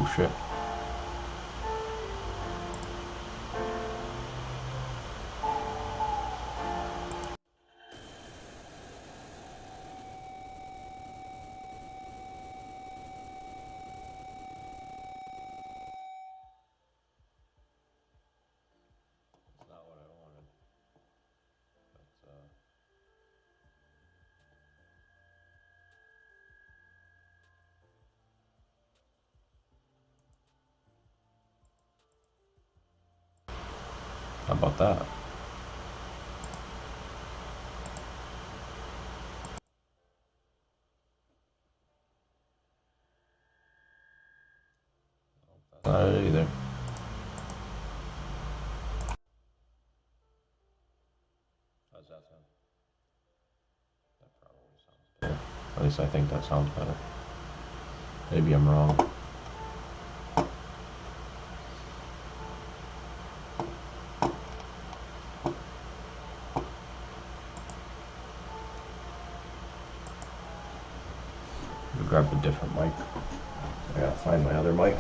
Oh shit. That's not what I wanted. But how about that? Not it either. How's that sound? That probably sounds better. At least I think that sounds better. Maybe I'm wrong. I'll grab a different mic. I gotta find my other mic.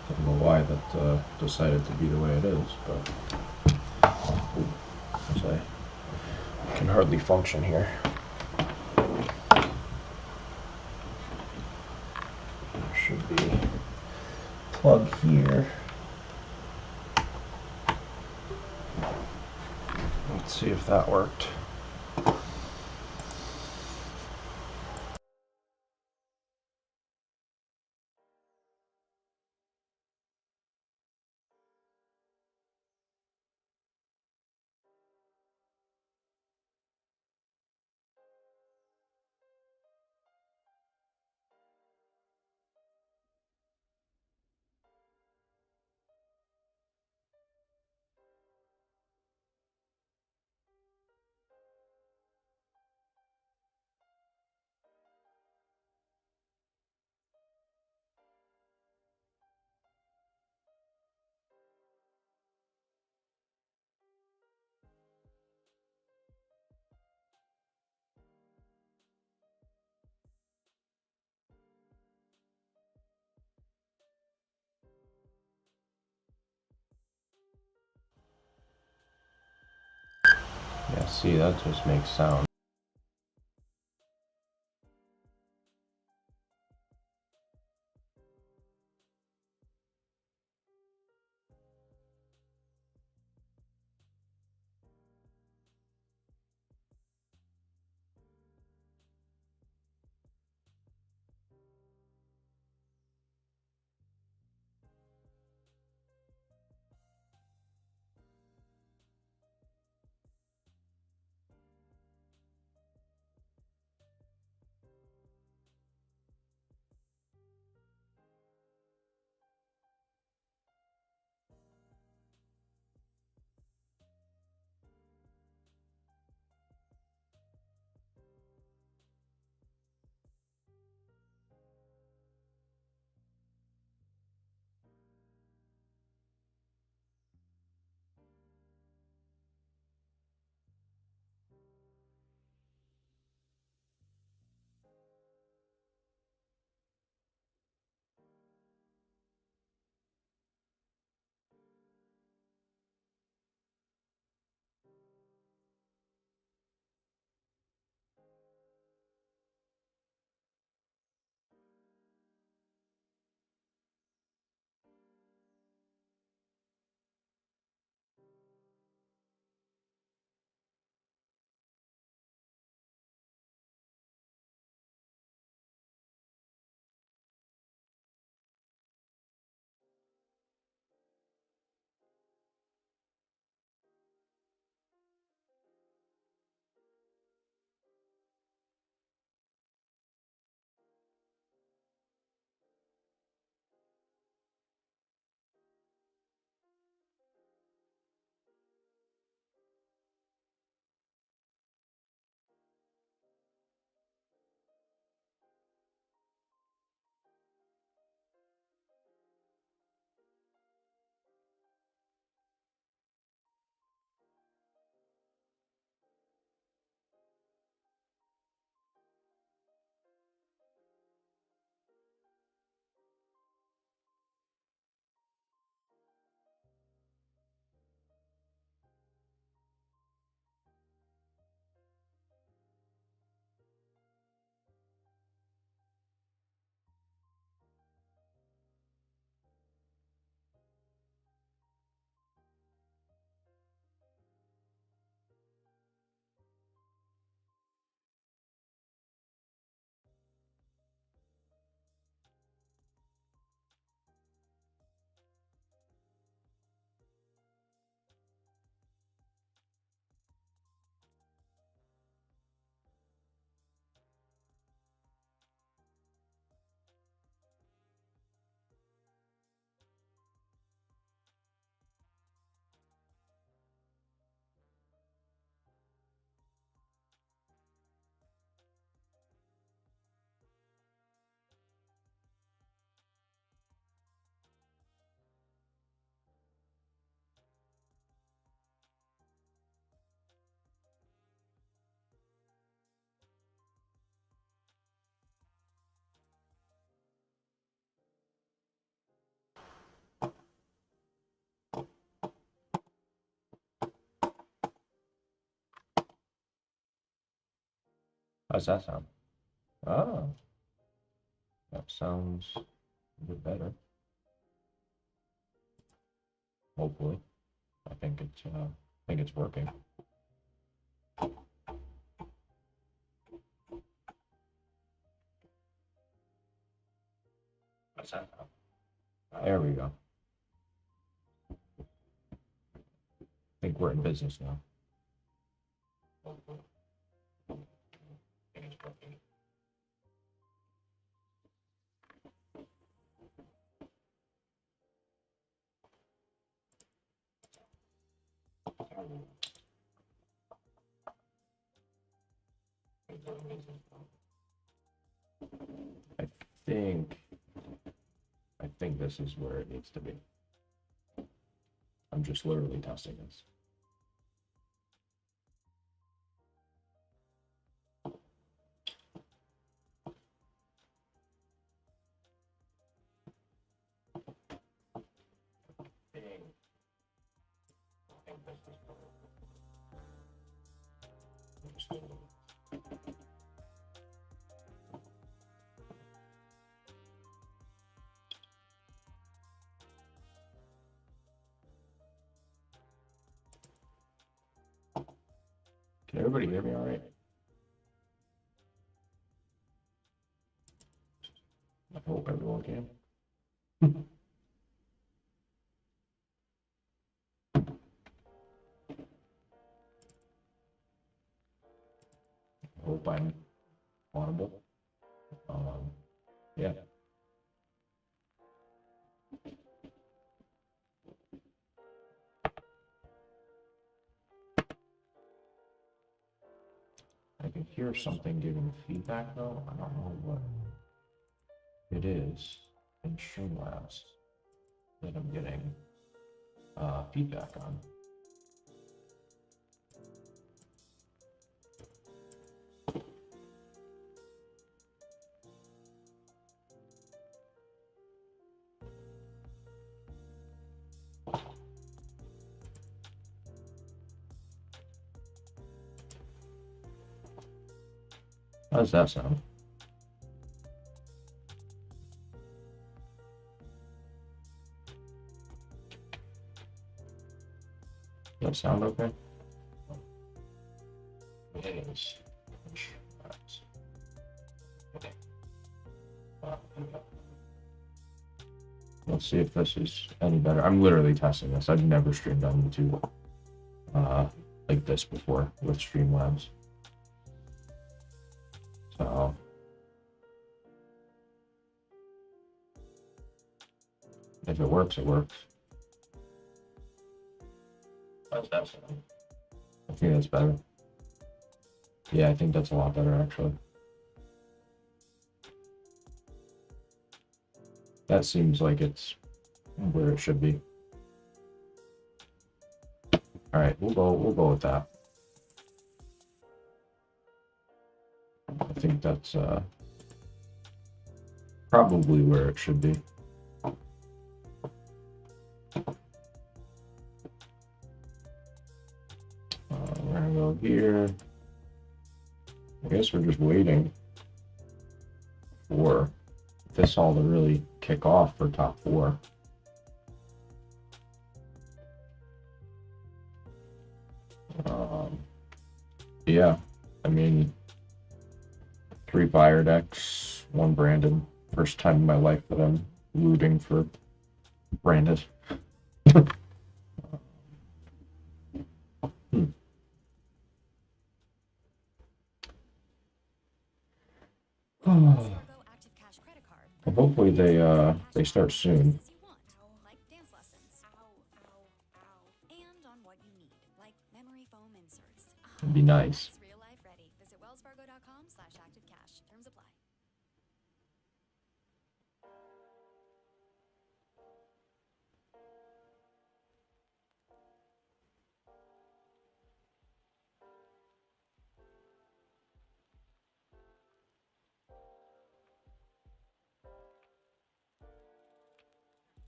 I don't know why that decided to be the way it is, but I can hardly function here. There should be a plug here. Let's see if that worked. Yeah, see, that just makes sound. How's that sound? Oh, that sounds a bit better. Hopefully, I think it's working. How's that sound? There we go. I think we're in business now. Hopefully. I think it's working. I think I think this is where it needs to be. I'm just literally testing this. Can everybody hear me all right? I hope everyone can. I hope I'm audible. Yeah. I can hear something giving feedback though. I don't know what it is in Streamlabs that I'm getting feedback on. How does that sound? Does that sound okay? It is. Okay. Let's see if this is any better. I'm literally testing this. I've never streamed on YouTube like this before with Streamlabs. So if it works, it works. How's that sound? I think that's better. Yeah, I think that's a lot better actually. That seems like it's where it should be. All right, we'll go with that. I think that's probably where it should be. We're gonna go here. I guess we're just waiting for this all to really kick off for top 4. Yeah, I mean, 3 fire decks, 1 Branded. First time in my life that I'm rooting for Branded. Well, hopefully they start soon. It'd be nice.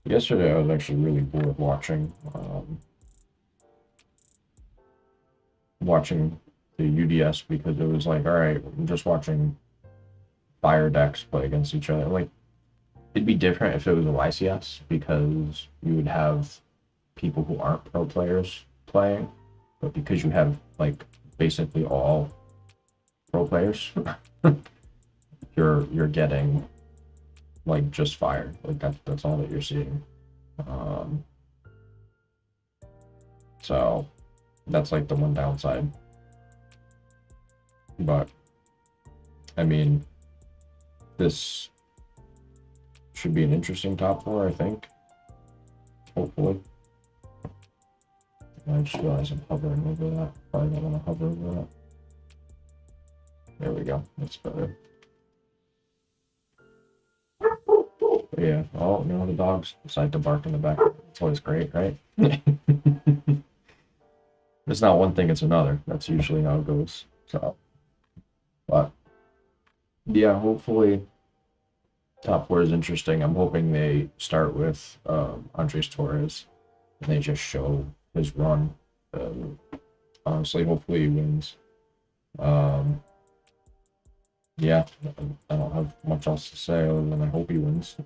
Yesterday I was actually really bored watching to UDS because it was like, all right, I'm just watching fire decks play against each other. Like, it'd be different if it was a YCS because you would have people who aren't pro players playing, but because you have like basically all pro players, you're getting like just fire. Like that's all that you're seeing. Um, so that's like the one downside. But I mean, this should be an interesting top four, I think. Hopefully. I just realized I'm hovering over that. Probably don't want to hover over that. There we go. That's better. But yeah. Oh, no, the dogs decide to bark in the back. It's always great, right? It's not one thing, it's another. That's usually how it goes. So, but yeah, hopefully top four is interesting. I'm hoping they start with Andres Torres and they just show his run. Honestly, hopefully he wins. Yeah, I don't have much else to say other than I hope he wins.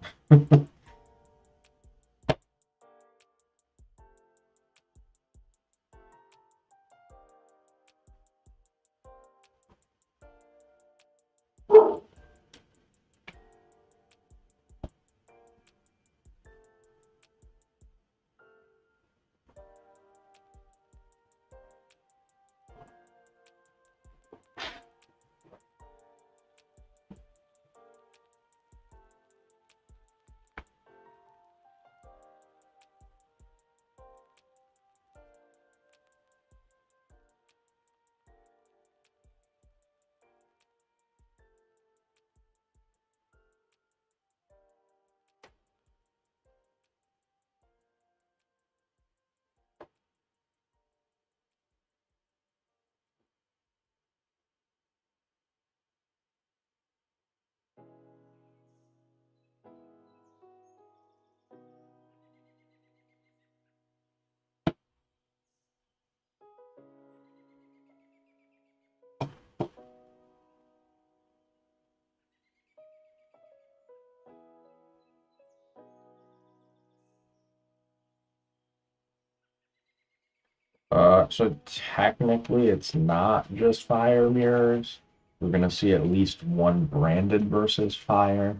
So technically it's not just fire mirrors. We're gonna see at least one branded versus fire,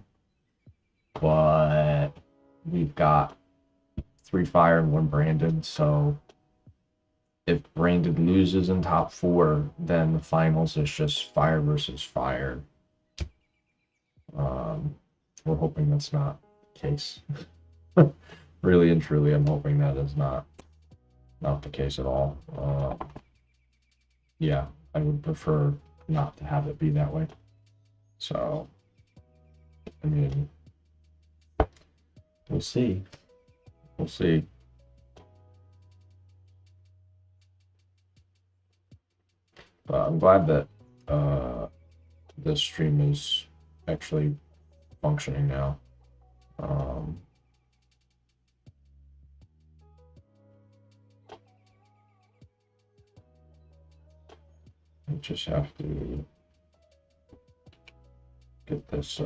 but we've got 3 fire and 1 branded, so if branded loses in top 4, then the finals is just fire versus fire. Um, we're hoping that's not the case. Really and truly, I'm hoping that is not the case at all. Yeah, I would prefer not to have it be that way. So, I mean, we'll see. We'll see. But I'm glad that this stream is actually functioning now. Um, I just have to get this.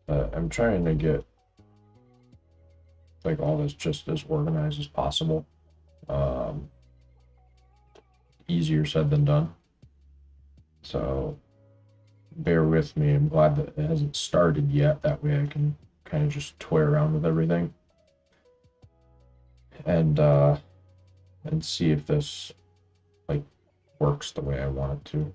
I'm trying to get like all this just as organized as possible. Um, Easier said than done. So bear with me. I'm glad that it hasn't started yet. That way I can kind of just toy around with everything and see if this like works the way I want it to.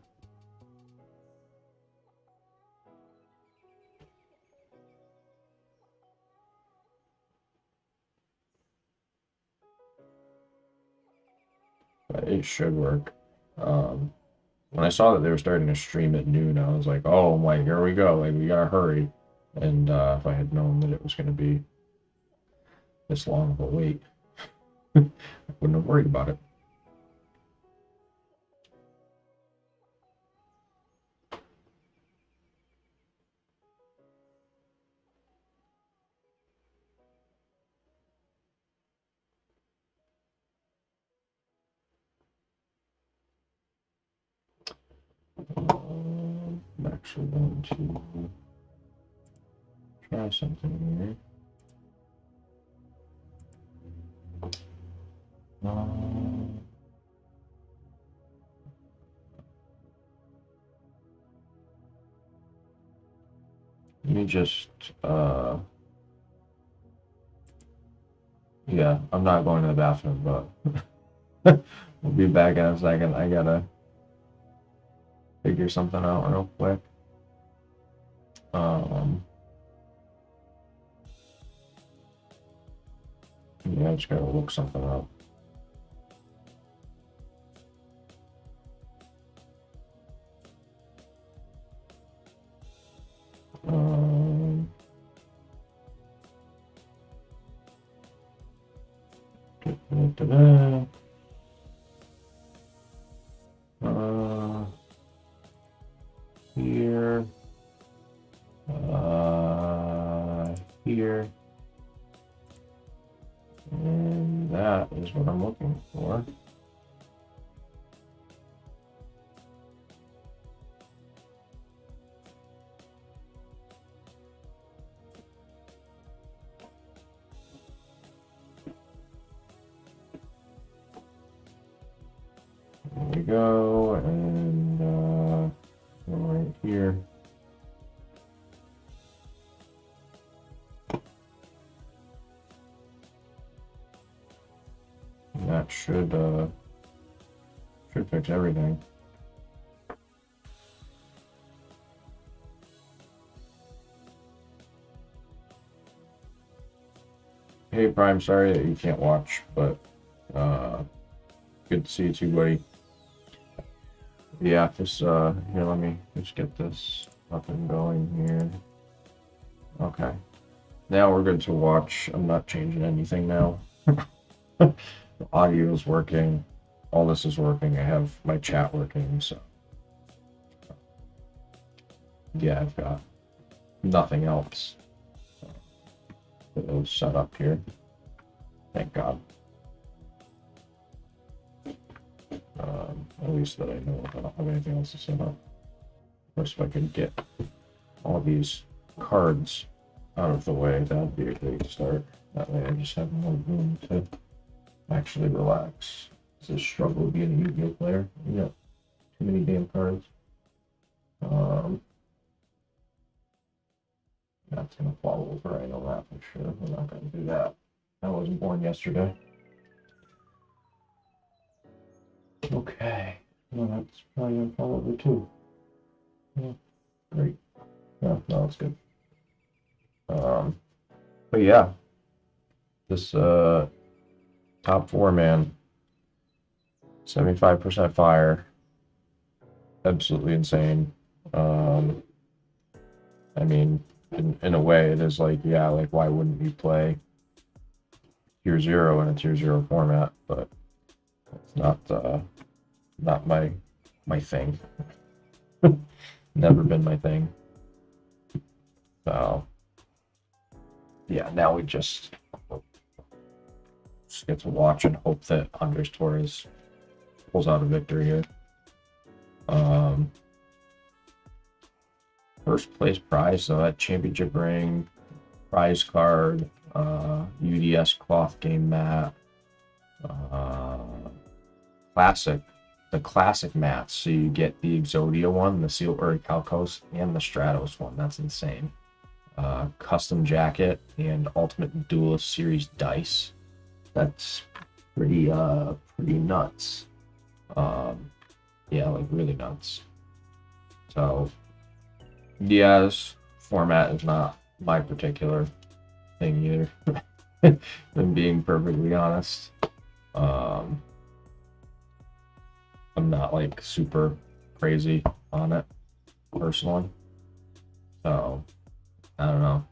But it should work. When I saw that they were starting to stream at noon, I was like, "Oh my, here we go! Like we gotta hurry." And if I had known that it was going to be this long of a wait, I wouldn't have worried about it. actually going to try something here. Let me just, yeah, I'm not going to the bathroom, but we'll be back in a second. I gotta figure something out real quick. Yeah, I just gotta look something up. Here, here, and that is what I'm looking for. There we go, and right here. And that should fix everything. Hey Prime, sorry that you can't watch, but good to see you too, buddy. Yeah, just here, let me just get this up and going here. Okay. Now we're good to watch. I'm not changing anything now. The audio is working. All this is working. I have my chat working, so yeah, I've got nothing else that was set up here. Thank God. At least that I know I don't have anything else to set up. Of course, if I could get all these cards out of the way, that'd be a great start. That way I just have more room to actually relax. It's a struggle being a Yu-Gi-Oh player. You got too many damn cards. That's gonna fall over, I know that for sure. We're not gonna do that. I wasn't born yesterday. Okay. Well, that's probably gonna fall over too. Yeah, great. Yeah, no, that's good. But yeah, this top four, man, 75% fire, absolutely insane. I mean, in a way, it is like, yeah, like why wouldn't you play Tier 0 in a Tier 0 format? But it's not my thing. Never been my thing. So yeah, now we just get to watch and hope that Andres Torres pulls out a victory here. First place prize, so that championship ring, prize card, UDS cloth game mat, the classic mats. So you get the Exodia one, the Seal Urichalcos, and the Stratos one. That's insane. Custom jacket and Ultimate Duelist Series dice. That's pretty nuts. Yeah, like really nuts. So yeah, this format is not my particular thing either. I'm being perfectly honest. I'm not like super crazy on it personally. So I don't know.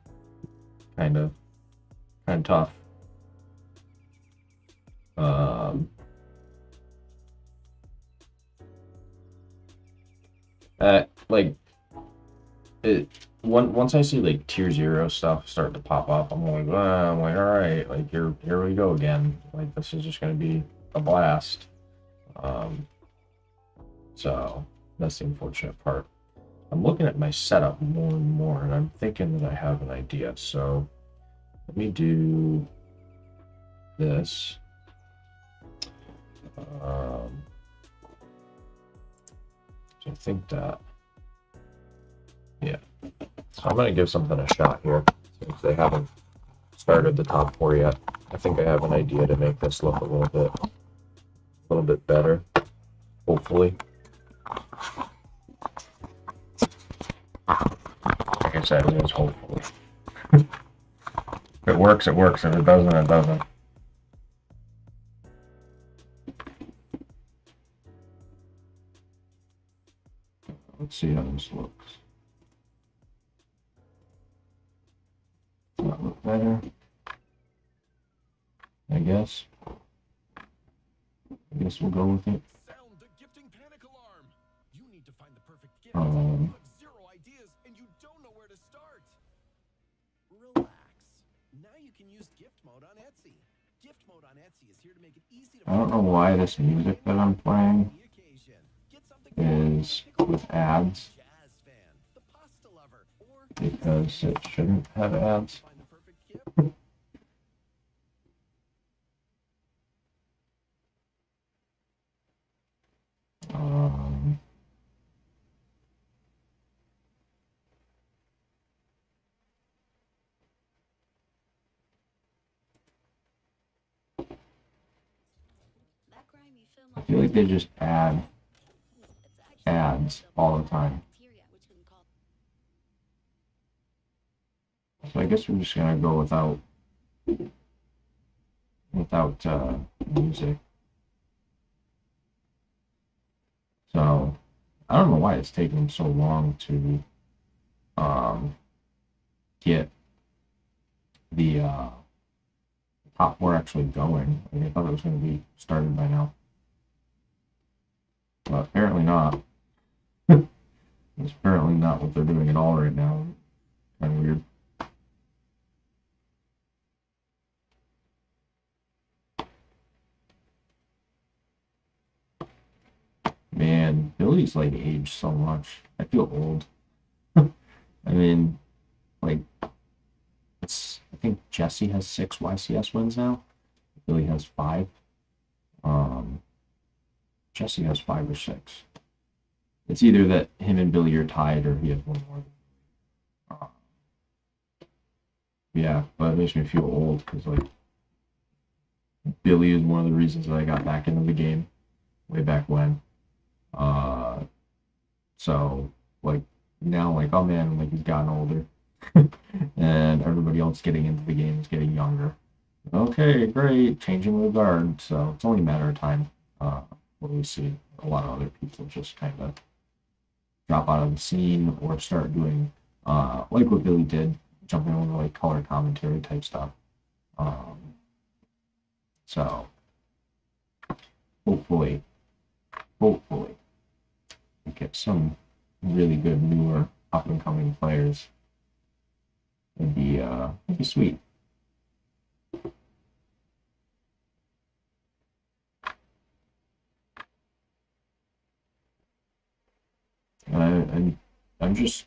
Kind of tough. Like it once I see like Tier 0 stuff start to pop up, I'm like, all right, like here we go again. Like this is just gonna be a blast. So that's the unfortunate part. I'm looking at my setup more and more, and I'm thinking that I have an idea. So let me do this. So I think that, yeah. So I'm gonna give something a shot here since they haven't started the top 4 yet. I think I have an idea to make this look a little bit better, hopefully. Like I said, it is hopefully. If it works, it works. If it doesn't, it doesn't. Let's see how this looks. Does that look better? I guess. I guess we'll go with it. Sound the gifting panic alarm. You need to find the perfect gift. You have 0 ideas and you don't know where to start. Relax. Now you can use gift mode on Etsy. Gift mode on Etsy is here to make it easy to I don't know why this music that I'm playing is with ads, because it shouldn't have ads. I feel like they just add ads all the time. So I guess we're just gonna go without music. So I don't know why it's taking so long to get the top 4 actually going. Like, I thought it was going to be started by now, but apparently not. It's apparently not what they're doing at all right now. Kind of weird. Man, Billy's like aged so much. I feel old. I mean, like, I think Jesse has 6 YCS wins now. Billy has 5. Jesse has 5 or 6. It's either that him and Billy are tied or he has one more. Yeah, but it makes me feel old because, like, Billy is one of the reasons that I got back into the game way back when. So, like, now, like, oh man, like, he's gotten older. And everybody else getting into the game is getting younger. Okay, great, changing the guard. So it's only a matter of time when we see a lot of other people just kind of drop out of the scene or start doing like what Billy did, jumping over like color commentary type stuff. So hopefully we get some really good newer up and coming players. It'd be sweet. I'm just,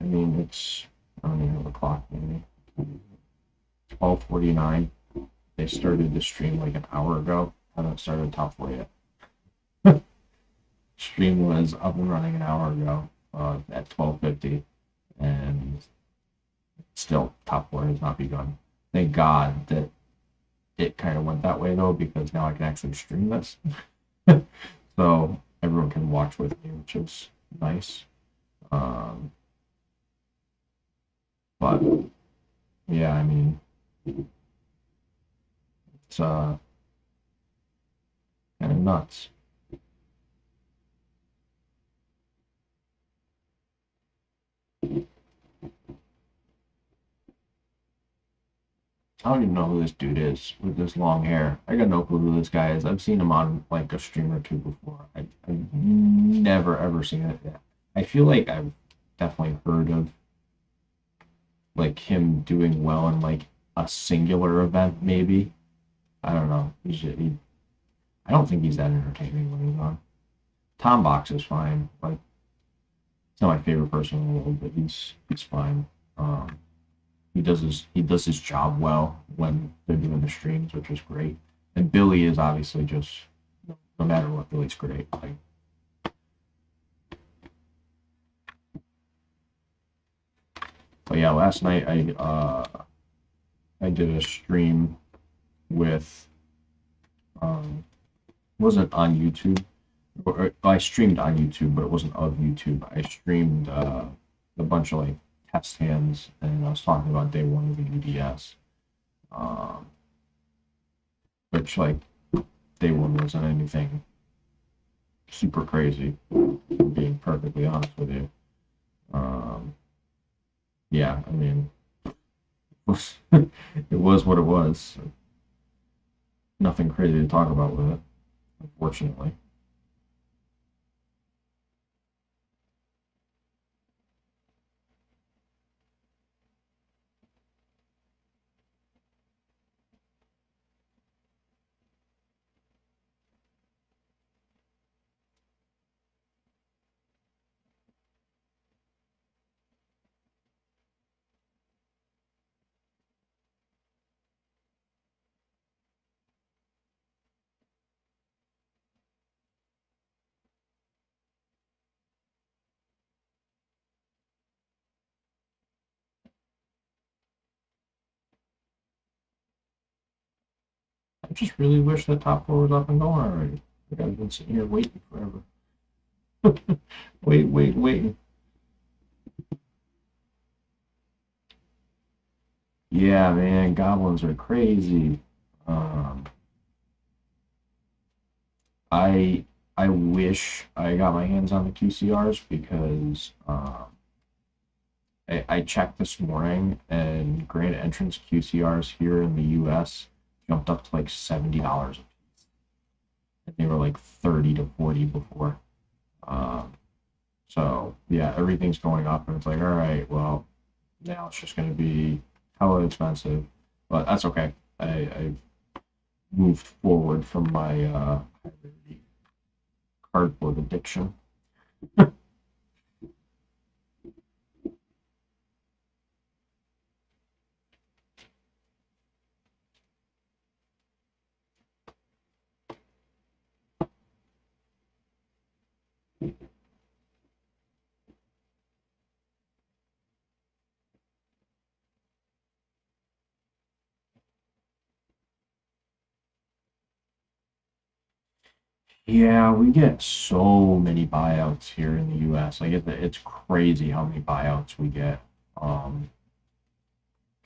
I mean, I don't even have a clock, maybe 12:49. They started the stream like an hour ago. I haven't started top 4 yet. Stream was up and running an hour ago at 12:50, and still top 4 has not begun. Thank God that it kind of went that way though, because now I can actually stream this. So everyone can watch with me, which is nice. But yeah, I mean, it's kind of nuts. I don't even know who this dude is with this long hair. I got no clue who this guy is. I've seen him on like a stream or two before. I've never ever seen it. I feel like I've definitely heard of like him doing well in like a singular event, maybe. I don't know. I don't think he's that entertaining when he's on. Tom Box is fine. Like, He's not my favorite person in the world, but he's fine. He does his job well when they're doing the streams, which is great. And Billy is obviously just, no matter what, Billy's great. Like, but yeah, last night I did a stream with wasn't on YouTube. Or I streamed on YouTube, but it wasn't of YouTube. I streamed a bunch of like test hands, and I was talking about day one of the UDS, um, which like day one wasn't anything super crazy. Being perfectly honest with you, um, yeah, I mean, it was what it was. Nothing crazy to talk about with it, unfortunately. I just really wish that top floor was up and going already. Like I've been sitting here waiting forever. Wait. Yeah, man, goblins are crazy. Um, I I wish I got my hands on the QCRs because I checked this morning and grand entrance QCRs here in the US jumped up to like $70 a piece. And they were like 30 to 40 before. Um, so yeah, everything's going up and it's like, all right, well, now it's just gonna be hella expensive. But that's okay. I moved forward from my cardboard addiction. Yeah, we get so many buyouts here in the U.S. Like it's crazy how many buyouts we get.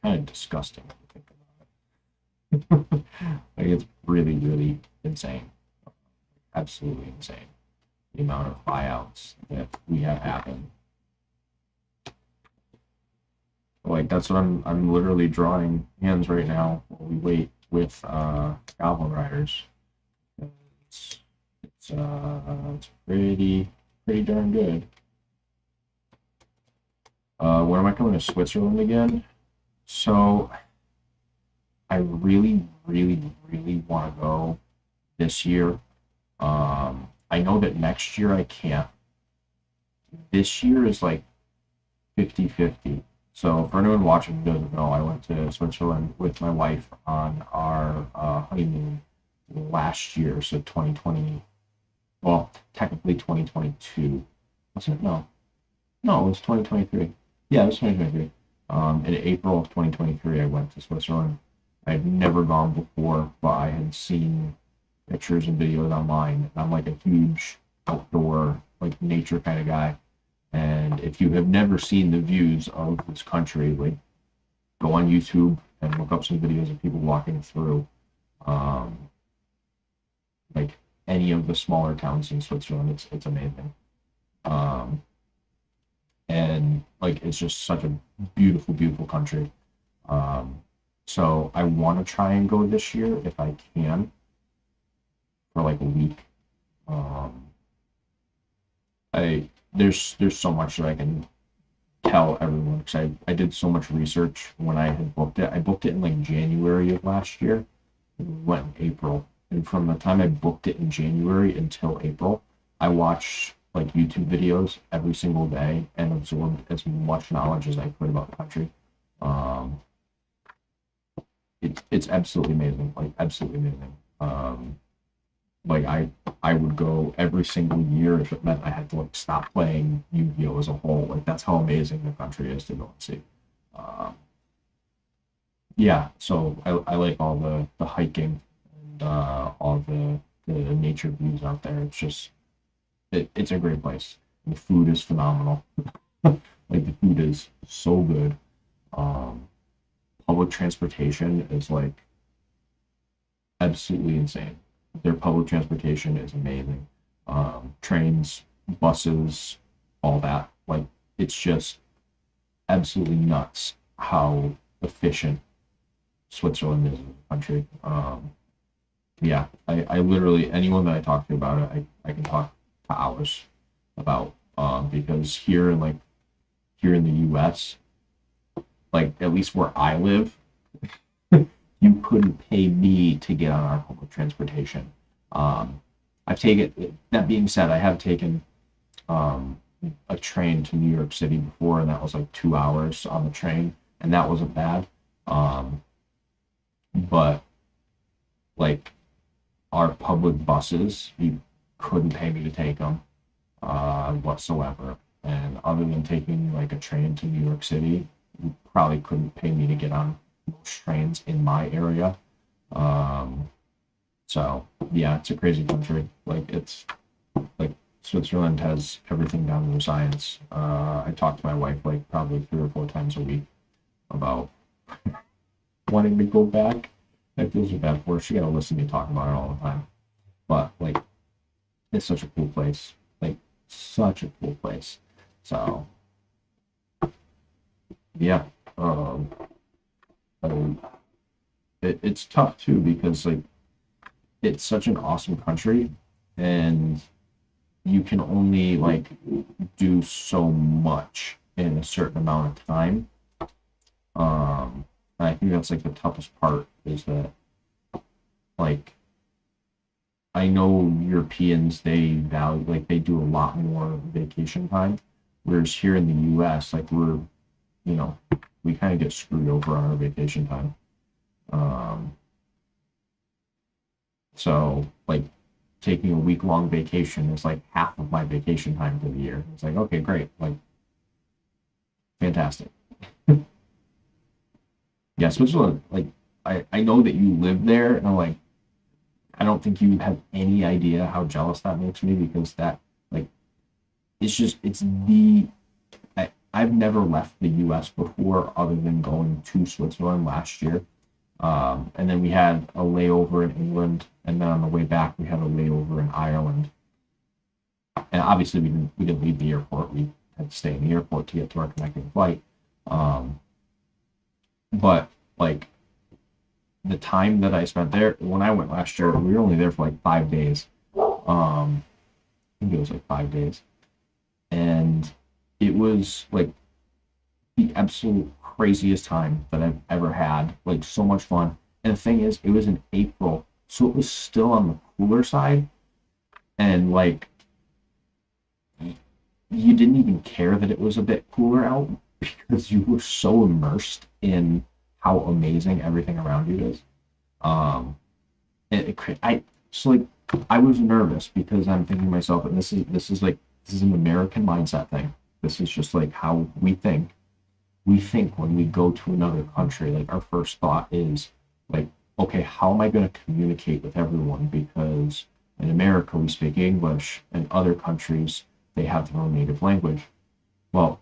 Kind of disgusting if you think about it. Like it's really, really insane. Absolutely insane. The amount of buyouts that we have happen. Like that's what I'm literally drawing hands right now while we wait with Goblin Riders. It's it's pretty darn good. When am I coming to Switzerland again? So I really want to go this year. I know that next year I can't. This year is like 50-50. So for anyone watching who doesn't know, I went to Switzerland with my wife on our honeymoon last year, so 2020. Well, technically 2022. Wasn't it? No, it was 2023. Yeah, it was 2023. In April of 2023, I went to Switzerland. I had never gone before, but I had seen pictures and videos online. I'm like a huge outdoor, like nature kind of guy. And if you have never seen the views of this country, like go on YouTube and look up some videos of people walking through, um, like any of the smaller towns in Switzerland. It's amazing. Um, and like it's just such a beautiful country. Um, so I want to try and go this year if I can for like a week. Um, I there's so much that I can tell everyone because I did so much research when I had booked it. I booked it in like January of last year. We went in April, and from the time I booked it in January until April, I watched like YouTube videos every single day and absorbed as much knowledge as I could about the country. Um, it's absolutely amazing, like absolutely amazing. Like I would go every single year if it meant I had to like stop playing Yu-Gi-Oh as a whole. Like that's how amazing the country is to go and see. Um, yeah, so I like all the hiking and all the nature views out there. It's just it's a great place. The food is phenomenal. Like the food is so good. Um, Public transportation is like absolutely insane. Their public transportation is amazing. Trains, buses, all that. Like it's just absolutely nuts how efficient Switzerland is as a country. Yeah, I literally anyone that I talk to about it, I can talk for hours about because here in the US, like at least where I live, you couldn't pay me to get on our public transportation. I've taken that being said, I have taken um, a train to New York City before, and that was like 2 hours on the train, and that wasn't bad. Um, but like our public buses, you couldn't pay me to take them whatsoever. And other than taking like a train to New York City, you probably couldn't pay me to get on most trains in my area. Um, so yeah, it's a crazy country. Like it's like Switzerland has everything down to a science. I talk to my wife like probably 3 or 4 times a week about wanting to go back. I feel so bad for her. She got to listen to me talk about it all the time. But like, it's such a cool place. Like, such a cool place. So yeah, um, um, it's tough too because like it's such an awesome country, and you can only like do so much in a certain amount of time. I think that's like the toughest part is that like I know Europeans they value like they do a lot more vacation time, whereas here in the U.S. like you know we kind of get screwed over on our vacation time. Um, so like taking a week long vacation is like half of my vacation time for the year. It's like okay, great, like fantastic. Yeah, Switzerland. Like I know that you live there, and I'm like I don't think you have any idea how jealous that makes me because that like it's just it's the I've never left the U.S. before other than going to Switzerland last year. And then we had a layover in England, and then on the way back we had a layover in Ireland. And obviously we didn't leave the airport. We had to stay in the airport to get to our connecting flight. Um, but like the time that I spent there when I went last year, we were only there for like 5 days. I think it was like 5 days, and it was like the absolute craziest time that I've ever had. Like so much fun. And the thing is, it was in April, so it was still on the cooler side, and like you didn't even care that it was a bit cooler out because you were so immersed in how amazing everything around you is. Um, I so like I was nervous because I'm thinking to myself, and this is an American mindset thing. This is just like how we think. We think when we go to another country, like our first thought is like, okay, how am I going to communicate with everyone? Because in America we speak English, and other countries they have their own native language. Well,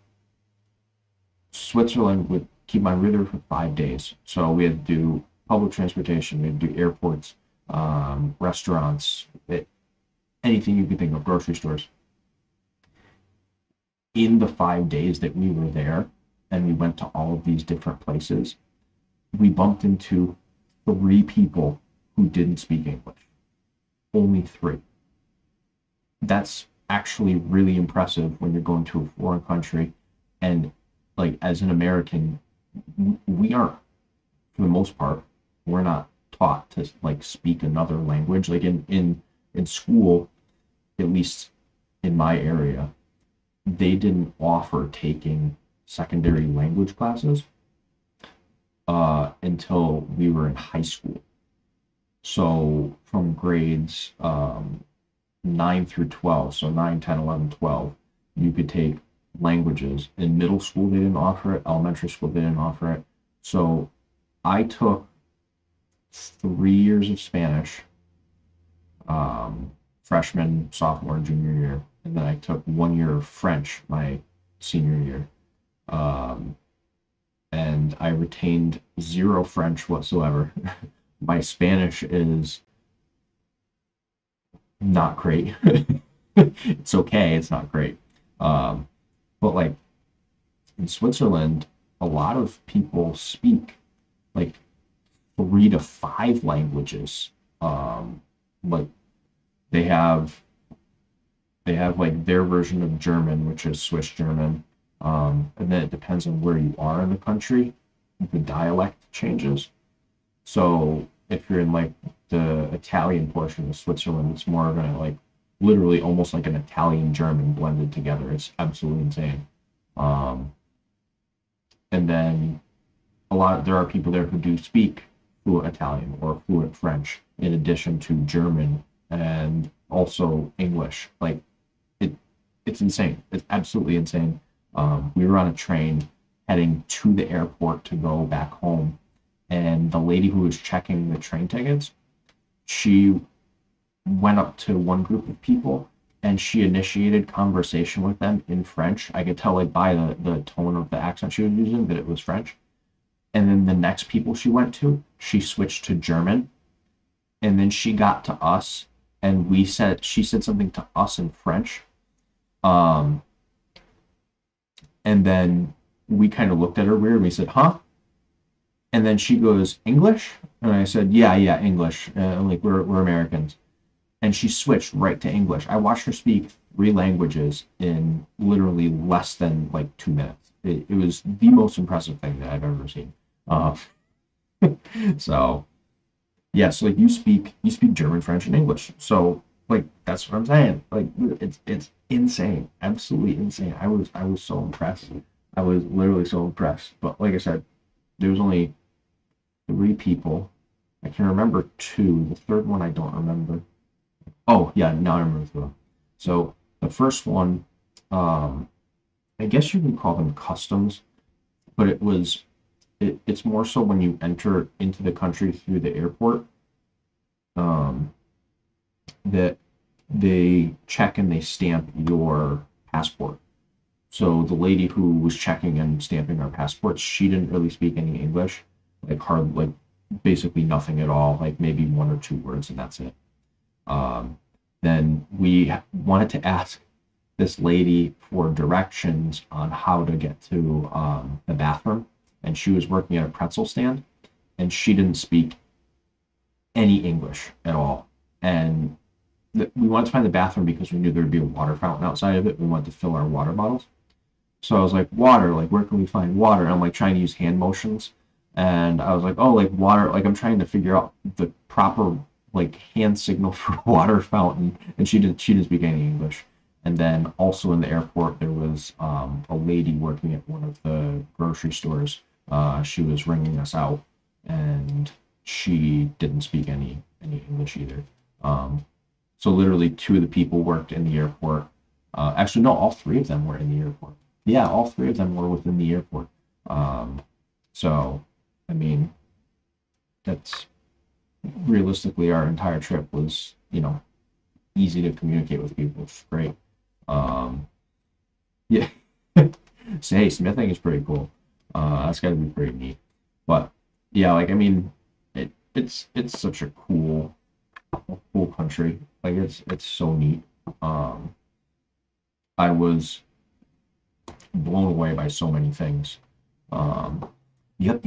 Switzerland would keep my there for 5 days. So we had to do public transportation, we had to do airports, restaurants, anything you could think of, grocery stores. In the 5 days that we were there, and we went to all of these different places, we bumped into 3 people who didn't speak English. Only 3. That's actually really impressive when you're going to a foreign country and like as an American, we aren't for the most part, we're not taught to like speak another language. Like in school, at least in my area, they didn't offer taking secondary language classes until we were in high school. So from grades 9 through 12, so 9, 10, 11, 12, you could take languages. In middle school, they didn't offer it. Elementary school, they didn't offer it. So I took 3 years of Spanish, freshman, sophomore, and junior year. And then I took 1 year of French my senior year. And I retained zero French whatsoever. My Spanish is not great. It's okay, it's not great. But like in Switzerland, a lot of people speak like 3 to 5 languages. Like they have like their version of German, which is Swiss German. And then it depends on where you are in the country, the dialect changes. So if you're in like the Italian portion of Switzerland, it's more of a like literally almost like an Italian German blended together. It's absolutely insane. Um, and then there are people there who do speak fluent Italian or fluent French in addition to German and also English. Like it, it's insane. It's absolutely insane. We were on a train heading to the airport to go back home, and the lady who was checking the train tickets, she went up to one group of people and she initiated conversation with them in French. I could tell like by the tone of the accent she was using that it was French. And then the next people she went to, she switched to German. And then she got to us and she said something to us in French. Um, and then we kind of looked at her weird. We said, huh? And then she goes, English? And I said, yeah, yeah, English. Like we're Americans. And she switched right to English. I watched her speak 3 languages in literally less than like 2 minutes. It was the most impressive thing that I've ever seen. Uh, so yeah, so like you speak German, French, and English. So like that's what I'm saying. Like it's insane, absolutely insane. I was so impressed. I was literally so impressed. But like I said, there was only 3 people. I can remember 2. The third one I don't remember. Oh yeah, now I remember 3. So the first one, um, I guess you can call them customs, but it's more so when you enter into the country through the airport, um, that they check and they stamp your passport. So the lady who was checking and stamping our passports, she didn't really speak any English, like basically nothing at all, like maybe 1 or 2 words, and that's it. Um, then we wanted to ask this lady for directions on how to get to the bathroom, and she was working at a pretzel stand, and she didn't speak any English at all. And we wanted to find the bathroom because we knew there would be a water fountain outside of it. We wanted to fill our water bottles. So I was like, water, like where can we find water? And I'm like trying to use hand motions. And I was like, oh, like water, like I'm trying to figure out the proper like hand signal for water fountain. And she didn't speak any English. And then also in the airport, there was a lady working at one of the grocery stores. She was ringing us out, and she didn't speak any English either. Um, so literally 2 of the people worked in the airport. Actually, no, all 3 of them were in the airport. Yeah, all 3 of them were within the airport. Um, so, I mean, that's realistically our entire trip was, easy to communicate with people. It's great. Um, yeah. So, hey, smithing is pretty cool. That's got to be pretty neat. But yeah, like I mean, it's such a cool country. Like it's so neat. Um, I was blown away by so many things. Um, the other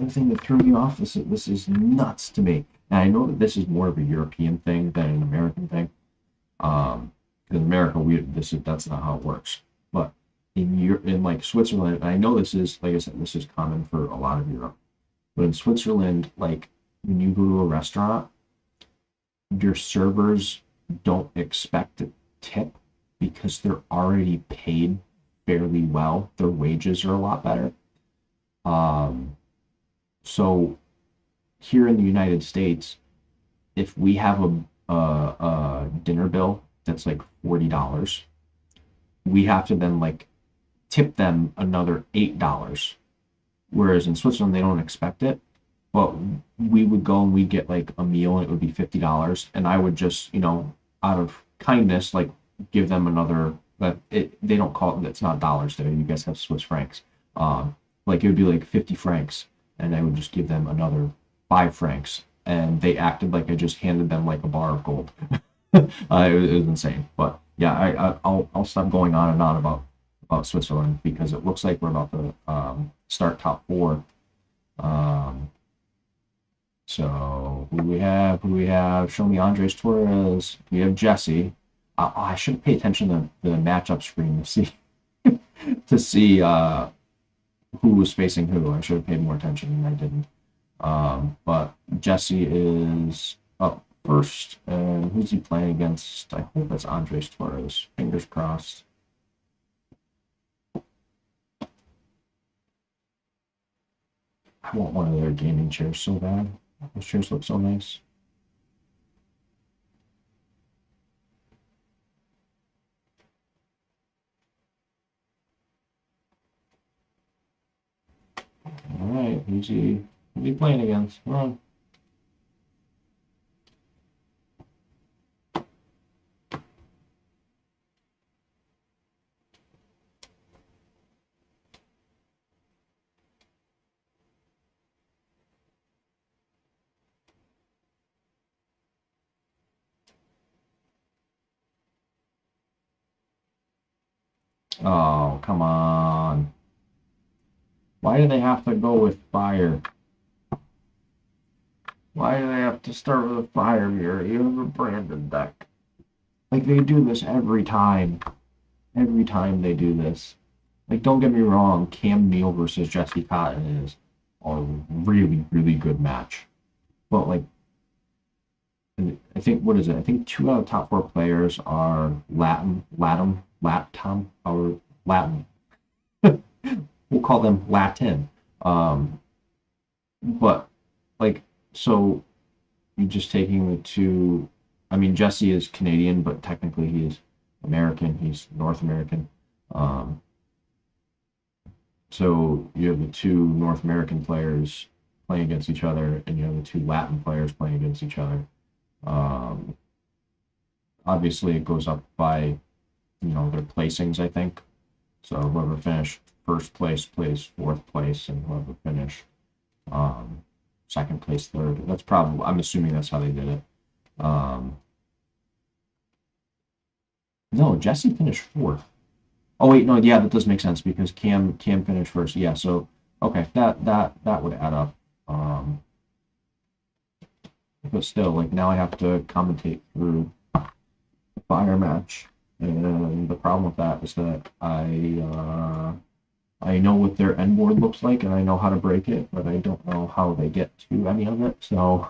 thing that threw me off, this is nuts to me. And I know that this is more of a European thing than an American thing. Because in America, that's not how it works. But in like Switzerland, and I know this is, like I said, this is common for a lot of Europe. But in Switzerland, like when you go to a restaurant, your servers don't expect a tip because they're already paid fairly well. Their wages are a lot better. Um, so here in the United States, if we have a dinner bill that's like $40, we have to then like tip them another $8. Whereas in Switzerland, they don't expect it. But we would go and we'd get like a meal and it would be $50. And I would just, out of kindness, like give them another, but they don't call it, it's not dollars there. You guys have Swiss francs. Like it would be like 50 francs. And I would just give them another 5 francs. And they acted like I just handed them like a bar of gold. It was insane. But yeah, I'll stop going on and on about Switzerland because it looks like we're about to start top four. So who do we have? Who do we have? Show me Andres Torres. We have Jesse. I should pay attention to the matchup screen to see to see who was facing who. I should have paid more attention and I didn't. But Jesse is up first, and who's he playing against? I hope it's Andres Torres. Fingers crossed. I want one of their gaming chairs so bad. Those chairs look so nice. All right, who's he playing against? Come on. Oh, come on. Why do they have to go with fire? Why do they have to start with a fire mirror? You have a Brandon deck. Like, they do this every time. Every time they do this. Like, don't get me wrong, Cam Neal versus Jesse Cotton is a really, really good match. But, like, I think, what is it? I think 2 out of the top 4 players are Latin, or Latin. We'll call them Latin. But, like, so you just taking the two. I mean, Jesse is Canadian, but technically he's American. He's North American. Um, so you have the 2 North American players playing against each other, and you have the 2 Latin players playing against each other. Um, Obviously, it goes up by their placings, I think. So whoever finished first place plays fourth place, and whoever finished um, second place, third. That's probably. I'm assuming that's how they did it. Um, no, Jesse finished fourth. Oh wait, no, yeah, that does make sense because Cam finished first. Yeah, so okay, that would add up. But still, like now I have to commentate through the fire match, and the problem with that is that I know what their end board looks like and I know how to break it, but I don't know how they get to any of it. So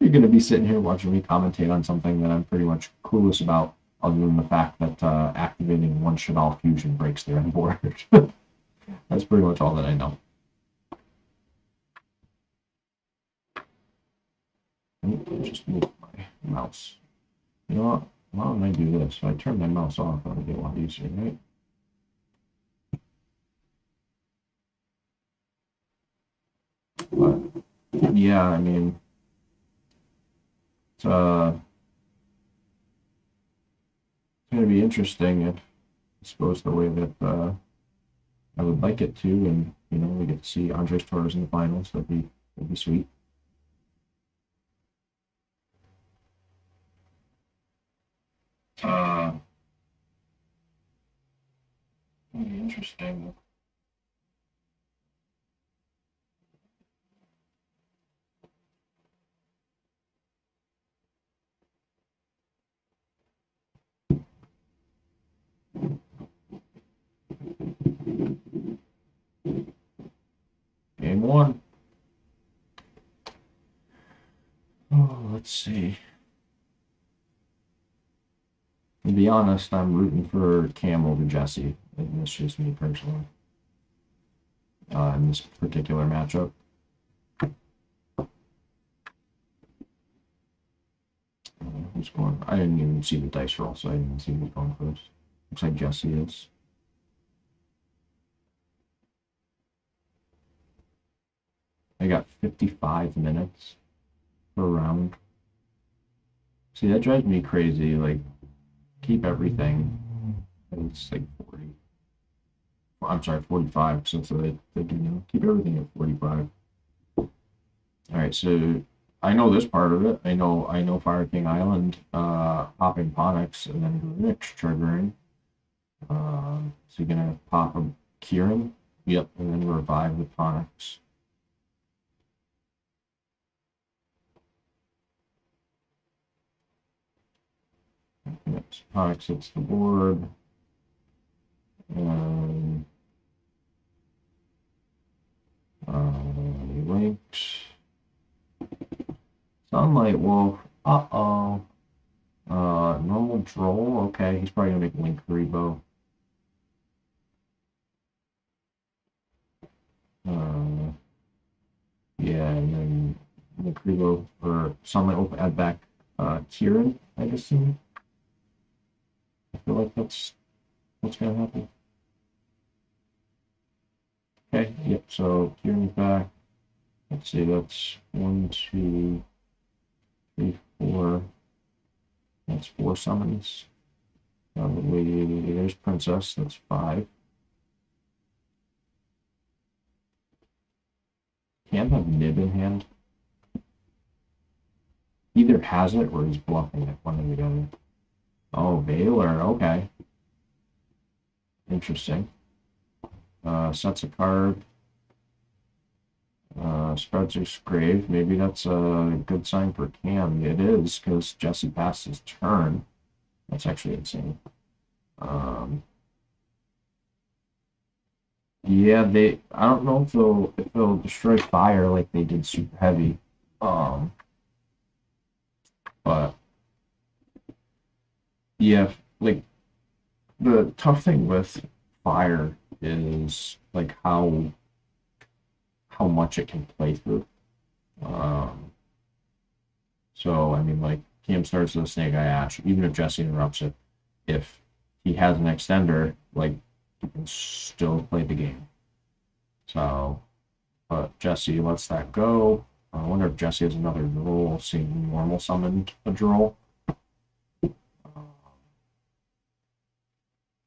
you're gonna be sitting here watching me commentate on something that I'm pretty much clueless about, other than the fact that activating one Shadal fusion breaks their end board. That's pretty much all that I know. Just move my mouse. You know what? Why don't I do this? If I turn my mouse off, that'll be a lot easier, right? But yeah, I mean, it's going to be interesting if, I suppose, the way that I would like it to, and we get to see Andres Torres in the finals. That'd be sweet. Uh, It'd be interesting. Game one. Oh, let's see. To be honest, I'm rooting for Cam over Jesse. And that's just me personally. In this particular matchup. Who's going? I didn't even see the dice roll, so I didn't see who's going first. Looks like Jesse is. I got 55 minutes per round. See, that drives me crazy. Like, keep everything. It's like 40. I'm sorry, 45. Since they do now. Keep everything at 45. All right, so I know this part of it. I know Fire King Island, popping Ponix, and then Rich triggering. So you're gonna pop a Kieran. Yep, and then revive the Ponix. Yes, Ponix hits the board. Linked. Sunlight Wolf. Uh-oh. Normal Droll. Okay, he's probably gonna make Link Rebo. Yeah, and then Link Rebo or Sunlight Wolf add back Kieran, I'd assume. I feel like that's what's gonna happen. Okay, yep, so Kieran's back. Let's see, that's 1, 2, 3, 4. That's 4 summons. Probably there's Princess, that's 5. Can't have Nib in hand. Either has it or he's bluffing it, one or the other. Oh, Valor, okay. Interesting. Sets a card. Spreads his grave. Maybe that's a good sign for Cam. It is, because Jesse passed his turn. That's actually insane. Yeah, I don't know if they'll destroy fire like they did Super Heavy. But yeah, like the tough thing with fire is like how much it can play through. So I mean, like Cam starts with a Snake Eye Ash, even if Jesse interrupts it, if he has an extender, like he can still play the game. So, but Jesse lets that go. I wonder if Jesse has another droll, seeing normal summoned a droll.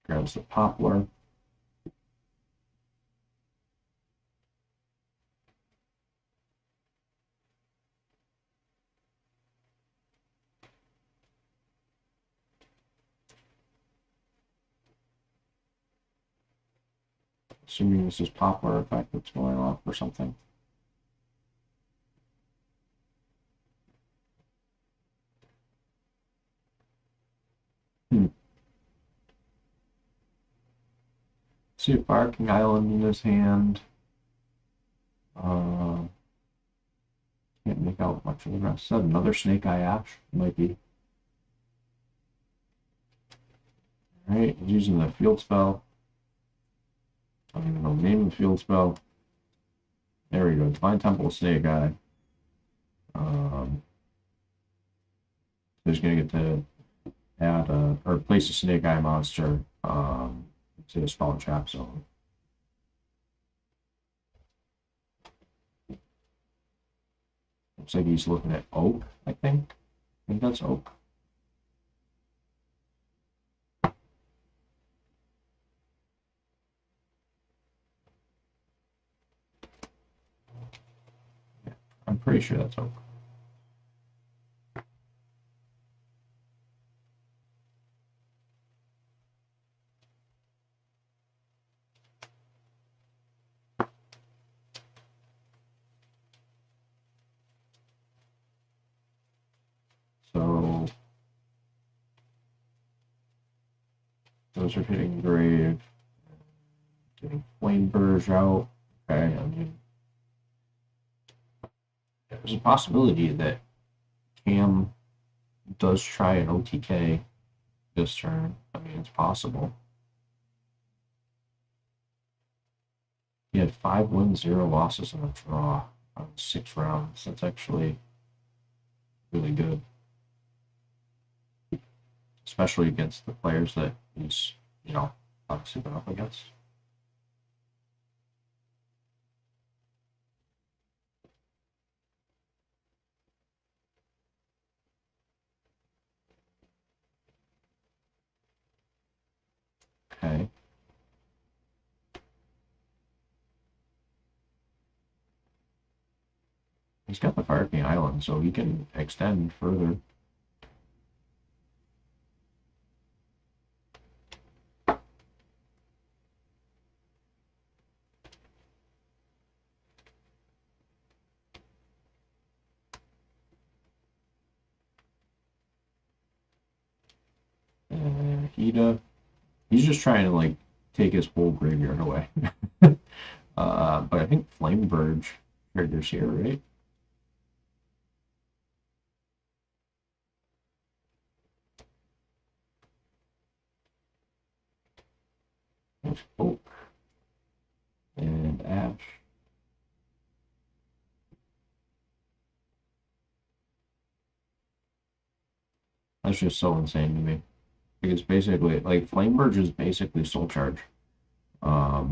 Grabs the Poplar. Assuming this is Poplar effect that's going off or something. See a Fire King Island in his hand. Can't make out much of the rest. Is that another Snake Eye Ash? Might be. Alright, he's using the field spell. I don't even know the name of the field spell. There we go. Divine Temple Snake Eye. He's gonna get to add or place a Snake Eye monster to the Spawn Trap Zone. Looks like he's looking at Oak, I think. I think that's Oak. I'm pretty sure that's Oak. So those are hitting grave. Getting Flame Burge out. Okay, I mean, there's a possibility that Cam does try an OTK this turn. I mean, it's possible. He had 5 wins, 0 losses, and a draw on 6 rounds. That's actually really good, especially against the players that he's, obviously been up against. Okay. He's got the Fire King Island, so he can extend further. Hida, he's just trying to like take his whole graveyard away. But I think Flame Verge triggers here, right? There's Oak and Ash. That's just so insane to me. Because basically, like, Flame Verge is basically Soul Charge. Like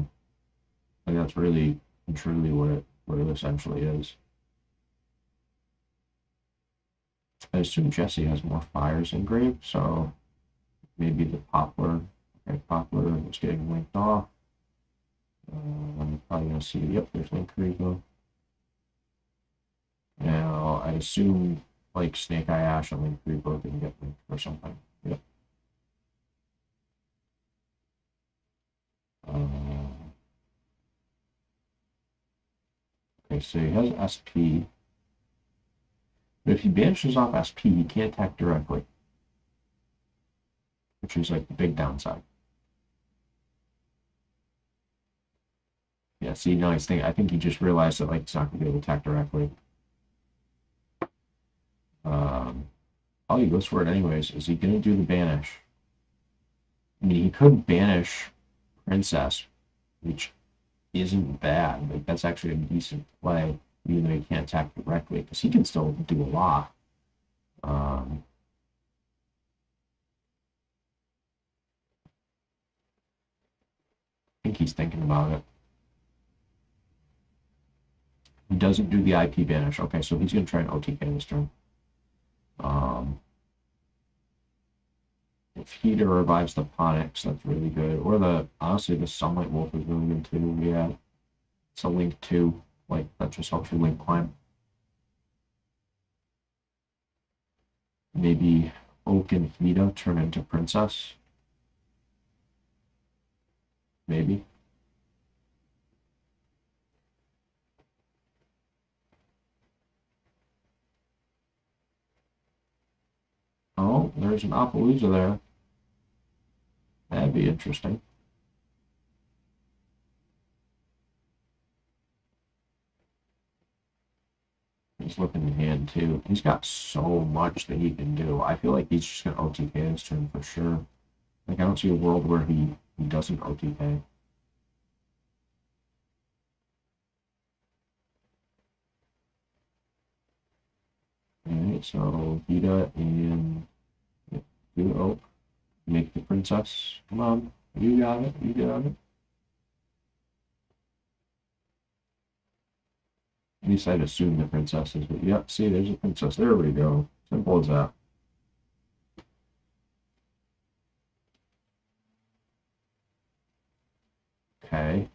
that's really and truly what it essentially is. I assume Jesse has more fires in Grave, so maybe the Poplar. Okay, Poplar is getting linked off. I'm probably gonna see. Yep, there's Linkuriboh. Now I assume like Snake Eye Ash and Linkuriboh didn't get linked or something. Yep. Okay, so he has SP. But if he banishes off SP, he can't attack directly, which is like the big downside. Yeah, see, no, I think he just realized that like he's not gonna be able to attack directly. All he goes for it anyways. Is he gonna do the banish? I mean, he could banish Princess, which isn't bad. Like that's actually a decent play, even though he can't attack directly, because he can still do a lot. I think he's thinking about it. He doesn't do the IP banish. Okay, so he's gonna try an OTK this turn. If Hida revives the Ponix, that's really good. Or honestly, the Sunlight Wolf is really good too. Yeah, it's a link too. Like that just helps you link climb. Maybe Oak and Hida turn into Princess. Maybe. Oh, there's an Appaloosa there. That'd be interesting. He's looking in hand too. He's got so much that he can do. I feel like he's just gonna OTK this turn for sure. Like I don't see a world where he doesn't OTK. Alright, so Hida and do Oak. Make the Princess. Come on. You got it. You got it. At least I'd assume the princesses, but yep, see, there's a princess. There we go. Simple as that. Okay.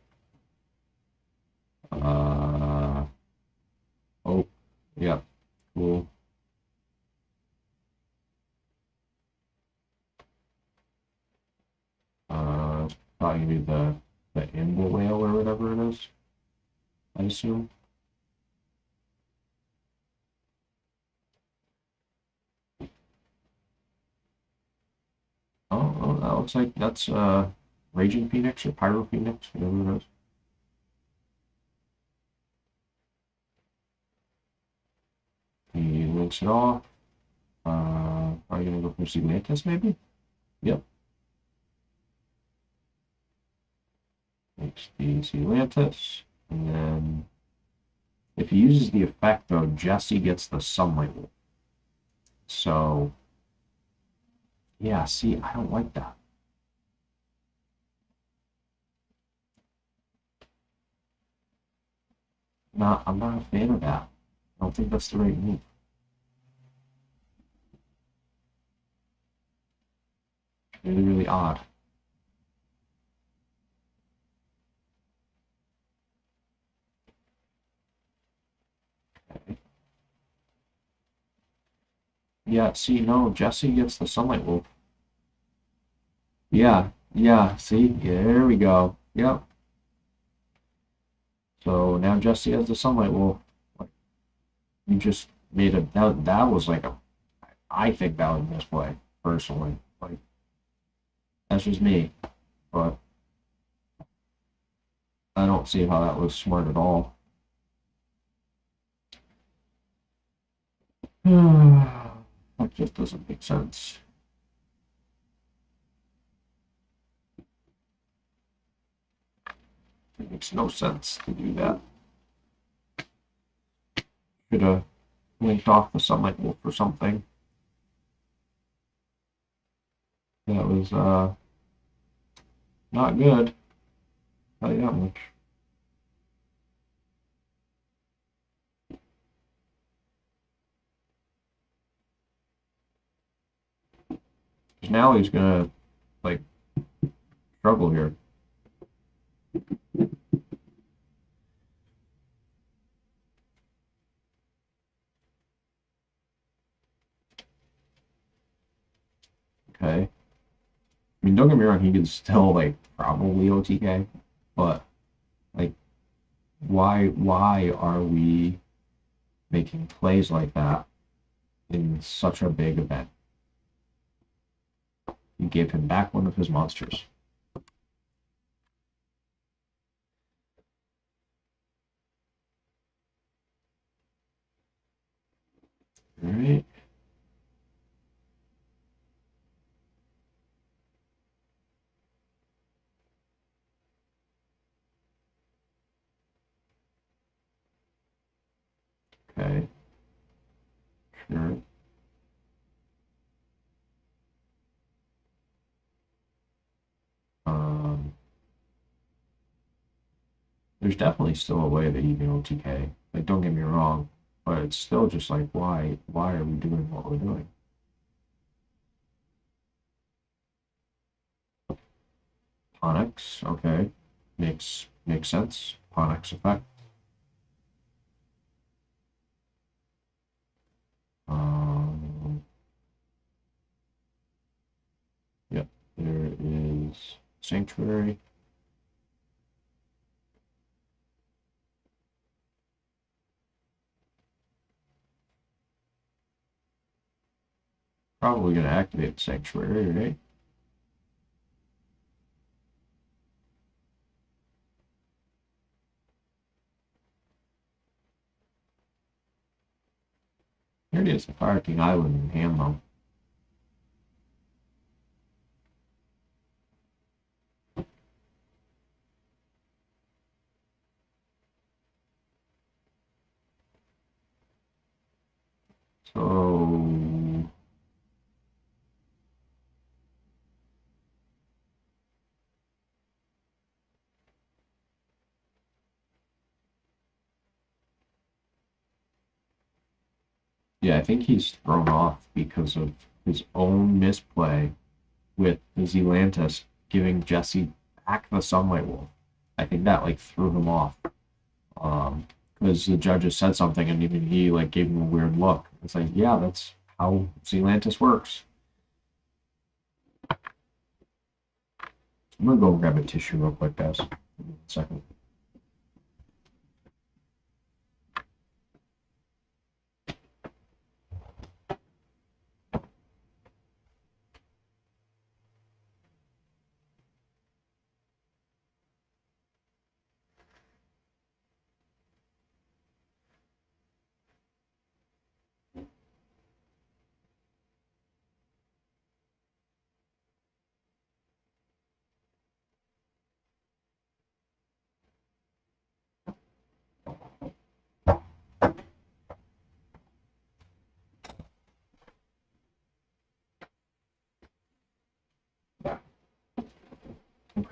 Oh, yep. Cool. It's probably gonna be the Imble Whale or whatever it is, I assume. Oh, that looks like that's Raging Phoenix or Pyro Phoenix, whatever it is. He links it off. Probably gonna go for Signatus maybe? Yep. Makes the Zealantis. And then if he uses the effect, though, Jesse gets the Sunlight Wolf. So, yeah, see, I don't like that. I'm not a fan of that. I don't think that's the right move. Really, really odd. Okay. Yeah, see, no, Jesse gets the Sunlight Wolf. Yeah, yeah, see, yeah, there we go. Yep. So now Jesse has the Sunlight Wolf. Like, you just made that was like a, I think that was a misplay, personally. Like, that's just me. But I don't see how that was smart at all. That just doesn't make sense. It makes no sense to do that. Should have linked off the Sunlight Wolf or something. That was not good. I'll tell you that much. Because now he's gonna like struggle here. Okay. I mean, don't get me wrong, he could still like probably OTK, but like, why are we making plays like that in such a big event? You gave him back one of his monsters. All right. Okay. Sure. Um, there's definitely still a way that you can OTK. Like, don't get me wrong, but it's still just like, why are we doing what we're doing? Onyx, okay, makes sense. Onyx effect. Um, yep, there is Sanctuary. Probably gonna activate Sanctuary, right? Here it is, the Fire King Island in hand though. So yeah, I think he's thrown off because of his own misplay with the Zealantis giving Jesse back the Sunlight Wolf. I think that like threw him off. Because the judges said something and even he like gave him a weird look. It's like, yeah, that's how Zealantis works. I'm gonna go grab a tissue real quick, guys. Give me 1 second.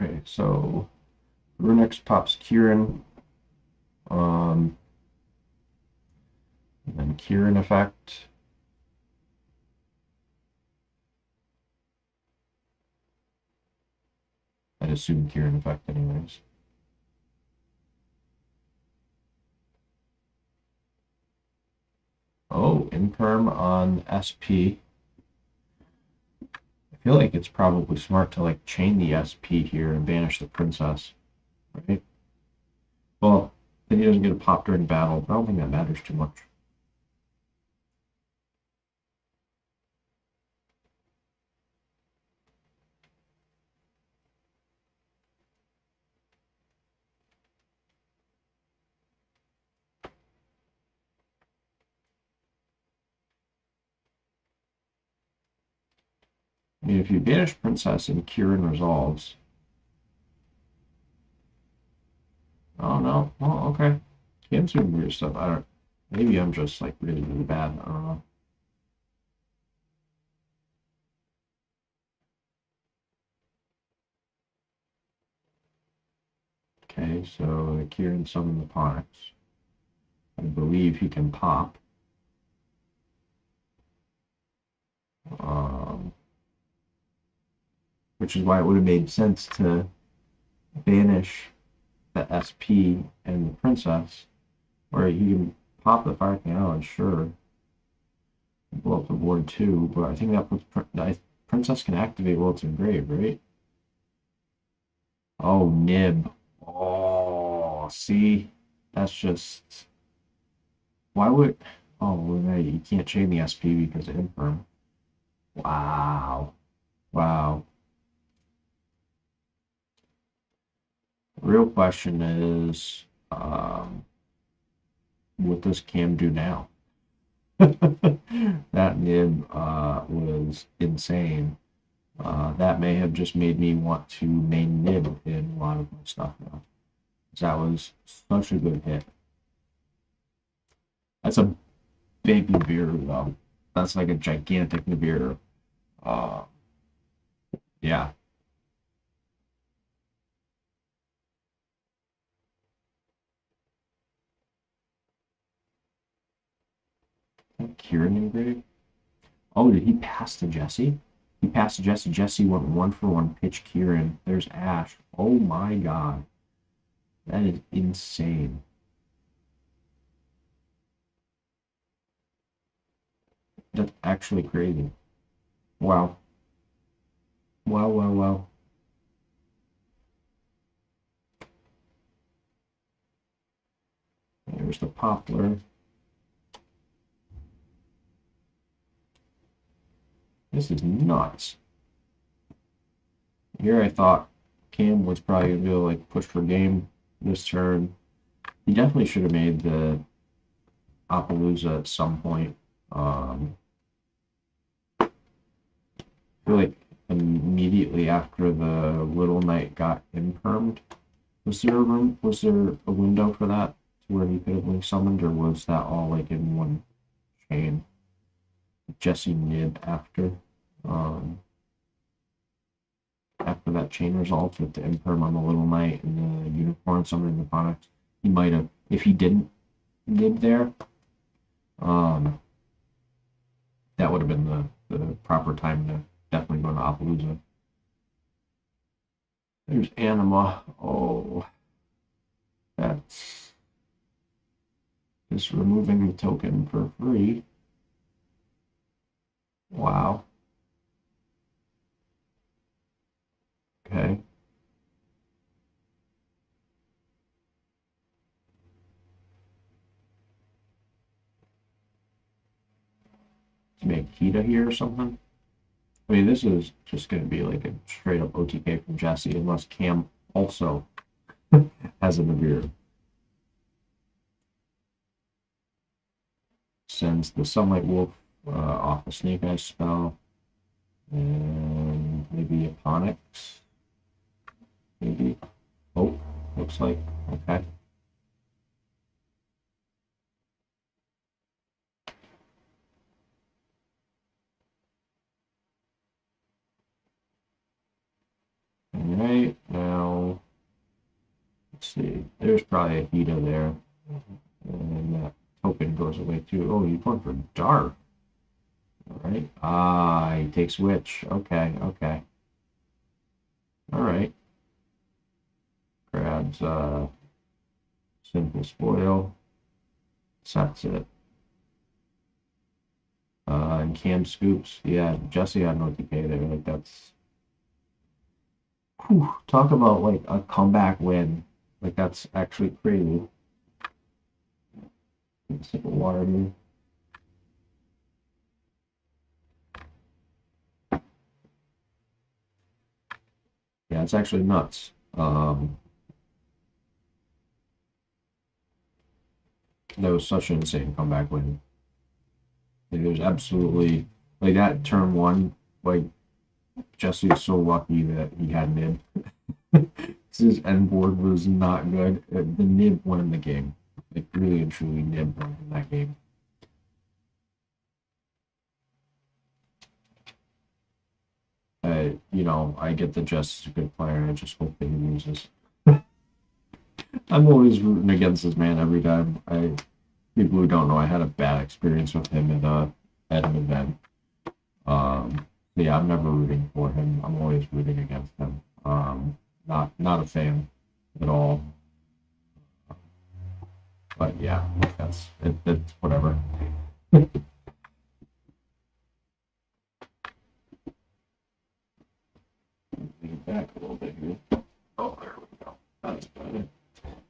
Okay, so Runex pops Kieran. And then Kieran effect. I'd assume Kieran effect anyways. Oh, Imperm on SP. I feel like it's probably smart to like chain the SP here and banish the princess, right? Well, then he doesn't get a pop during battle, but I don't think that matters too much. I mean, if you banish princess and Kieran resolves. Oh no. Well, okay. He some weird stuff. I don't. Maybe I'm just like really, really bad. I don't know. Okay, so Kieran summoned the Ponix. I believe he can pop. Which is why it would have made sense to banish the SP and the princess, where you can pop the Fire King Island, sure, blow up the board too, but I think that puts princess can activate while it's engraved, right? Oh, nib. Oh, see, that's just why would oh well, you can't chain the SP because of Imperm. Wow, wow. The real question is, what does Cam do now? That nib was insane. That may have just made me want to main nib in a lot of my stuff now. That was such a good hit. That's a big Nibiru though. That's like a gigantic Nibiru. Uh, yeah. Kieran engraved? Oh, did he pass to Jesse? He passed to Jesse. Jesse went 1-for-1 pitch Kieran. There's Ash. Oh my god. That is insane. That's actually crazy. Wow. Wow, wow, wow. There's the Poplar. This is nuts. Here I thought Cam was probably going to go like push for game this turn. He definitely should have made the Appaloosa at some point. I feel like immediately after the Little Knight got impermed, was there a room? Was there a window for that to where he could have been summoned, or was that all like in one chain? Jesse nib after that chain resolved with the imperm on the Little Knight and the Unicorn summoning the Ponix. He might have, if he didn't nib there, that would have been the proper time to definitely go to Appaloosa. There's Anima. Oh, that's just removing the token for free. Wow. Okay. To make Kita here or something. I mean, this is just going to be like a straight up OTK from Jesse, unless Cam also has a Nibiru. Sends the Sunlight Wolf off a Snake Eyes spell. And maybe a Ponix. Maybe. Oh, looks like. Okay. Alright, now see. There's probably a Hita there. And that token goes away too. Oh, he's going for dark. Alright. Ah, he takes witch. Okay, okay. Alright. Grabs simple spoil. Sets it. And Cam scoops. Yeah, Jesse had no TK there. Like that's whew, talk about like a comeback win. Like that's actually crazy. Take a sip of water here. Yeah, it's actually nuts. That was such an insane comeback win. Like, there's absolutely like that turn one. Like Jesse is so lucky that he had nib. His end board was not good. The nib won the game. Like really and truly, nib won in that game. You know, I get that Jesse's a good player. I just hope that he loses. I'm always rooting against this man every time. People who don't know, I had a bad experience with him at an event. Yeah, I'm never rooting for him. I'm always rooting against him. Not a fan at all. But yeah, it's whatever. Lean back a little bit here. Oh, there we go. That's better.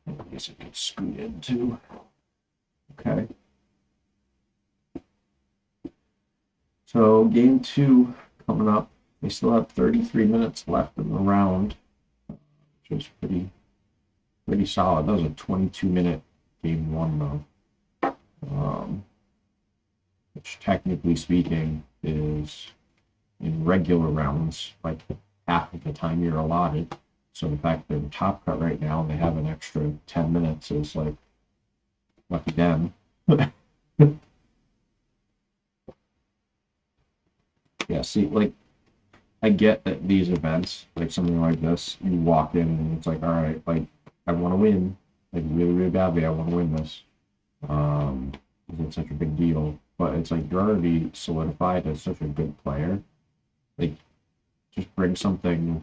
I guess I could scoot in too. Okay. So game two coming up. We still have 33 minutes left in the round, which is pretty solid. That was a 22-minute game one though, which technically speaking is in regular rounds like half of the time you're allotted. So the fact they're in Top Cut right now and they have an extra 10 minutes is like lucky them. Yeah, see, like I get that these events, like something like this, you walk in and it's like, all right, like I want to win, like really, really badly, I want to win this. It's such a big deal, but it's like you're already solidified as such a good player. Like, just bring something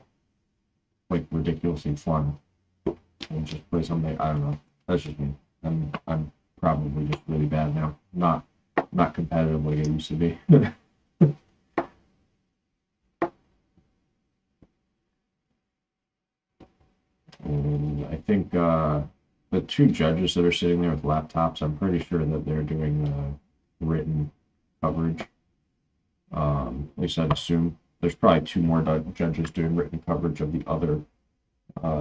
like ridiculously fun and just play something. I don't know. That's just me. I'm probably just really bad now. Not competitive like I used to be. And I think the two judges that are sitting there with laptops, I'm pretty sure that they're doing written coverage. At least I'd assume. There's probably two more judges doing written coverage of the other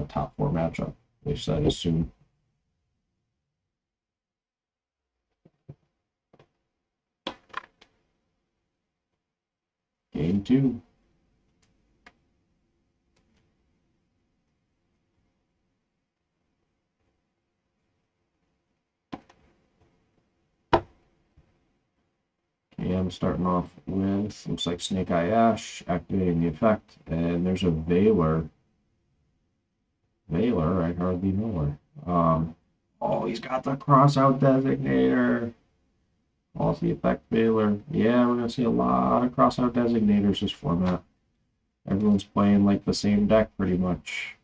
top four matchup. At least I'd assume. Game two. Okay, I'm starting off with, looks like Snake Eye Ash, activating the effect, and there's a Veiler. Veiler, I hardly know her. Oh, he's got the cross-out designator. Also the effect Veiler. Yeah, we're gonna see a lot of cross-out designators this format. Everyone's playing like the same deck pretty much.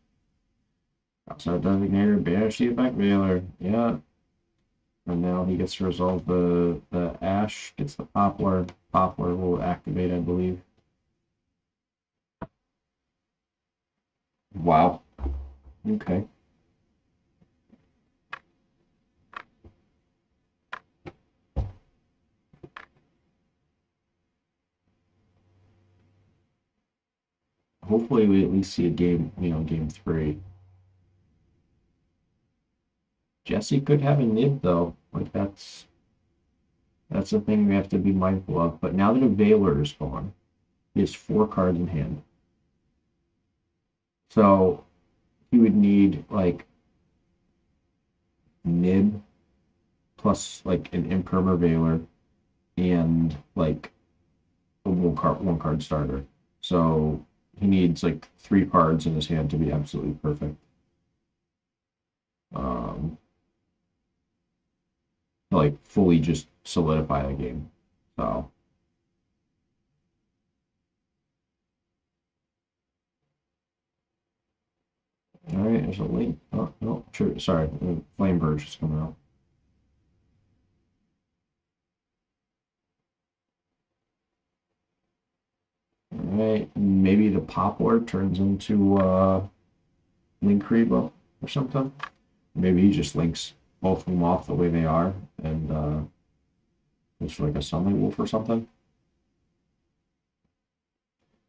Cross-out designator, banish the effect Veiler. Yeah. And now he gets to resolve the Ash, gets the Poplar. Poplar will activate, I believe. Wow. Okay. Hopefully we at least see a game, game three. Jesse could have a nib though. Like that's the thing we have to be mindful of. But now that a Veiler is gone, he has 4 cards in hand. So he would need like nib plus like an Imperma Veiler and like a one card starter. So he needs like 3 cards in his hand to be absolutely perfect. to like fully just solidify the game. So. All right, there's a link. Oh, no, true. Sorry, Flame Verge is coming out. All right, maybe the Pop Orb turns into Linkuriboh or something. Maybe he just links both of them off the way they are and it's like a Sunlight Wolf or something.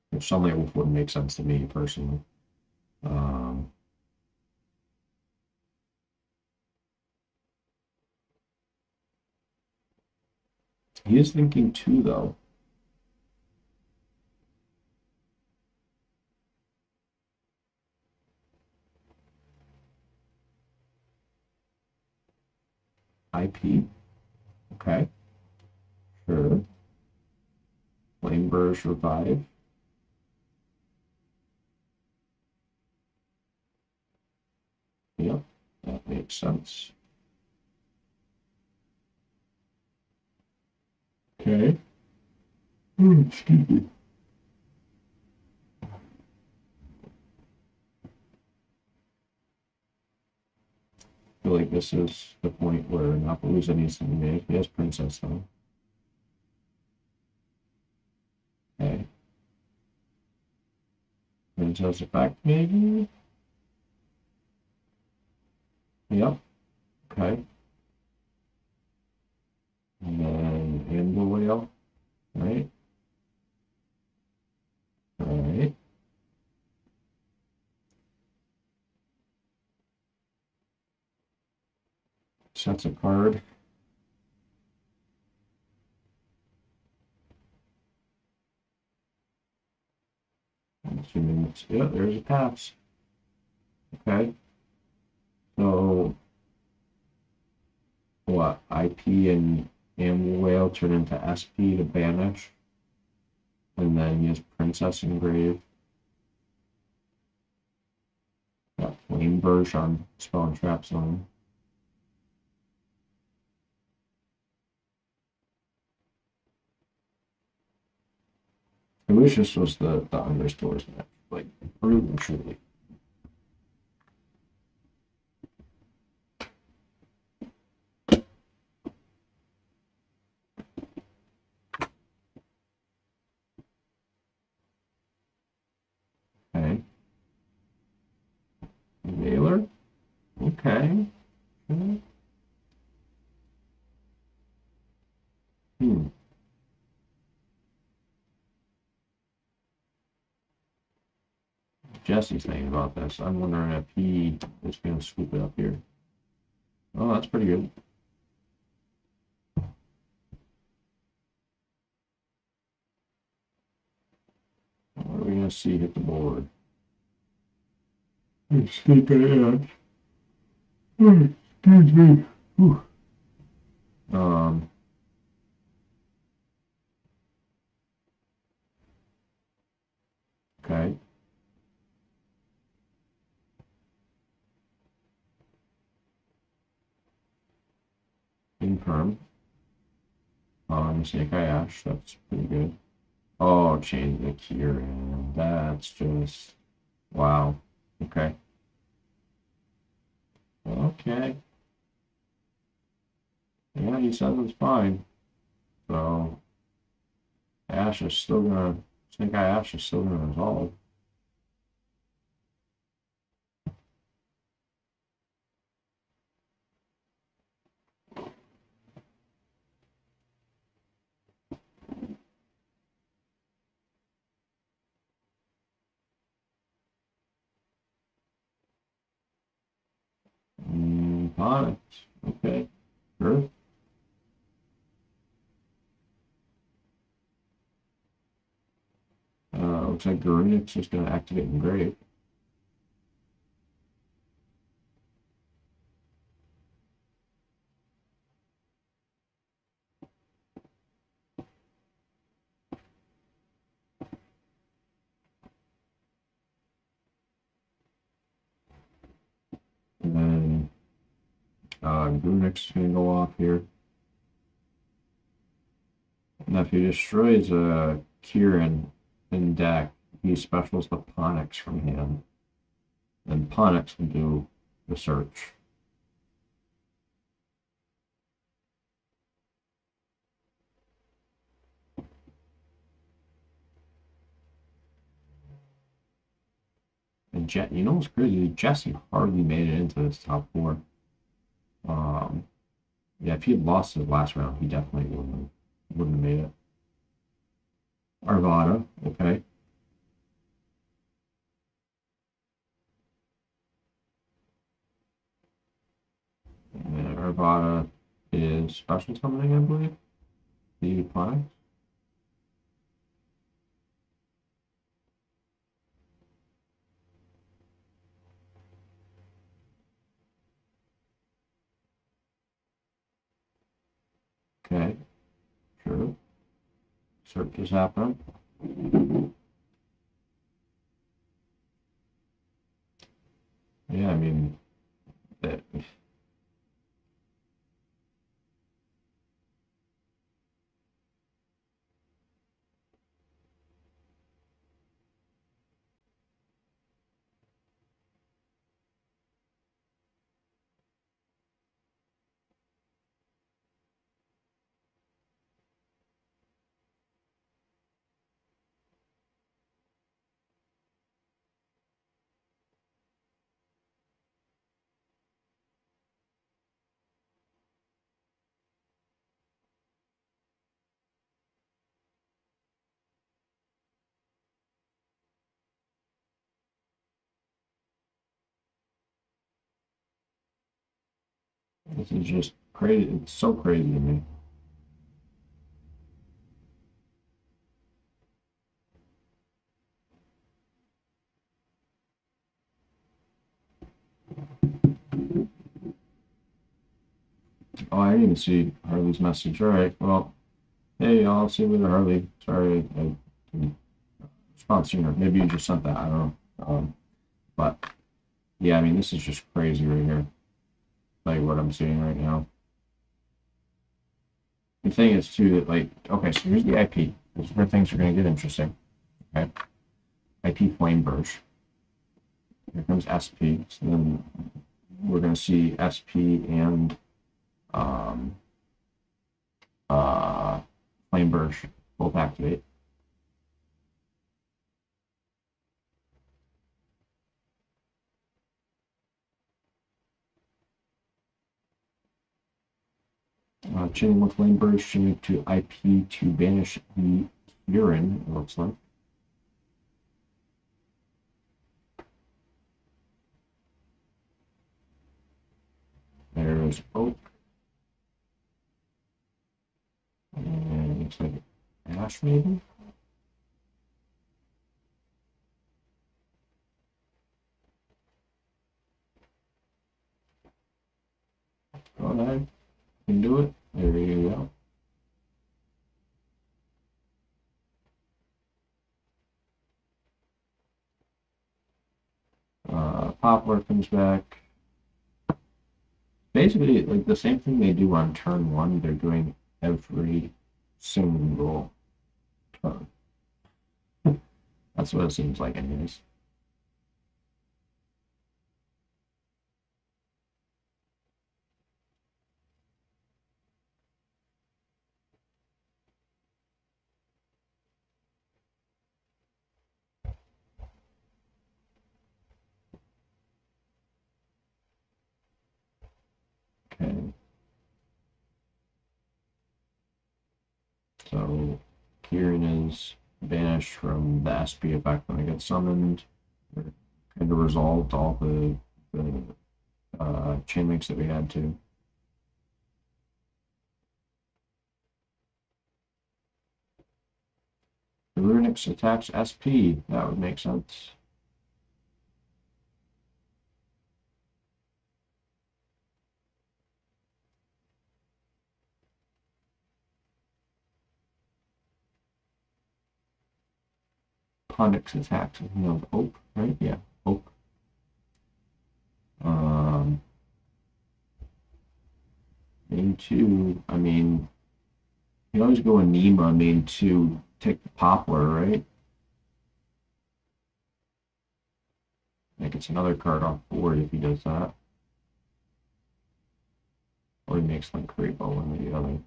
Which Sunlight Wolf wouldn't make sense to me personally. Um, he is thinking two though. IP. Okay. Sure. Flame Burst Revive. Yep, that makes sense. Okay. Excuse me. I feel like this is the point where Napalooza needs to be made. Yes, Princess though. Okay. Princess effect maybe? Yep. Okay. And then Amber Whale. Right? Right. Sets a card. Assuming it's, yeah, there's a pass. Okay. So what? IP and Amber Whale turn into SP to banish. And then use Princess Engrave. Got Flame Burst on Spell and Trap Zone. I wish this was the Understores match. Like, really truly. Okay. Veiler? Okay. Hmm. Jesse's thinking about this. I'm wondering if he is going to scoop it up here. Oh, that's pretty good. What are we going to see hit the board? Sneak ahead. Excuse me. Whew. Okay. Infirm. Snake Eye Ash. That's pretty good. Oh, change the Kieran. That's just wow. Okay. Okay. Yeah, he says it's fine. So Ash is still gonna Snake Eye Ash is still gonna resolve. Fine. Okay. Sure. Looks like Garunix is gonna activate Engrave. And then Grunix is going to go off here. Now, if he destroys Kieran in deck, he specials the Ponix from hand. And Ponix will do the search. And you know what's crazy? Jesse hardly made it into this top four. Yeah, if he had lost his last round, he definitely wouldn't have made it. Arvada, okay. And Arvada is special summoning, I believe. The Ponix. Okay, sure. Search is happening. Yeah, I mean, that. This is just crazy. It's so crazy to me. Oh, I didn't even see Harley's message. All right, well, hey, I'll see you later, Harley. Sorry, I didn't respond sooner. Maybe you just sent that. I don't know. But yeah, I mean, this is just crazy right here. Like what I'm seeing right now. The thing is too that like, okay, so here's the IP. This is where things are going to get interesting. Okay, IP Flame Burst. Here comes SP. So then we're going to see SP and Flame Burst both activate. Chaining with Flame Burst, chaining to IP to banish the urine, it looks like. There's Oak. And it looks like Ash, maybe? Go ahead. You can do it. There you go. Poplar comes back. Basically, like the same thing they do on turn one, they're doing every single turn. That's what it seems like, anyways. Okay. So Kieran is banished from the SP effect when it gets summoned. We're kind of resolved all the chain links that we had to. The Runix attacks SP. That would make sense. Ponix attacks. Oak, right? Yeah, Oak. Main 2, I mean, you always go Anima, main 2, take the Poplar, right? I think it's another card off board if he does that. Or he makes Linkuriboh, one or the other.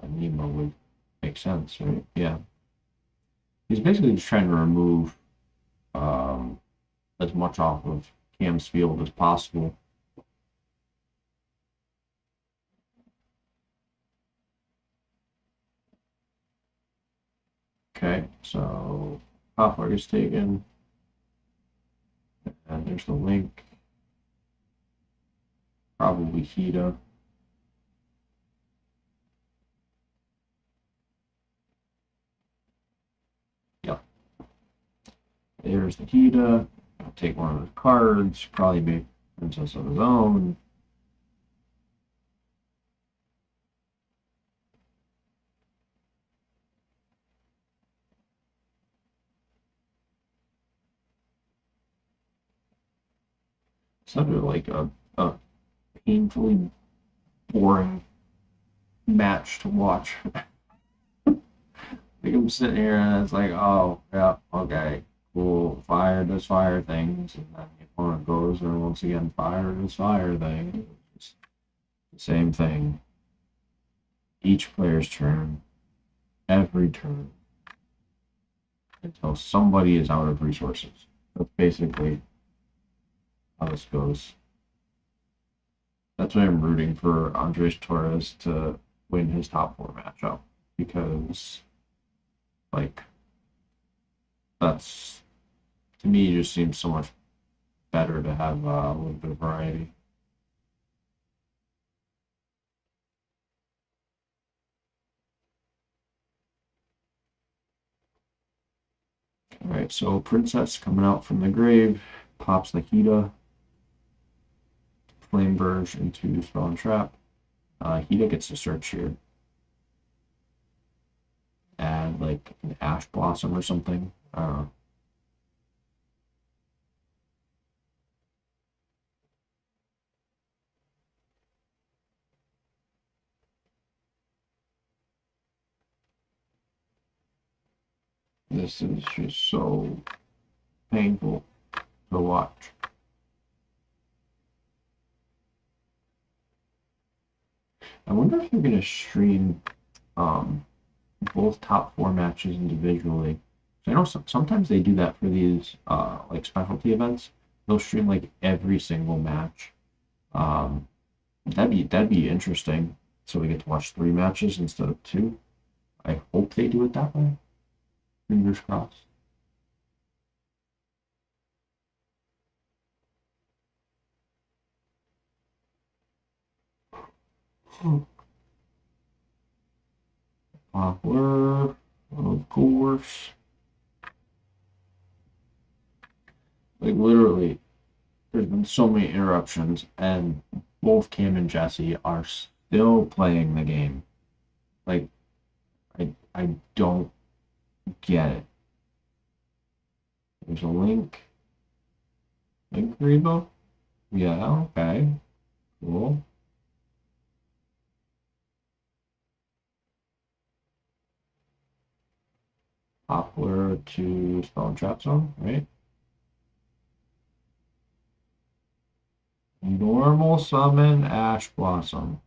Anima would make sense, right? Yeah. He's basically just trying to remove as much off of Cam's field as possible. Okay, so Poplar is taken. And there's the link. Probably Hida. Yep. There's the Hida. I'll take one of the cards. Probably make Princess of his own. Such like a painfully boring match to watch. Like I'm sitting here and it's like, oh yeah, okay, cool. Fire does fire things, and then the opponent goes and once again fire does fire thing. It's the same thing. Each player's turn, every turn, until somebody is out of resources. That's basically how this goes. That's why I'm rooting for Andres Torres to win his top 4 matchup because, like, that's to me just seems so much better to have a little bit of variety. All right, so Princess coming out from the grave pops the Hida, Flame Verge into Spell and Trap. Hida gets to search here. Add like an Ash Blossom or something. I don't know. This is just so painful to watch. I wonder if they're going to stream both top 4 matches individually. So I know sometimes they do that for these like specialty events. They'll stream like every single match. Um, that'd be interesting. So we get to watch 3 matches instead of 2. I hope they do it that way. Fingers crossed. Poplar, of course. Like literally, there's been so many interruptions, and both Cam and Jesse are still playing the game. Like, I don't get it. There's a link. Linkuriboh? Yeah, okay. Cool. Poplar to Spell and Trap Zone, right? Normal summon Ash Blossom.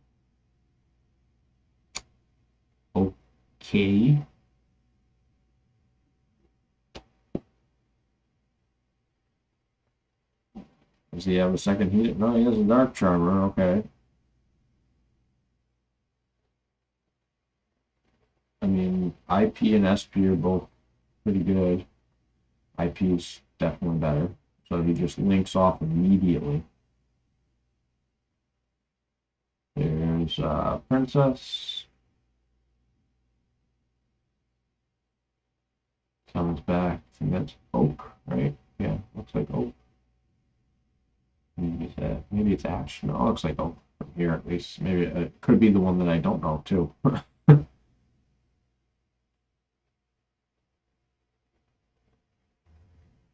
Okay. Does he have a second heat? No, he has a Dark Charmer, okay. I mean, IP and SP are both pretty good. IP is definitely better. So he just links off immediately. There's Princess. Comes back. I think that's Oak, right? Yeah, looks like Oak. Maybe it's Ash. No, it looks like Oak from here at least. Maybe it could be the one that I don't know too.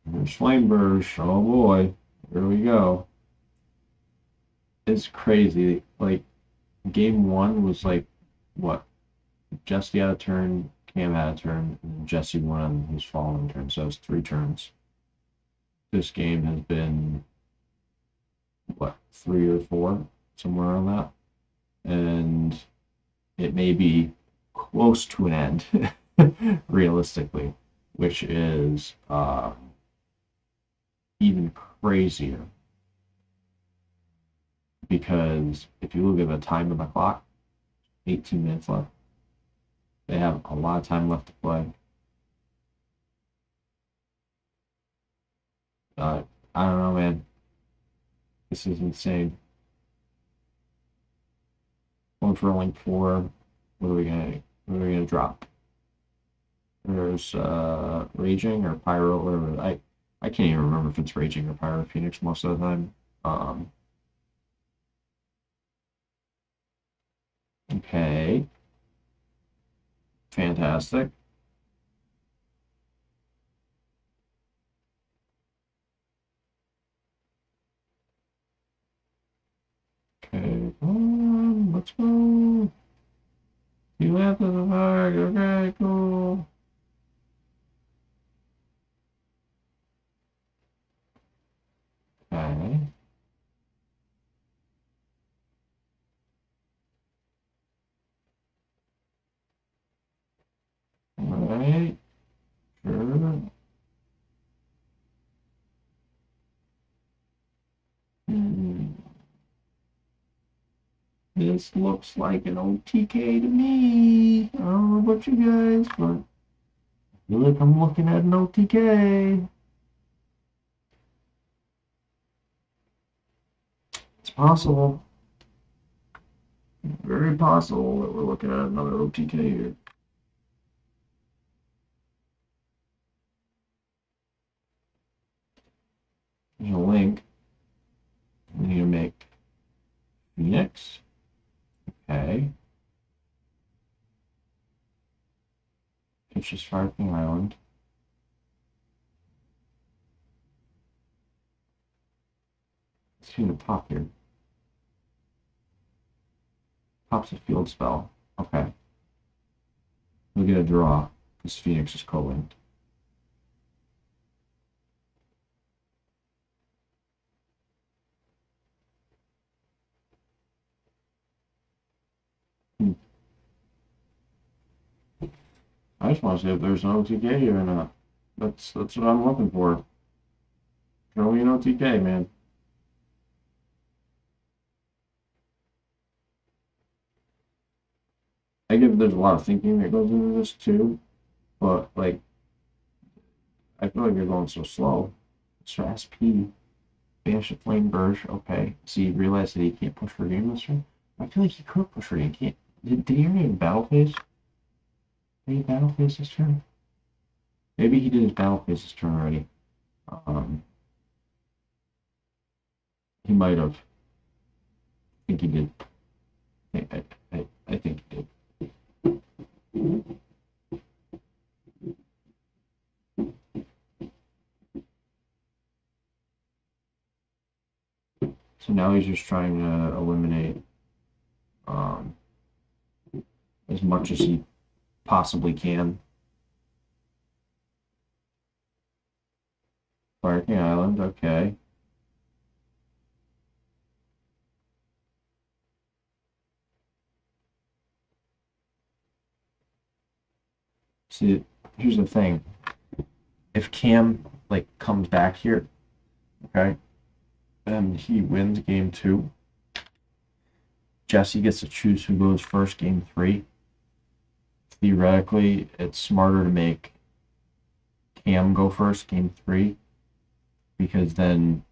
There's Flameburst. Oh boy, here we go. it's crazy. Like game one was like what? Jesse had a turn, Cam had a turn, and Jesse won on his following turn, so it's 3 turns. This game has been what, 3 or 4, somewhere around that, and it may be close to an end, realistically, which is even crazier because if you look at the time of the clock, 18 minutes left. They have a lot of time left to play. I don't know, man. This is insane. Going for link 4. What are we gonna drop? There's Raging or Pyro, or I can't even remember if it's Raging or Pyro Phoenix most of the time. Okay. Fantastic. Okay, come on, let's go. You have to the park. Okay, cool. Okay. Alright. Sure. Hmm. This looks like an OTK to me. I don't know about you guys, but I feel like I'm looking at an OTK. It's possible. Very possible that we're looking at another OTK here. There's a link. We need to make Phoenix. Okay. It's just Sparking Island. Let's see the pop here. Pop's a field spell. Okay. We'll get a draw because Phoenix is co-linked. I just want to see if there's an OTK here or not. That's what I'm looking for. Show me an OTK, man. I get there's a lot of thinking that goes into this too, but like I feel like you're going so slow. So SP, banish a flame burst. Okay, so you realize that he can't push for game this turn. I feel like he could push for game. Can't? Did he already battle phase? Did he battle phase this turn? Maybe he did his battle phase this turn already. He might have. I think he did. I think he did. So now he's just trying to eliminate as much as he possibly can. Sparking Island, okay. See, here's the thing. If Cam like comes back here, okay, and he wins game 2, Jesse gets to choose who goes first game 3. Theoretically, it's smarter to make Cam go first game 3 because then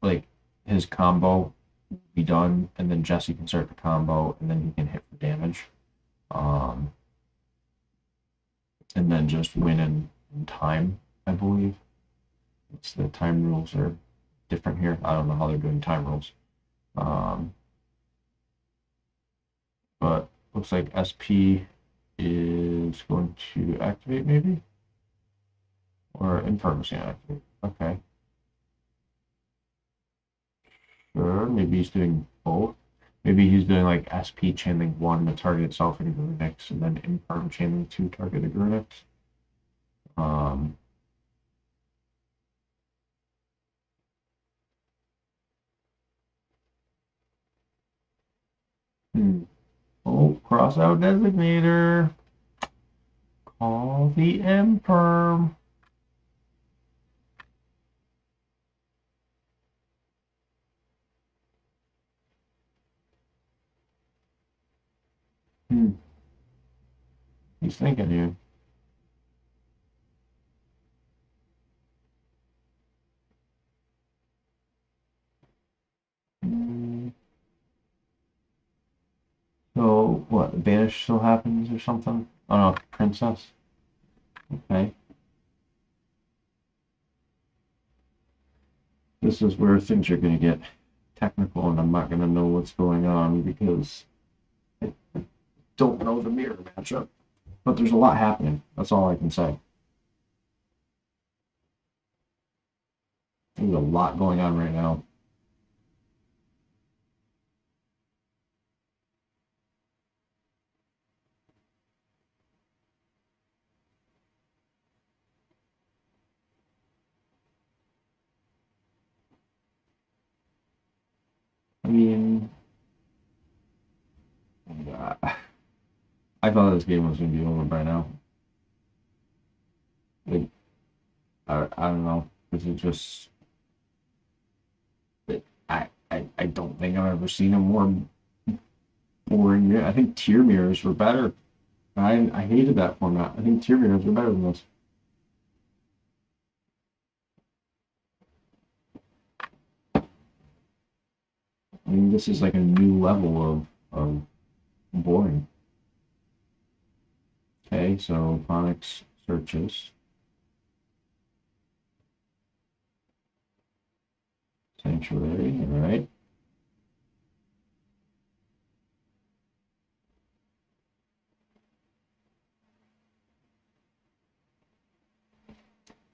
like his combo will be done and then Jesse can start the combo and then he can hit for damage. And then just win in time, I believe. It's the time rules are different here. I don't know how they're doing time rules. But looks like SP is going to activate maybe? Or Inferno's going to activate. Okay. Sure, maybe he's doing both. Maybe he's doing like SP channeling 1 to target itself and Grunix, and then Imperm channeling 2 target the Grunix. Um, Oh, cross out designator. Call the Imperm. He's thinking here. So, what, banish still happens or something? Oh no, princess. Okay. This is where things are going to get technical, and I'm not going to know what's going on because I don't know the mirror matchup. But there's a lot happening. That's all I can say. There's a lot going on right now. I mean, I thought this game was going to be over by now. Like, I don't know. This is just. I don't think I've ever seen a more boring mirror. I think tier mirrors were better. I hated that format. I think tier mirrors were better than this. I mean, this is like a new level of boring. Okay, so Phonics searches. Sanctuary, all right.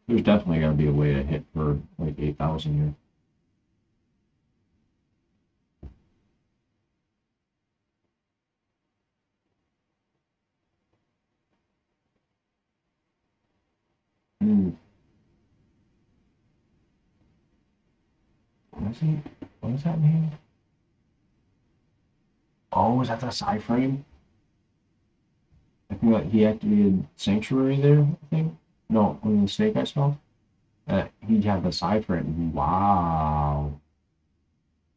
There's definitely got to be a way to hit for like 8,000 here. What is he? What is that name? Oh, is that the sci frame? I think that he activated Sanctuary there, I think. No, on the snake I saw. He had the sci frame. Wow.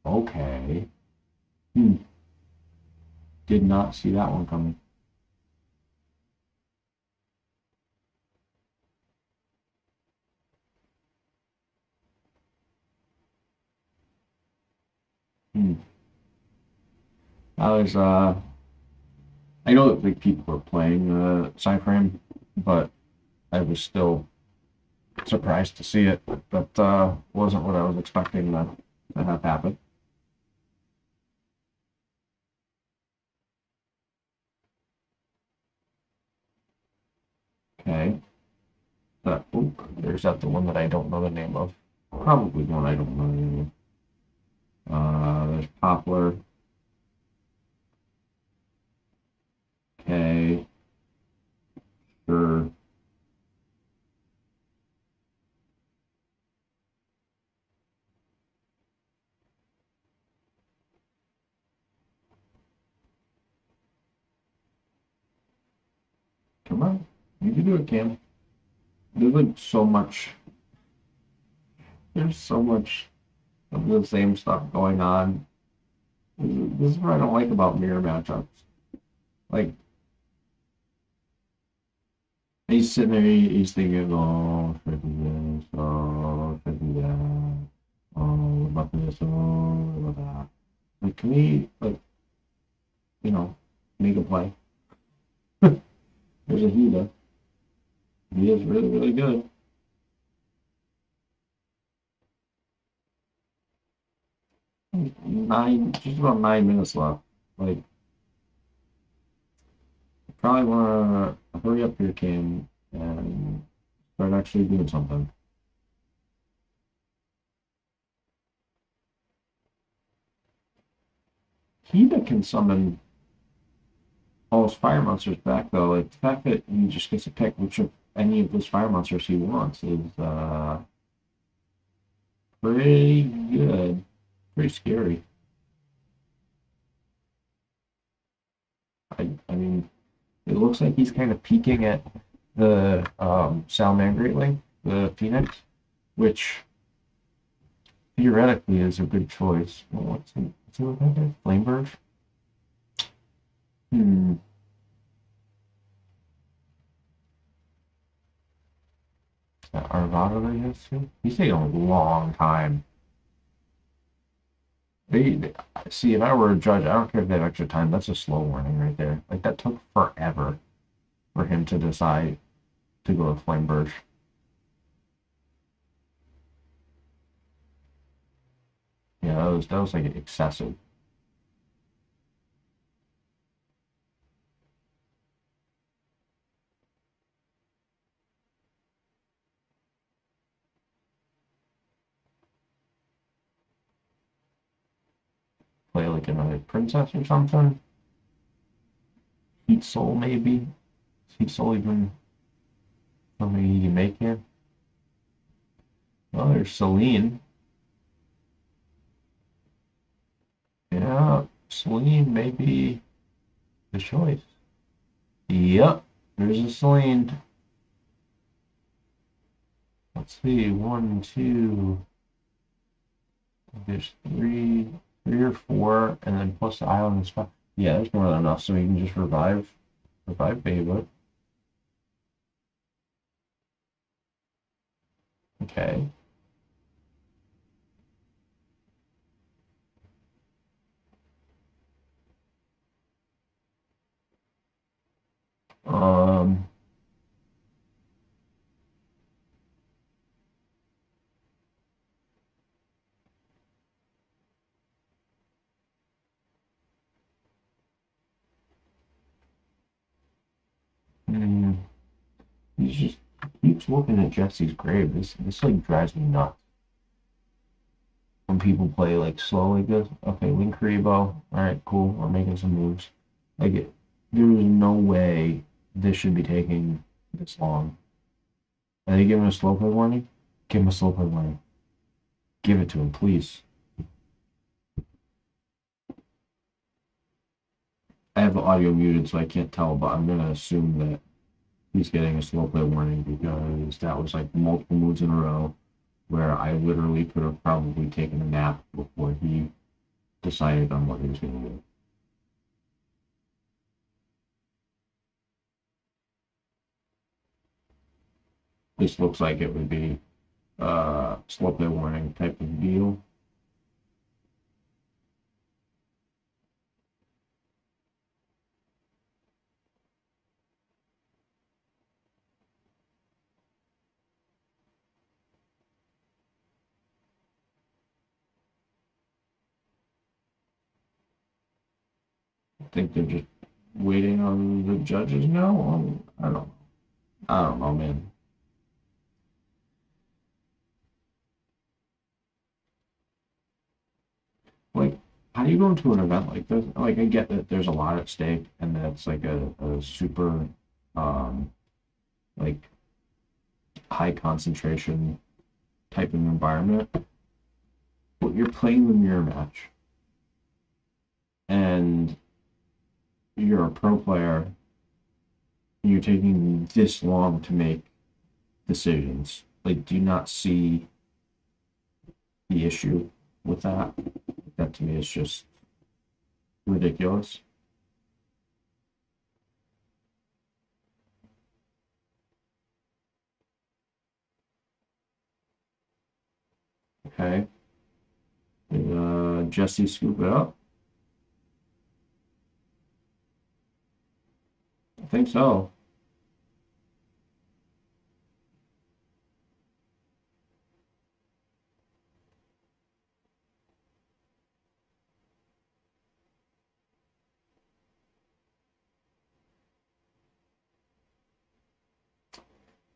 Okay. Hmm. Did not see that one coming. Hmm. That was I know that like people were playing Cyframe, but I was still surprised to see it. That wasn't what I was expecting to have happen. Okay. There's that the one that I don't know the name of. Probably one I don't know the name of. There's Poplar. Okay. Sure. Come on. You can do it, Cam. There's like so much. There's so much of the same stuff going on. This is what I don't like about mirror matchups. Like, he's sitting there, he's thinking, oh, should I do this? Oh, should I do that? Oh, what about this? Oh, what about that? Like, can we, like, make a play? There's a Hida. He is really, really good. Just about 9 minutes left. Like, probably want to hurry up here, Cam, and start actually doing something. Hida can summon all his fire monsters back though. Like the fact that he just gets to pick which of any of those fire monsters he wants is pretty good. Pretty scary. I mean, it looks like he's kind of peeking at the Salamangreatling, the Phoenix, which theoretically is a good choice. Well, what's he looking at? Flamebird? Hmm. That Arvado that he has too? He's taking a long time. See, if I were a judge, I don't care if they have extra time. That's a slow warning right there. Like that took forever for him to decide to go with Flamebird. Yeah, that was like excessive. Play like another princess or something. Heat Soul maybe. Is Heat Soul even something you can make here? Well, there's Celine. Yeah, Celine may be the choice. Yep, there's a Celine. Let's see, one, two. There's three or four, and then plus the island and stuff. Yeah, there's more than enough, so we can just revive Beyblade. Okay. Um. hmm, He's just keeps looking at Jesse's grave. This like drives me nuts. When people play like slow like this. Okay, Linkuriboh. All right, cool. We're making some moves. Like there is no way this should be taking this long. Are they giving a slow play warning? Give him a slow play warning. Give it to him, please. I have the audio muted, so I can't tell, but I'm gonna assume that he's getting a slow play warning because that was like multiple moves in a row where I literally could have probably taken a nap before he decided on what he was gonna do. This looks like it would be slow play warning type of deal. I think they're just waiting on the judges now. I don't know, man. Like, how do you go into an event like this? Like, I get that there's a lot at stake, and that's like a super, um, like high concentration type of environment. But you're playing the mirror match, and you're a pro player. And you're taking this long to make decisions. Like, do you not see the issue with that? That to me is just ridiculous. Okay. Did Jesse scoop it up? I think so.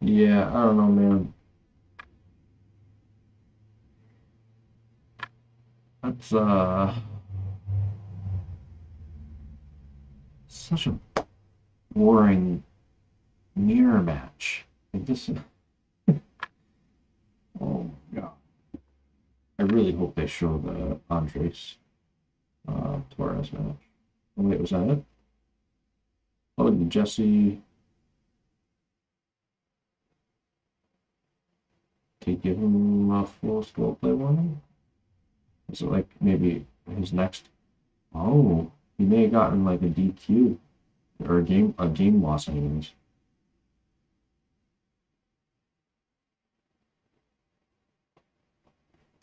Yeah, I don't know, man. That's such a boring mirror match. Like this. Oh god. I really hope they show the Andres Torres match. Oh, wait, was that it? Oh, did Jesse give him a full skill play warning? Is it like maybe his next? Oh, he may have gotten like a DQ or a game loss, anyways.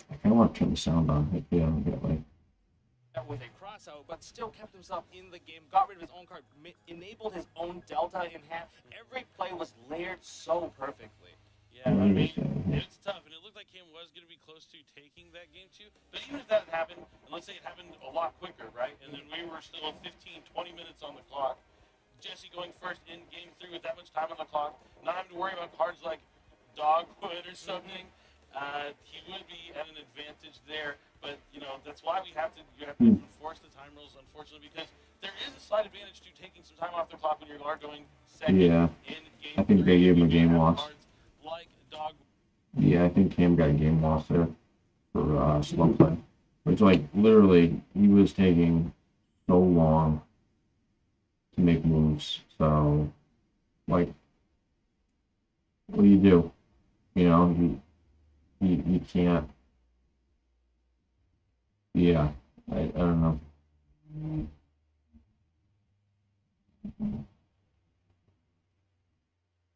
I kind of want to turn the sound on. Hopefully, I don't get like. With a crossout, but still kept himself in the game, got rid of his own card, enabled his own delta in hand. Every play was layered so perfectly. Yeah, I mean, it's tough, and it looked like Cam was going to be close to taking that game too. But even if that had happened, and let's say it happened a lot quicker, right? And then we were still 15, 20 minutes on the clock. Jesse going first in game 3 with that much time on the clock, not having to worry about cards like Dogwood or something. He would be at an advantage there, but you know that's why you have to enforce the time rules, unfortunately, because there is a slight advantage to taking some time off the clock when you are going second. Yeah, in game I think they gave him a game loss. Like Dog. Yeah, I think Cam got a game loss there for slow play, which like literally he was taking so long to make moves. So like, what do you do? You know, you can't. Yeah, I don't know.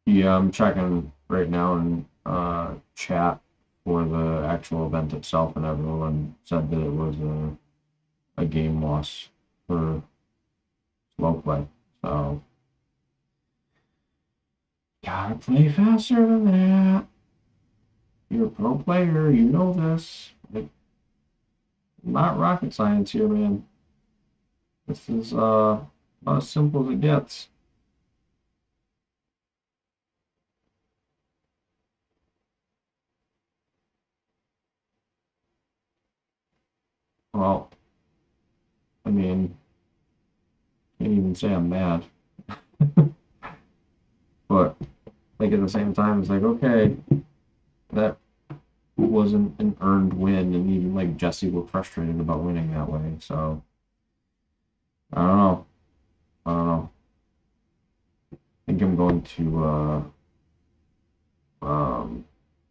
Yeah, I'm checking right now in chat for the actual event itself, and everyone said that it was a game loss for slow play. So gotta play faster than that. You're a pro player, you know this. Like, not rocket science here, man. This is about as simple as it gets. Well, I mean, can't even say I'm mad. But like at the same time, it's like, okay, that wasn't an earned win, and even like Jesse was frustrated about winning that way. So I don't know. I don't know. I think I'm going to I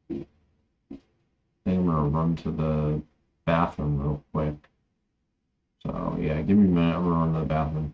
think I'm gonna run to the bathroom real quick. So yeah, give me a minute. I'm gonna run to the bathroom.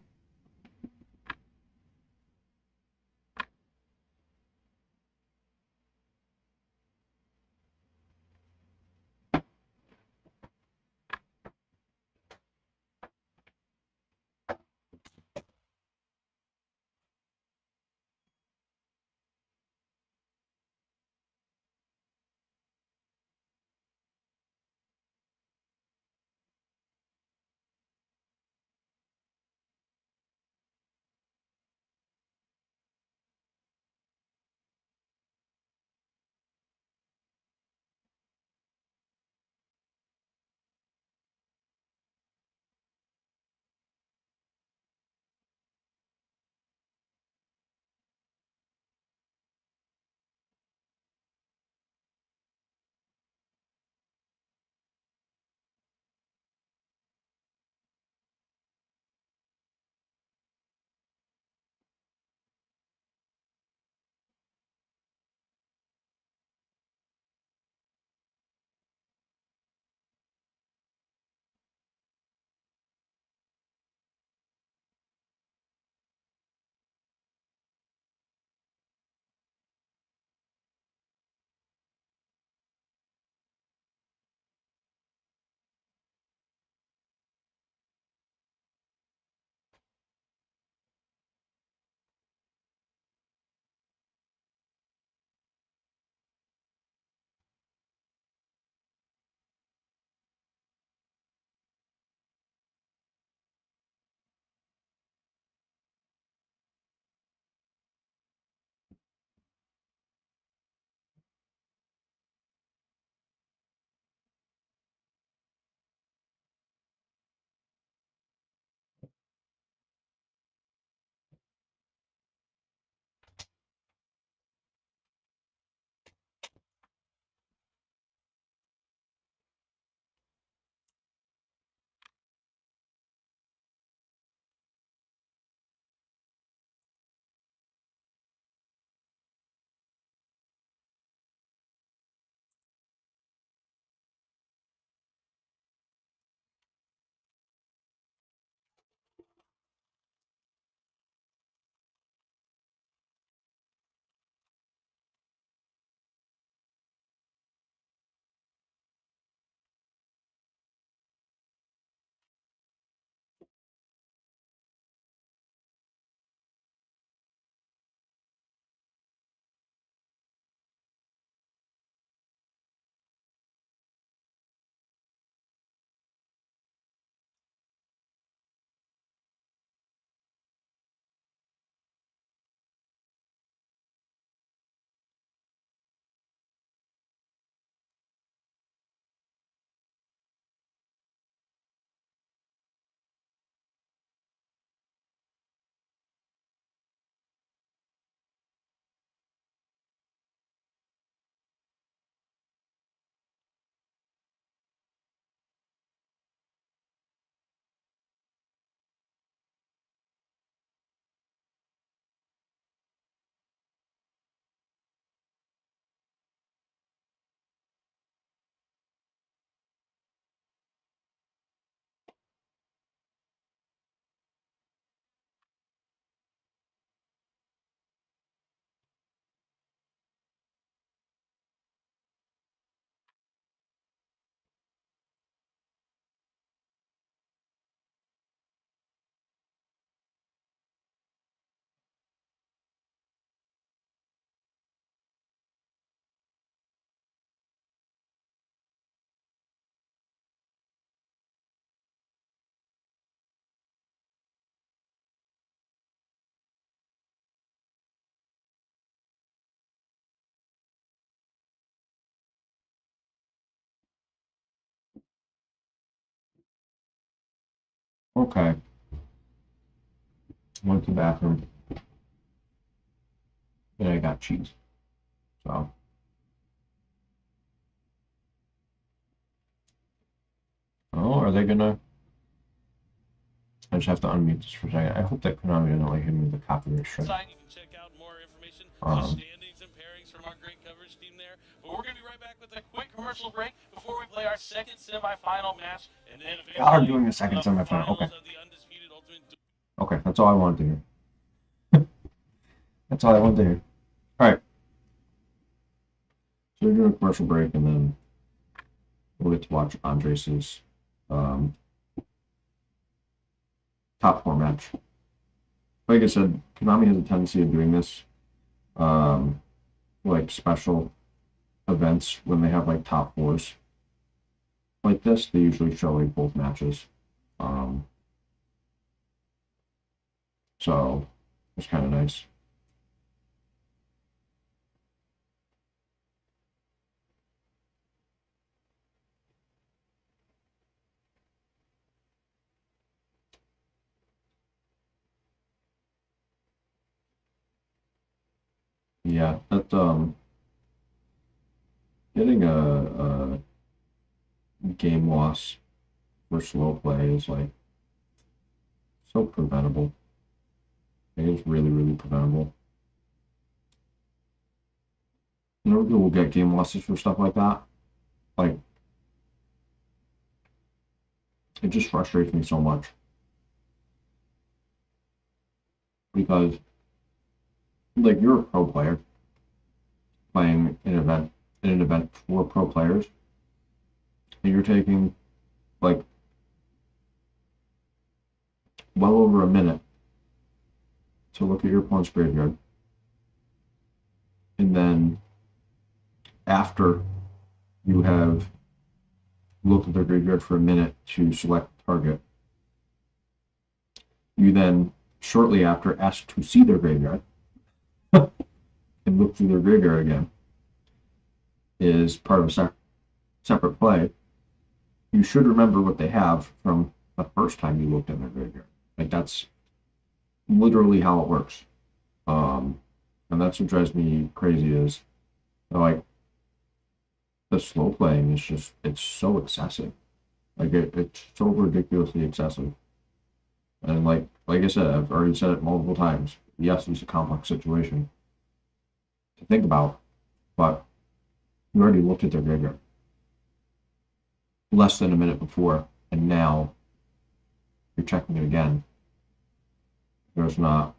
Okay. Went to the bathroom. Then I got cheese. So. Oh, are they gonna? I just have to unmute this for a second. I hope that Konami doesn't like hit me with a copyright strike. Site, you can check out more information, the standings and pairings from our great coverage team there. But we're going to be right back with a quick commercial break before we play our second semifinal match, and then They are doing the second semifinal. Okay. Of the Undisputed Ultimate. Okay, that's all I wanted to hear. That's all I wanted to hear. All right. So we're doing a commercial break, and then we'll get to watch Andres' top 4 match. Like I said, Konami has a tendency of doing this, like special events when they have like top 4s. Like this, they usually show like both matches. So it's kind of nice. Yeah, that getting a game loss for slow play is like so preventable. It is really, really preventable. You know, people will get game losses for stuff like that. Like, it just frustrates me so much. Because, like, you're a pro player playing an event for pro players, and you're taking, like, well over a minute to look at your opponent's graveyard. And then, after you have looked at their graveyard for a minute to select the target, you then, shortly after, ask to see their graveyard and look through their graveyard again. Is part of a separate play. You should remember what they have from the first time you looked at their graveyard. Like, that's literally how it works. And that's what drives me crazy is, like, the slow playing is just, it's so excessive. Like, it's so ridiculously excessive. And like I said, I've already said it multiple times. Yes, it's a complex situation to think about, but you already looked at their graveyard less than a minute before, and now you're checking it again. There's not.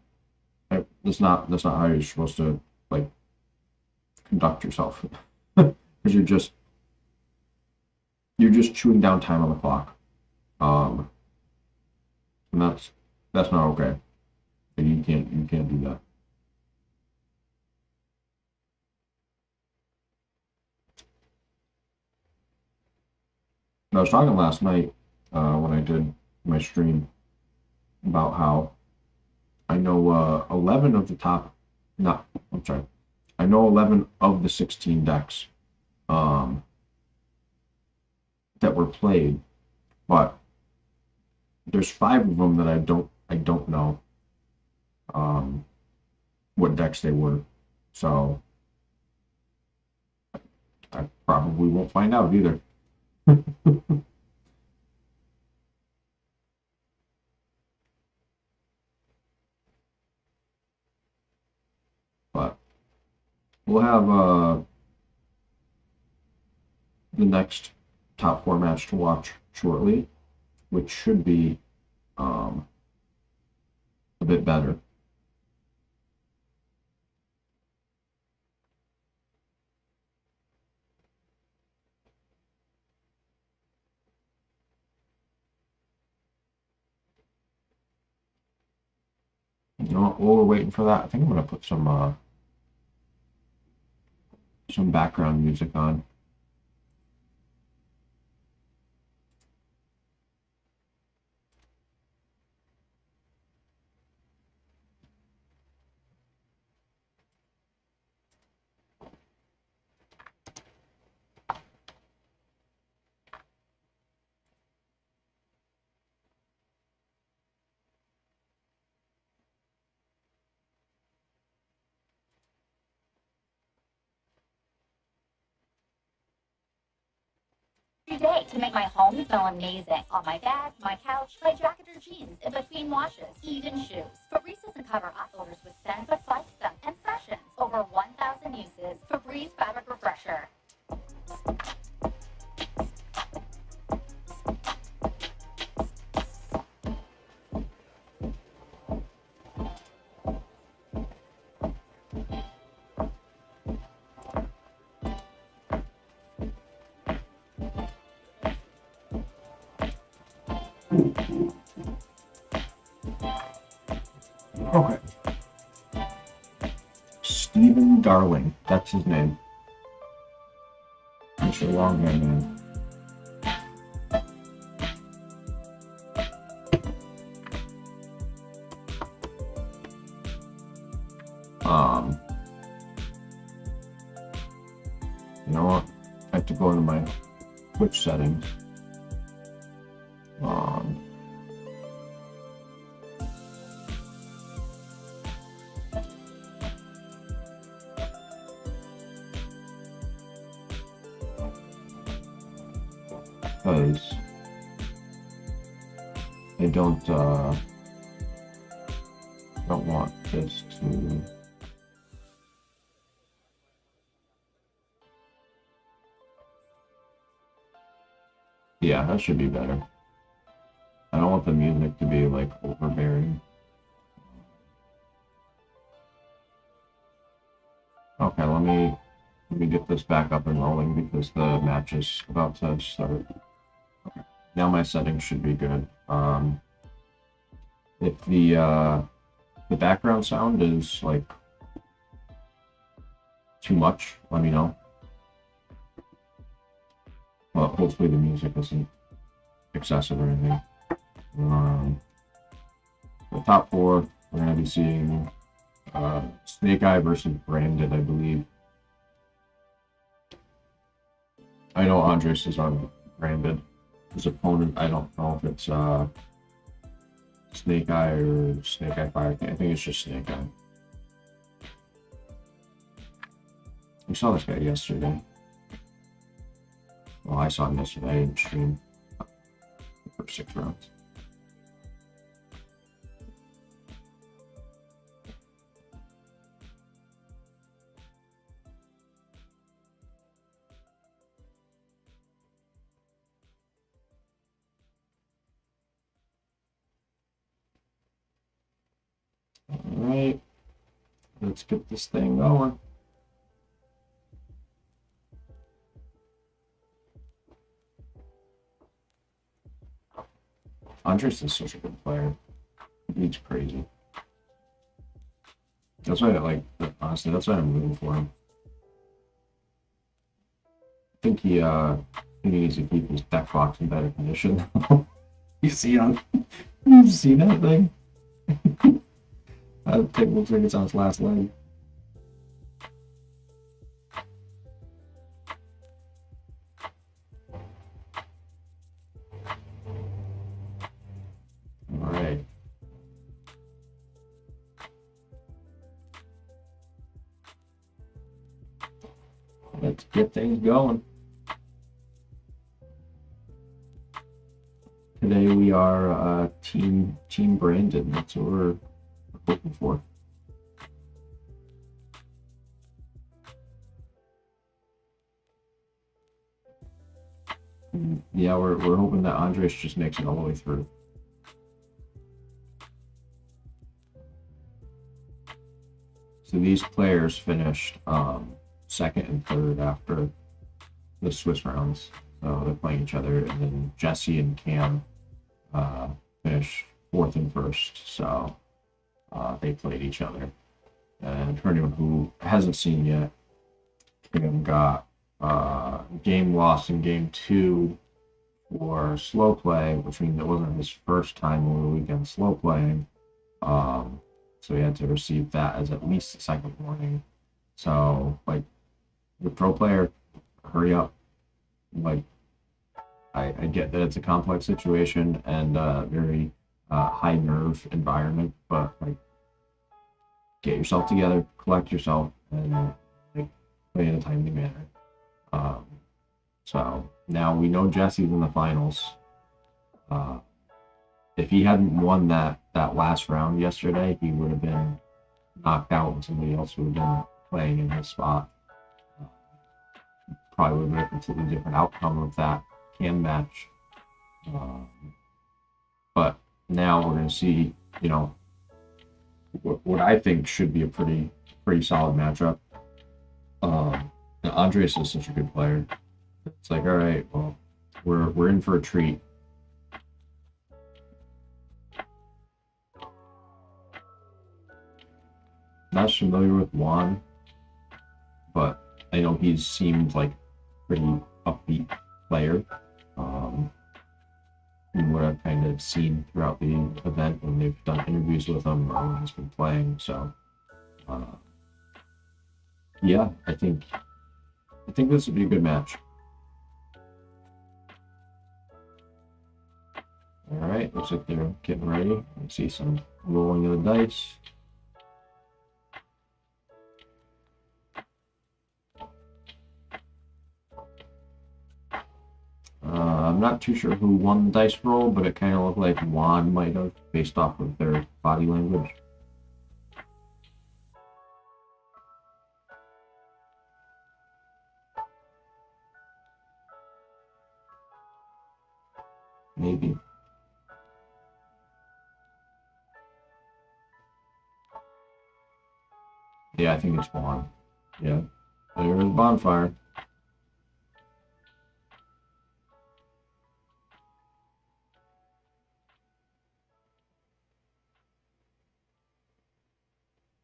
That's not how you're supposed to like conduct yourself, because you're just chewing down time on the clock, and that's not okay. You can't do that. And I was talking last night when I did my stream about how I know 11 of the top. Not, I'm sorry. I know 11 of the 16 decks that were played, but there's 5 of them that I don't know what decks they were. So I probably won't find out either. But we'll have the next top 4 match to watch shortly, which should be a bit better. You know what, while we're waiting for that, I think I'm gonna put some background music on. every day to make my home smell amazing. On my bed, my couch, my jacket or jeans, in between washes, even shoes. Febreze doesn't cover up odors with scent, but fights them and freshens. Over 1,000 uses. Febreze Fabric Refresher. Okay. Stephen Darling, that's his name. It's a long hair man. You know what? I have to go into my Twitch settings. Because I don't want this to. Yeah, that should be better. I don't want the music to be like overbearing. Okay, let me get this back up and rolling because the match is about to start. Okay. Now my settings should be good. If the background sound is like too much, let me know. Well, hopefully the music isn't excessive or anything. The top four, we're going to be seeing Snake Eye versus Branded, I believe. I know Andres is on Branded. His opponent, I don't know if it's Snake Eye or Snake Eye Fire. I think it's just Snake Eye. We saw this guy yesterday. Well, I saw him yesterday. I didn't stream the first 6 rounds. Alright, let's get this thing going. Andres is such a good player. He's crazy. That's why honestly, that's why I'm rooting for him. I think he needs to keep his deck box in better condition. You see that thing? That thing looks like it's on its last leg. Alright. Let's get things going. Today we are Team Branded. That's what we're looking for. Yeah, we're hoping that Andres just makes it all the way through. So these players finished second and third after the Swiss rounds. So they're playing each other, and then Jesse and Cam finished fourth and first. So they played each other. And for anyone who hasn't seen yet, Cam got game loss in game 2 for slow play, which means it wasn't his first time over the weekend slow playing. So he had to receive that as at least the second warning. So, like, the pro player, hurry up. Like, I get that it's a complex situation and a very high nerve environment, but, like, get yourself together, collect yourself, and, like, play in a timely manner. So, Now we know Jesse's in the finals. If he hadn't won that last round yesterday, he would have been knocked out, and somebody else would have been playing in his spot. Probably would have been a completely different outcome of that can match. But now we're going to see, you know, what I think should be a pretty solid matchup. Andres is such a good player. It's like, all right, well, we're in for a treat. Not familiar with Juan, but I know he's seemed like pretty upbeat player. And what I've kind of seen throughout the event when they've done interviews with him or when he's been playing. So, yeah, I think this would be a good match. All right, looks like they're getting ready. You can see some rolling of the dice. I'm not too sure who won the dice roll, but it kind of looked like Juan might have, based off of their body language. Maybe. Yeah, I think it's Juan. Yeah. There's the bonfire.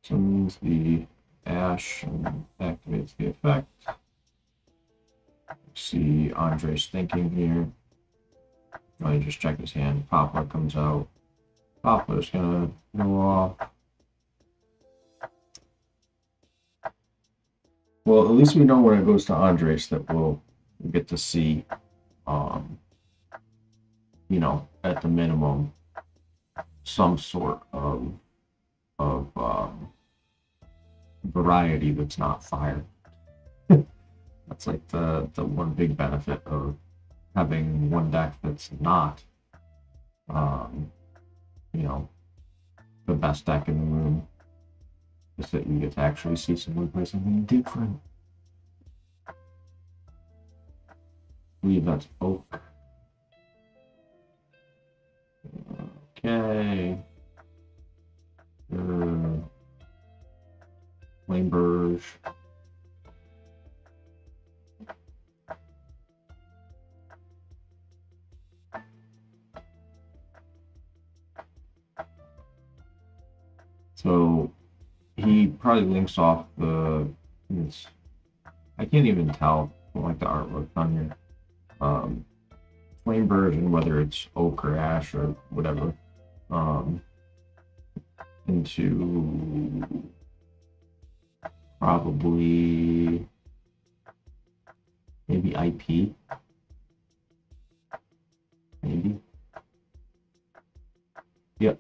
Summons the ash and activates the effect. See Andres thinking here. Oh, you just check his hand. Papa comes out. Papa's gonna go off. Well, at least we know when it goes to Andres that we'll get to see, you know, at the minimum, some sort of variety that's not fire. That's like the one big benefit of having one deck that's not, you know, the best deck in the room, is that you get to actually see someone play something different. I believe that's Oak. Okay. Flameburge. So he probably links off the. I can't even tell from like the artwork on here. Flameburge, and whether it's oak or ash or whatever, into probably maybe IP. Maybe. Yep.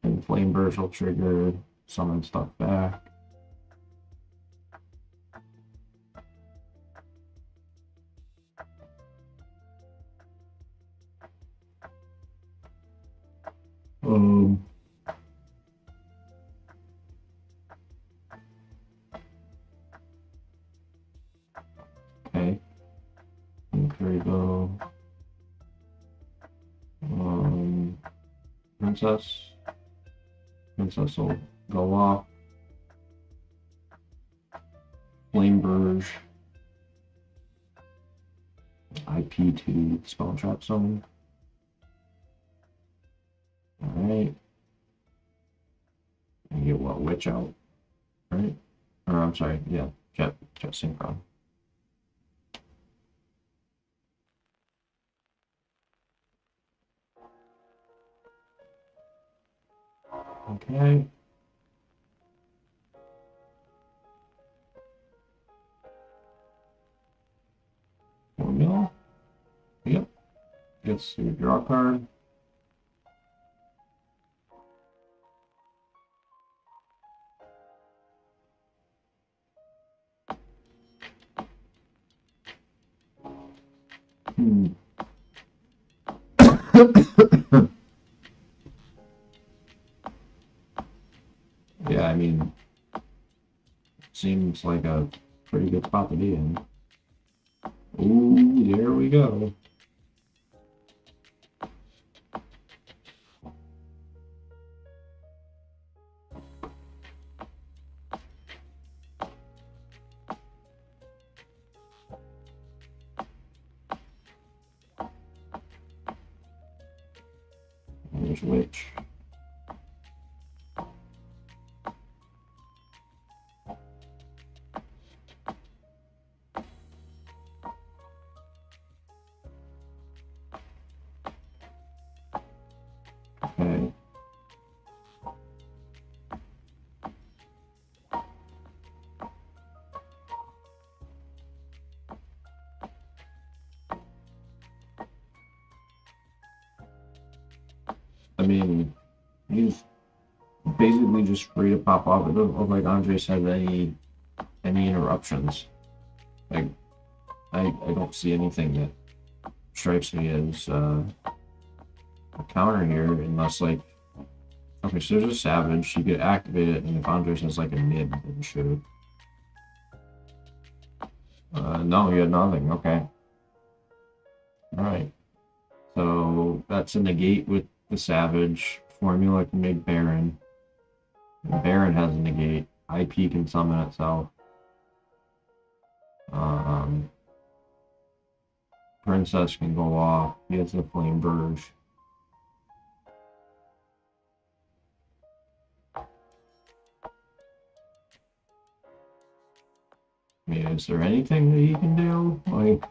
And Flameburge will trigger summon stuff back. Okay. Incredible. Princess. Princess will go off. Flameburge. IP to spell trap zone. Alright. And you get what? Witch out. Right? Or I'm sorry, yeah. Jet synchron. Okay. Formula. Yep. Gets your draw card. Yeah, I mean, seems like a pretty good spot to be in. Ooh, there we go. There's Witch. Okay. I mean, he's basically just free to pop off. It doesn't look like Andres has any interruptions. Like, I don't see anything that strikes me as a counter here, unless like, okay, so there's a Savage, you get activated, and if Andres has like a mid, then sure. No, you had nothing. Okay. Alright. So that's a negate with the Savage. Formula can make Baron. Baron has a negate. IP can summon itself. Princess can go off. He has the Flame Verge. I mean, is there anything that he can do? Like,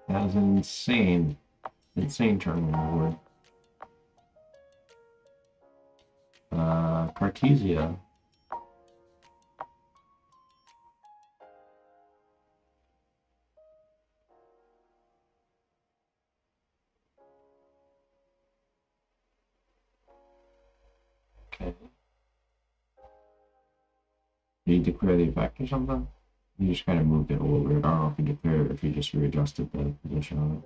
that's insane turn reward. Cartesia. Okay. Did you declare the effect or something? You just kind of moved it a little weird. I don't know if you declared it or if you just readjusted the position on it.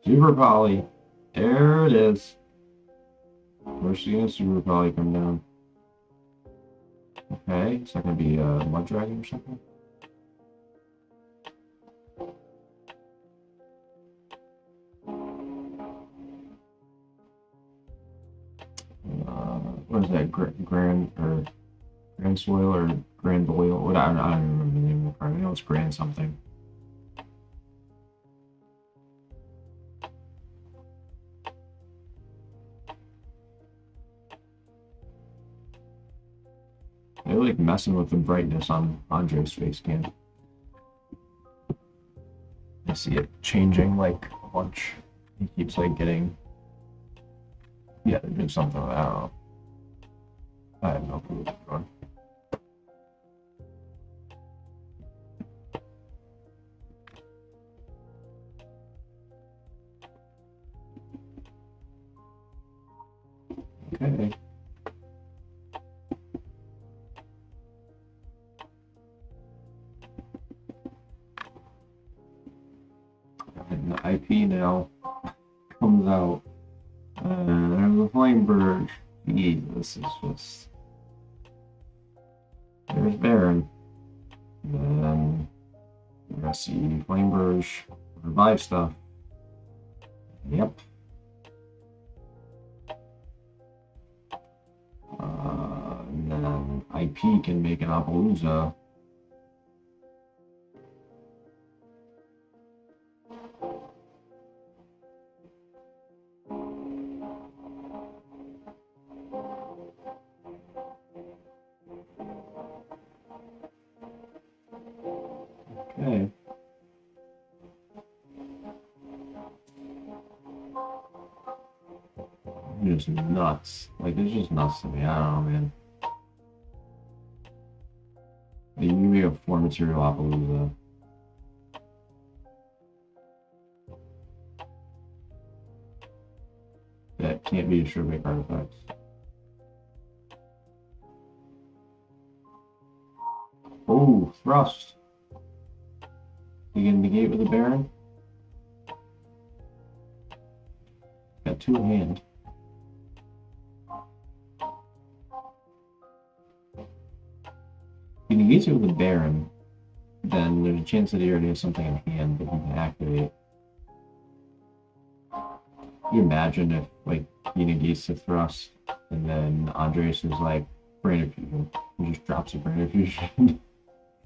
Super Poly. There it is. We're seeing a Super Poly come down. Okay, is that gonna be a Mud Dragon or something? What is that? Grand Soil or Grand Boil? What I don't remember the name of the card. I know it's Grand something. They're like messing with the brightness on Andre's face cam. I see it changing like a bunch. He keeps like getting. Yeah, they're doing something with that. I don't know. I have no clue what's going on. Okay. And the IP now comes out. There's a Flame Bird. This is just. There's Baron. And then we're gonna see Flame Burge revive stuff. Yep. And then IP can make an Appaloosa. Okay. Just nuts. Like, it's just nuts to me. I don't know, man. You give me a 4 material Appaloosa. That can't be distributed artifacts. Oh, Thrust. You can negate with a Baron. Got 2 in hand. If he negates it with a Baron, then there's a chance that he already has something in hand that he can activate. Can you imagine if, like, he negates the Thrust, and then Andres is like, Brain Infusion. He just drops a Brain Infusion.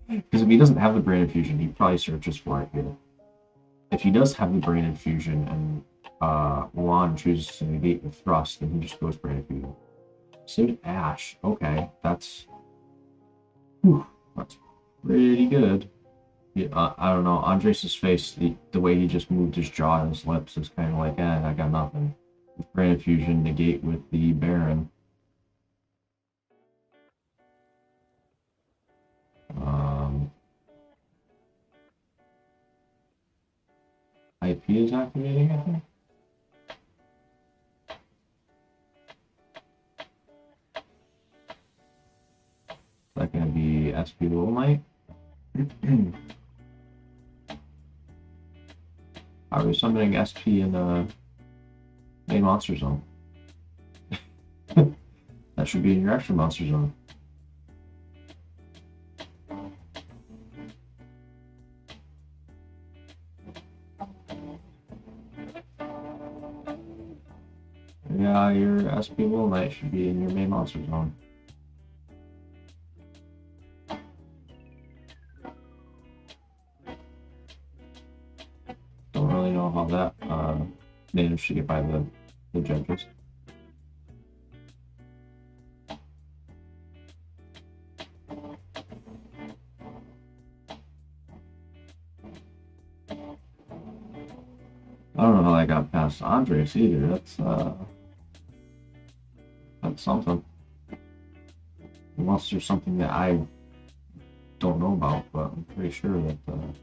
Because if he doesn't have the Brain Infusion, he probably searches for it here. If he does have the Brain Infusion and Juan chooses to negate the Thrust, then he just goes Brain Infusion. So did Ash. Okay, that's pretty good. Yeah, I don't know. Andres' face, the way he just moved his jaw and his lips is kind of like, I got nothing. With Brain Infusion, negate with the Baron. IP is activating, I think. Is that going to be SP Little Knight? I was summoning SP in the main monster zone. That should be in your extra monster zone. Yeah, your SP Little Knight should be in your main monster zone. Don't really know how that managed to get by the judges. I don't know how I got past Andres either. That's something. Unless there's something that I don't know about, but I'm pretty sure that it's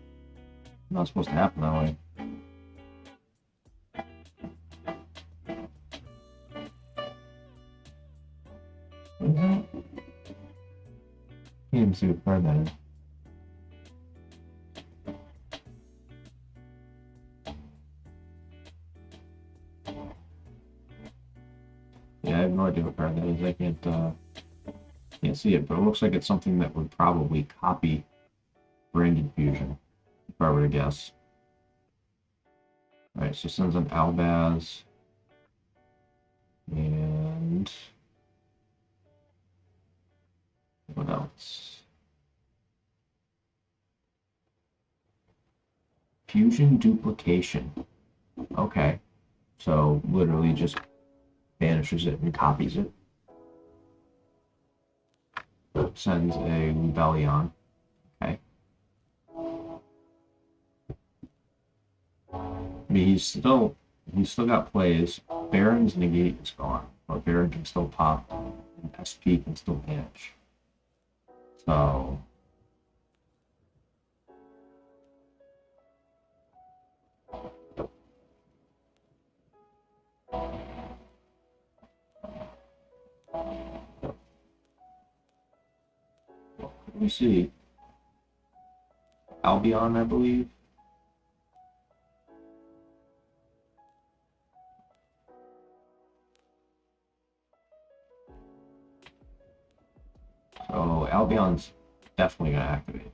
not supposed to happen that way. What is that? Can't even see what card that is. Yeah, I have no idea what card that is. I can't see it, but it looks like it's something that would probably copy Brain Infusion, if I were to guess. Alright, so sends an Albaz. And what else? Fusion Duplication. Okay. So literally just banishes it and copies it. Sends a Lubellion. Okay. I mean, he's still got plays. Baron's negate is gone, but Baron can still pop, and SP can still banish. So let me see. Albion, I believe. So Albion's definitely gonna activate.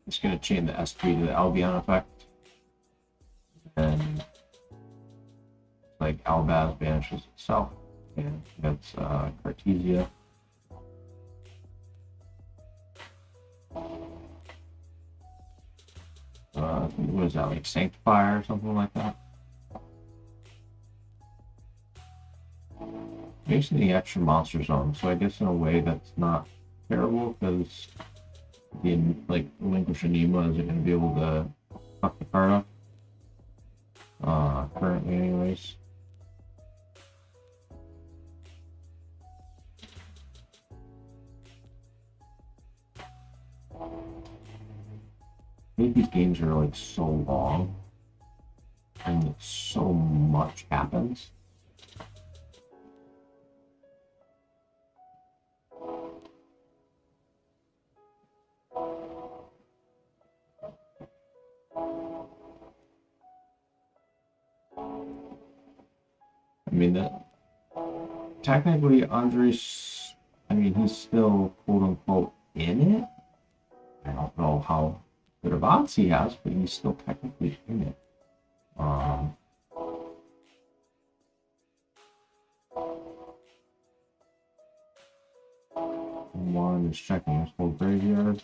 It's gonna chain the SP to the Albion effect, and like Albaz banishes itself, and that's Cartesia. What is that, like Sanctifier or something like that? Makes the extra monster zone, so I guess in a way that's not terrible, because the like Relinquish Anima isn't going to be able to fuck the card up. Currently anyways. think these games are like so long and so much happens. I mean, that technically Andres, I mean, he's still quote unquote in it. I don't know how good of odds he has, but he's still technically in it. One is checking his whole graveyard.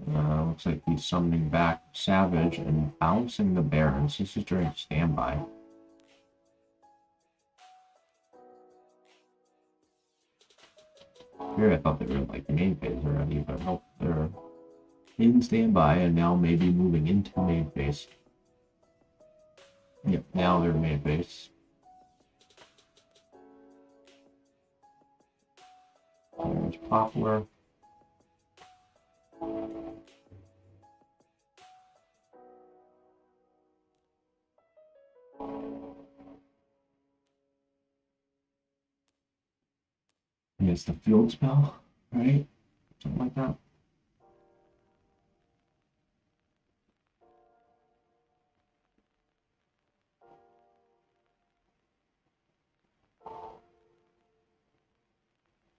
Looks like he's summoning back Savage and bouncing the Barons. This is during standby. Here I thought they were like main phase already, but nope, they're in standby and now maybe moving into main phase. Yep, now they're main phase. There's Poplar. And it's the field spell, right? Something like that.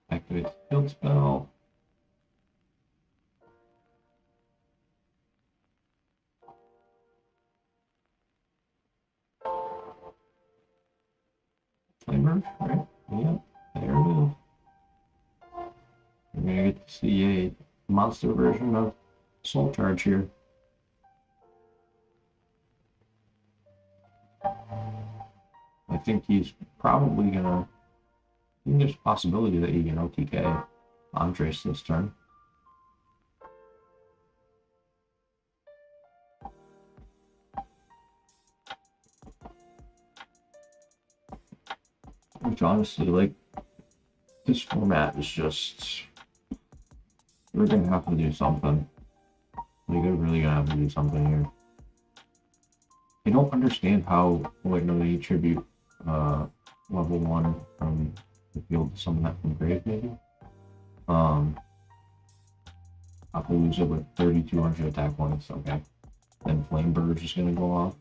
Activate the field spell. Flamer, right? Yep, there it is. We're gonna get to see a monster version of Soul Charge here. I think he's probably gonna. I think there's a possibility that he can OTK Andres this turn. Which honestly, like, this format is just. We're gonna have to do something. Like, we're really gonna have to do something here. I don't understand how. Wait, no, they tribute level 1 from the field to summon that from grave, maybe. Appaloosa with 3,200 attack points. Okay. Then Flame Burge is gonna go off.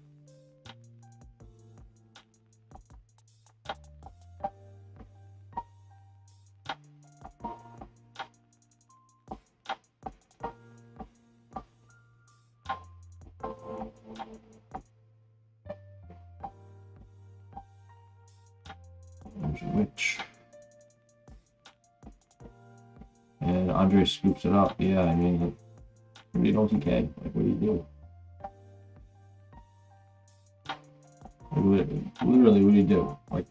Witch. And Andre scoops it up. Yeah, I mean, you don't TK. Like, what do you do? Like, literally, what do you do? Like,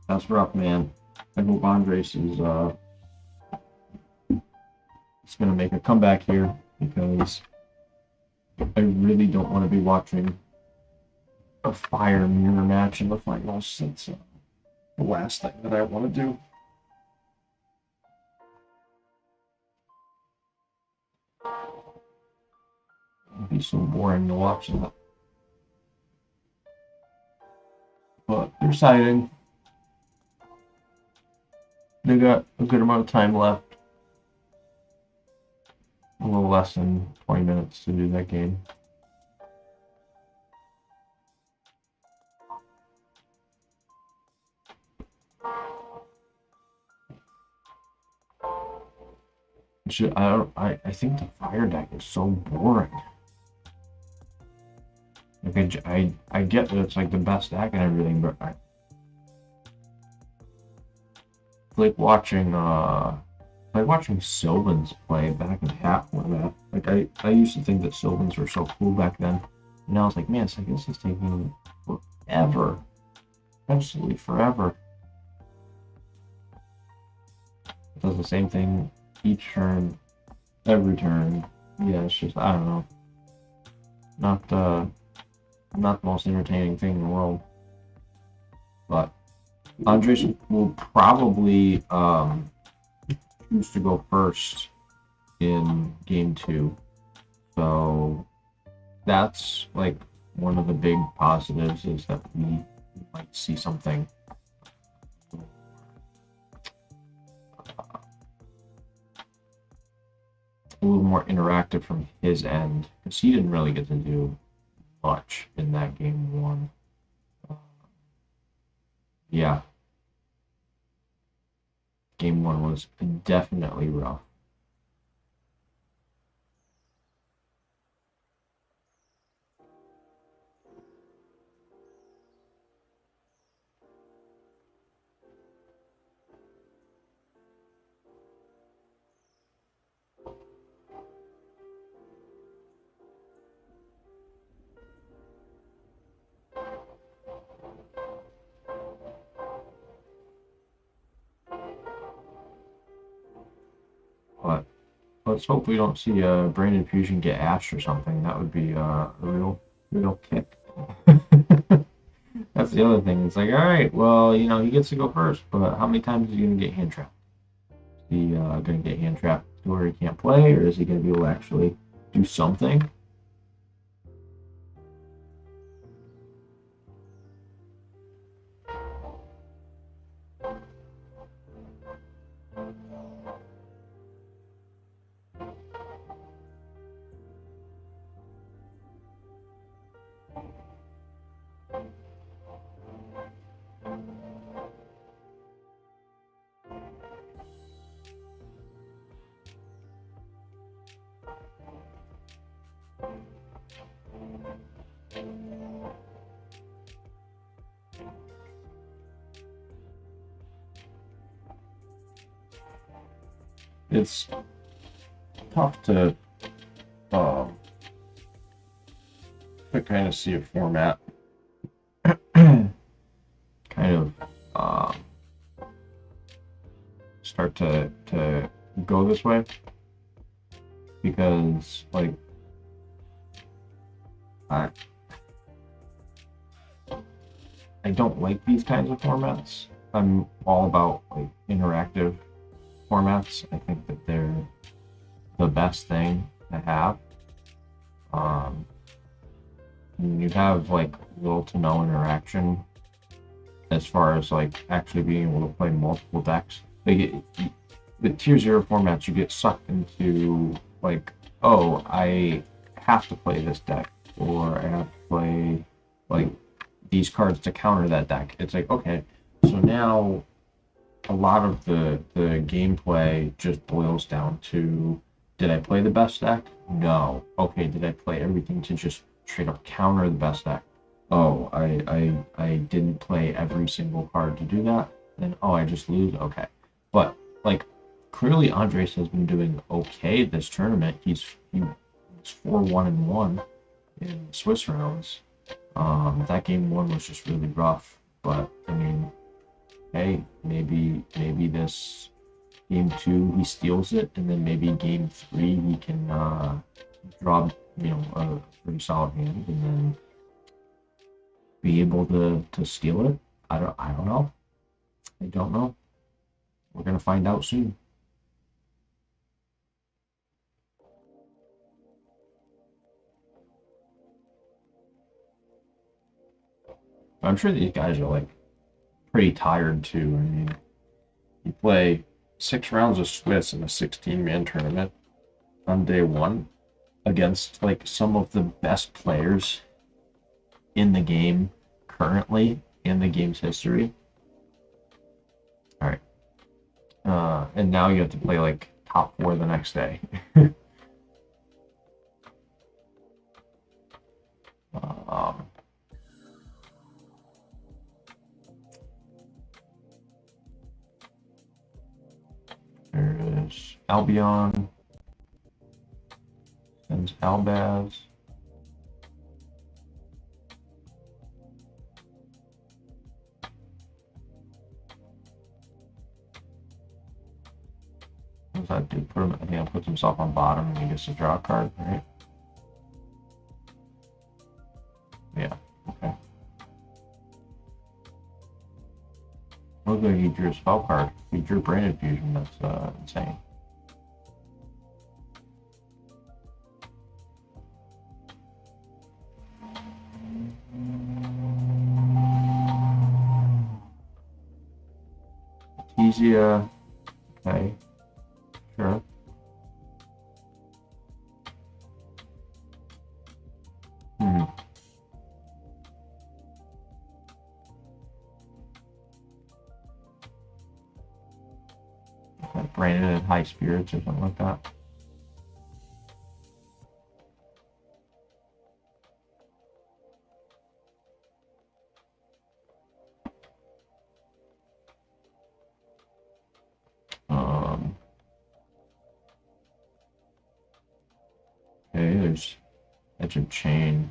that's rough, man. I hope Andres is it's gonna make a comeback here, because I really don't want to be watching a fire mirror match in the finals. That's the last thing that I want to do. It'd be so boring to watch that. But they're siding. They got a good amount of time left. A little less than 20 minutes to do that game. I think the fire deck is so boring. Like, I get that it's like the best deck and everything, but I like watching Sylvans play back in half format. Like, I used to think that Sylvans were so cool back then. And now it's like, man, it's like, this is taking forever. Absolutely forever. It does the same thing each turn, every turn. Yeah, it's just, I don't know. Not the most entertaining thing in the world. But Andres will probably choose to go first in game 2. So that's like one of the big positives, is that we might see something a little more interactive from his end, because he didn't really get to do much in that game 1. Yeah, game 1 was definitely rough. But let's hope we don't see Brandon Fusion get Ash or something. That would be a real kick. That's the other thing. It's like, all right, well, he gets to go first, but how many times is he going to get hand trapped? Is he going to get hand trapped to where he can't play, or is he going to be able to actually do something? It's tough to kind of see a format kind of start to go this way, because like I don't like these kinds of formats. I'm all about like interactive formats. I think that they're the best thing to have. You have like little to no interaction as far as like actually being able to play multiple decks. Like the tier 0 formats, you get sucked into like, oh, I have to play this deck, or I have to play like these cards to counter that deck. It's like, okay, so now a lot of the gameplay just boils down to, did I play the best deck? No. Okay, did I play everything to just straight up counter the best deck? Oh, I didn't play every single card to do that. Then, oh, I just lose? Okay. But like, clearly Andres has been doing okay this tournament. He's 4-1-1 in Swiss rounds. That game 1 was just really rough, but I mean, hey, maybe this game 2 he steals it, and then maybe game 3 he can draw a pretty solid hand, and then be able to steal it. I don't know. I don't know. We're gonna find out soon. I'm sure these guys are like pretty tired too. I mean, you play 6 rounds of Swiss in a 16-man tournament on day 1 against like some of the best players in the game currently, in the game's history. All right. And now you have to play like top 4 the next day. There is Albion, and Albaz. What does that do? Put him, I think he puts himself on bottom and he gets to draw a card, right? Yeah, okay. Looks like he drew a spell card. He drew Branded Fusion. That's insane. Artesia. Okay. Sure. Like branded at high spirits or something like that. Okay, there's Edge of Chain.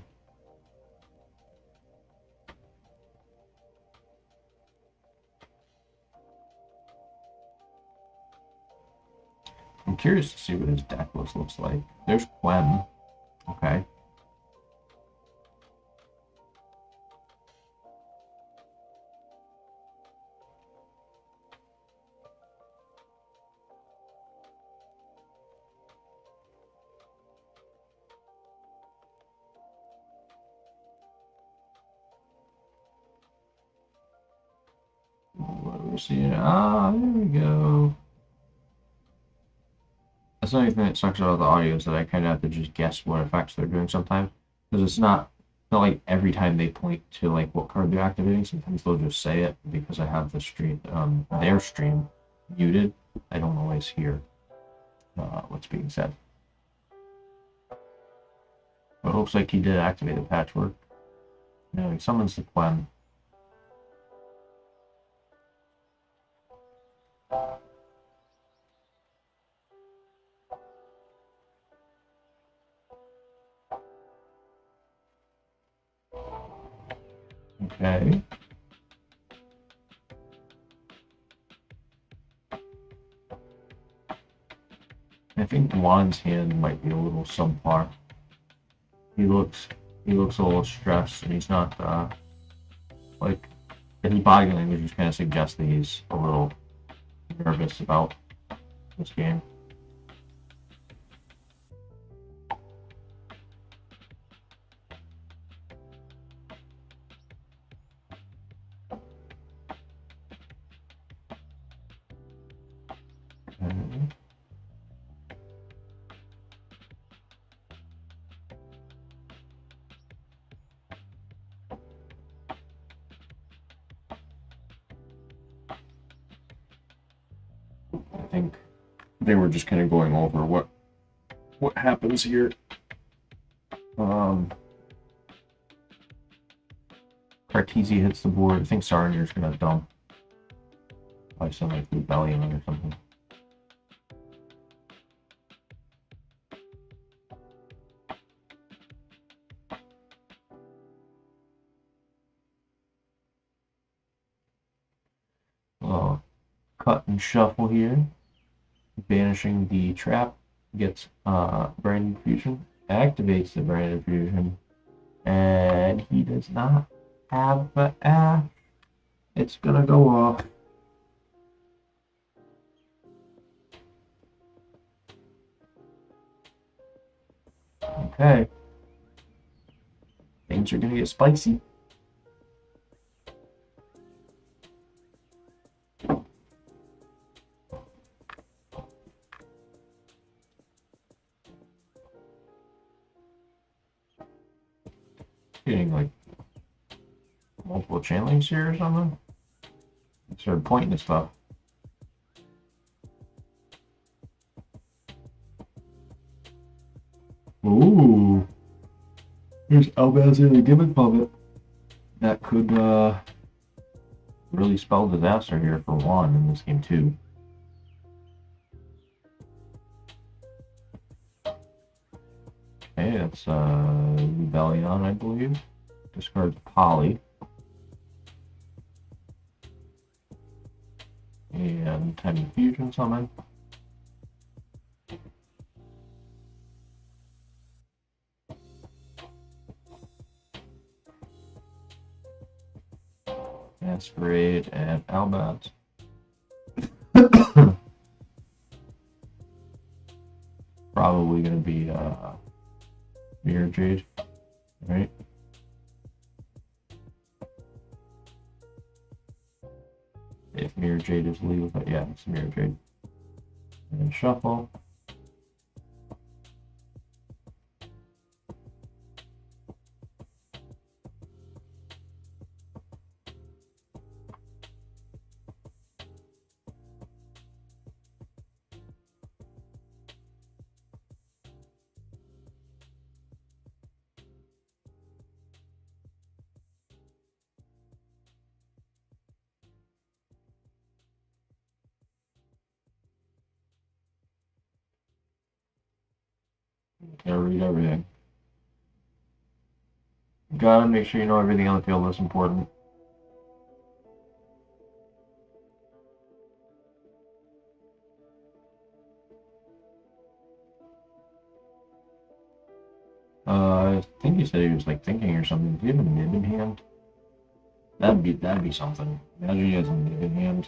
I'm curious to see what his deck list looks like. There's Quem. Okay. What are we seeing? Ah, there we go. That's the only thing that sucks about the audio is that I kind of have to just guess what effects they're doing sometimes. Because it's not like every time they point to like what card they're activating. Sometimes they'll just say it because I have the stream, their stream muted. I don't always hear what's being said. But it looks like he did activate the Patchwork. No, he summons the Quem. Okay. I think Juan's hand might be a little subpar. He looks a little stressed, and he's not like his body language just kind of suggests that he's a little nervous about this game. I think they were just kind of going over what happens here. Cartesia hits the board. I think Saronir's gonna dump. Probably something like Rebellion or something. Cut and shuffle here. Banishing the trap, gets Branded Fusion, activates the Branded Fusion, and he does not have the Ash. It's gonna go off. Okay. Things are gonna get spicy. Getting like multiple channelings here or something. Started pointing to stuff. Ooh. Here's Albazir the Gimmick Puppet. That could really spell disaster here for Juan in this game too. Okay, that's Rebellion, I believe. Discards Poly. And Time Fusion summon. Masquerade and Albaz. Probably gonna be Mirror Jade, right? if Mirror Jade is legal, but yeah, it's Mirror Jade. And then shuffle. Gotta read everything. Gotta make sure you know everything on the field that's important. I think he said he was like thinking or something. Do you have a nib in hand? That'd be something. Imagine he has a nib in hand.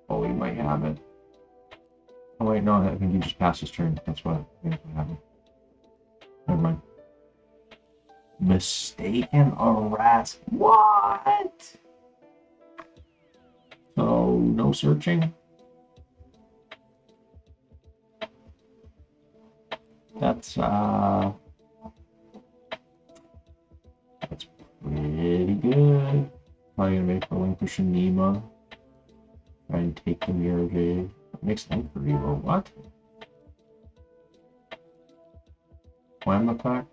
Oh, he might have it. Oh wait, no, I think he just passed his turn. That's what happened. Never mind. Mistaken arrest. What? So no searching. That's pretty good. Probably gonna make relinquish Nima. Try and take the Mirror Jade. Makes life for Evo. What? Wham attack?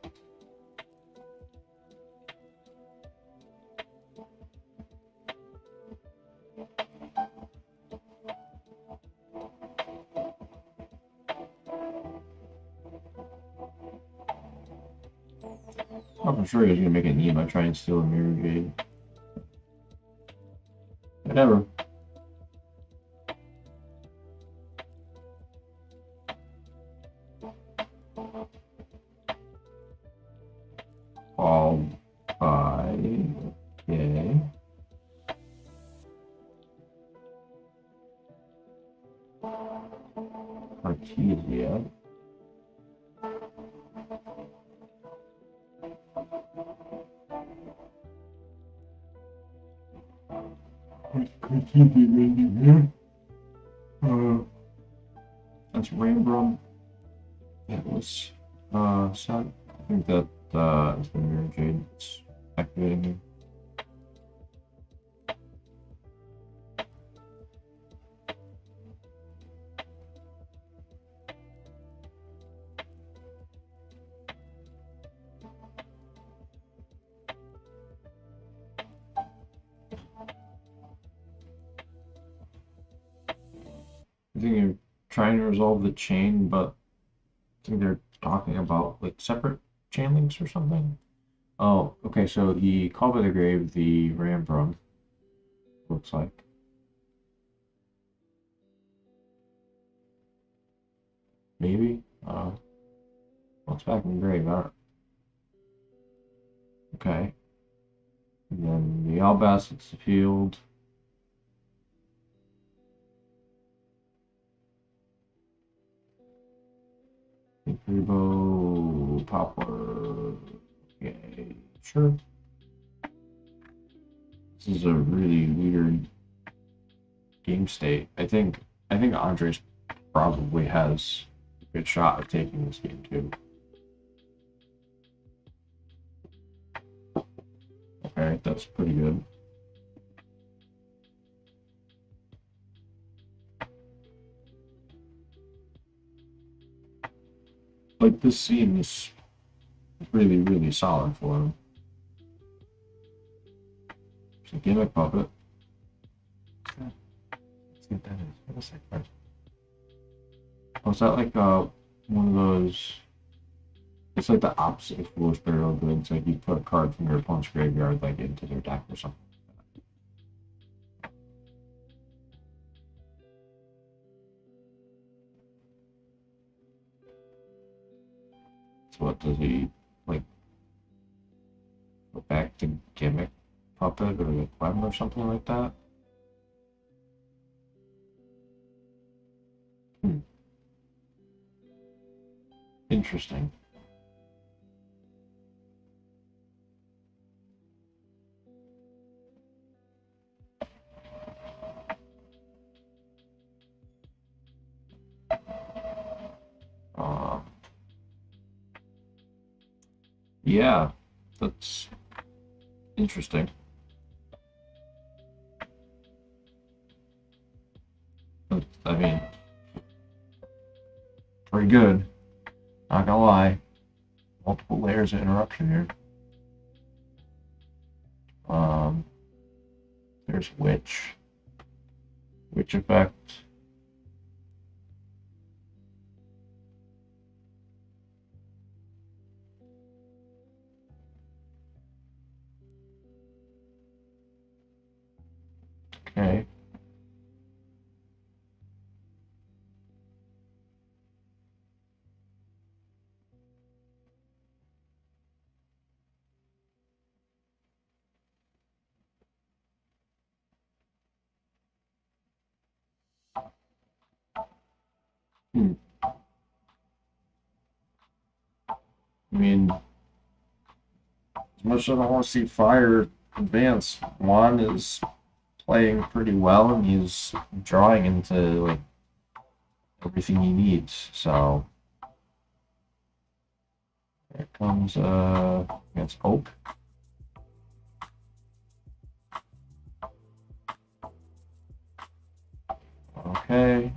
I'm sure he was gonna make a Nima try and steal a Mirror Jade. Whatever. All five. Okay. Artesia. That's Rambrum. It was set. I think that is the Mirror Jade that's activating here. I think they're trying to resolve the chain, but I think they're talking about like separate chain links or something. Oh, okay, so he called by the grave the Rambrum, looks like. Maybe? What's back in the grave? Okay. And then the Albassett's the field. Rebo, Poplar. Okay, sure. This is a really weird game state. I think Andres probably has a good shot at taking this game too. Okay, that's pretty good. Like, this seems really, really solid for him. It's a gimmick puppet. Let's see what that is. What is that card? Oh, is that like one of those? It's like the opposite of Foolish Burial Goods. Like you put a card from your opponent's graveyard like into their deck or something. So what does he like? Go back to gimmick puppet or the Clem or something like that? Interesting. Yeah, that's interesting. But, I mean, pretty good. Not gonna lie. Multiple layers of interruption here. There's witch effect. Okay. I mean, as much as I don't want to see Fire advance, Juan is playing pretty well, and he's drawing into like everything he needs. So here comes against Oak. Okay.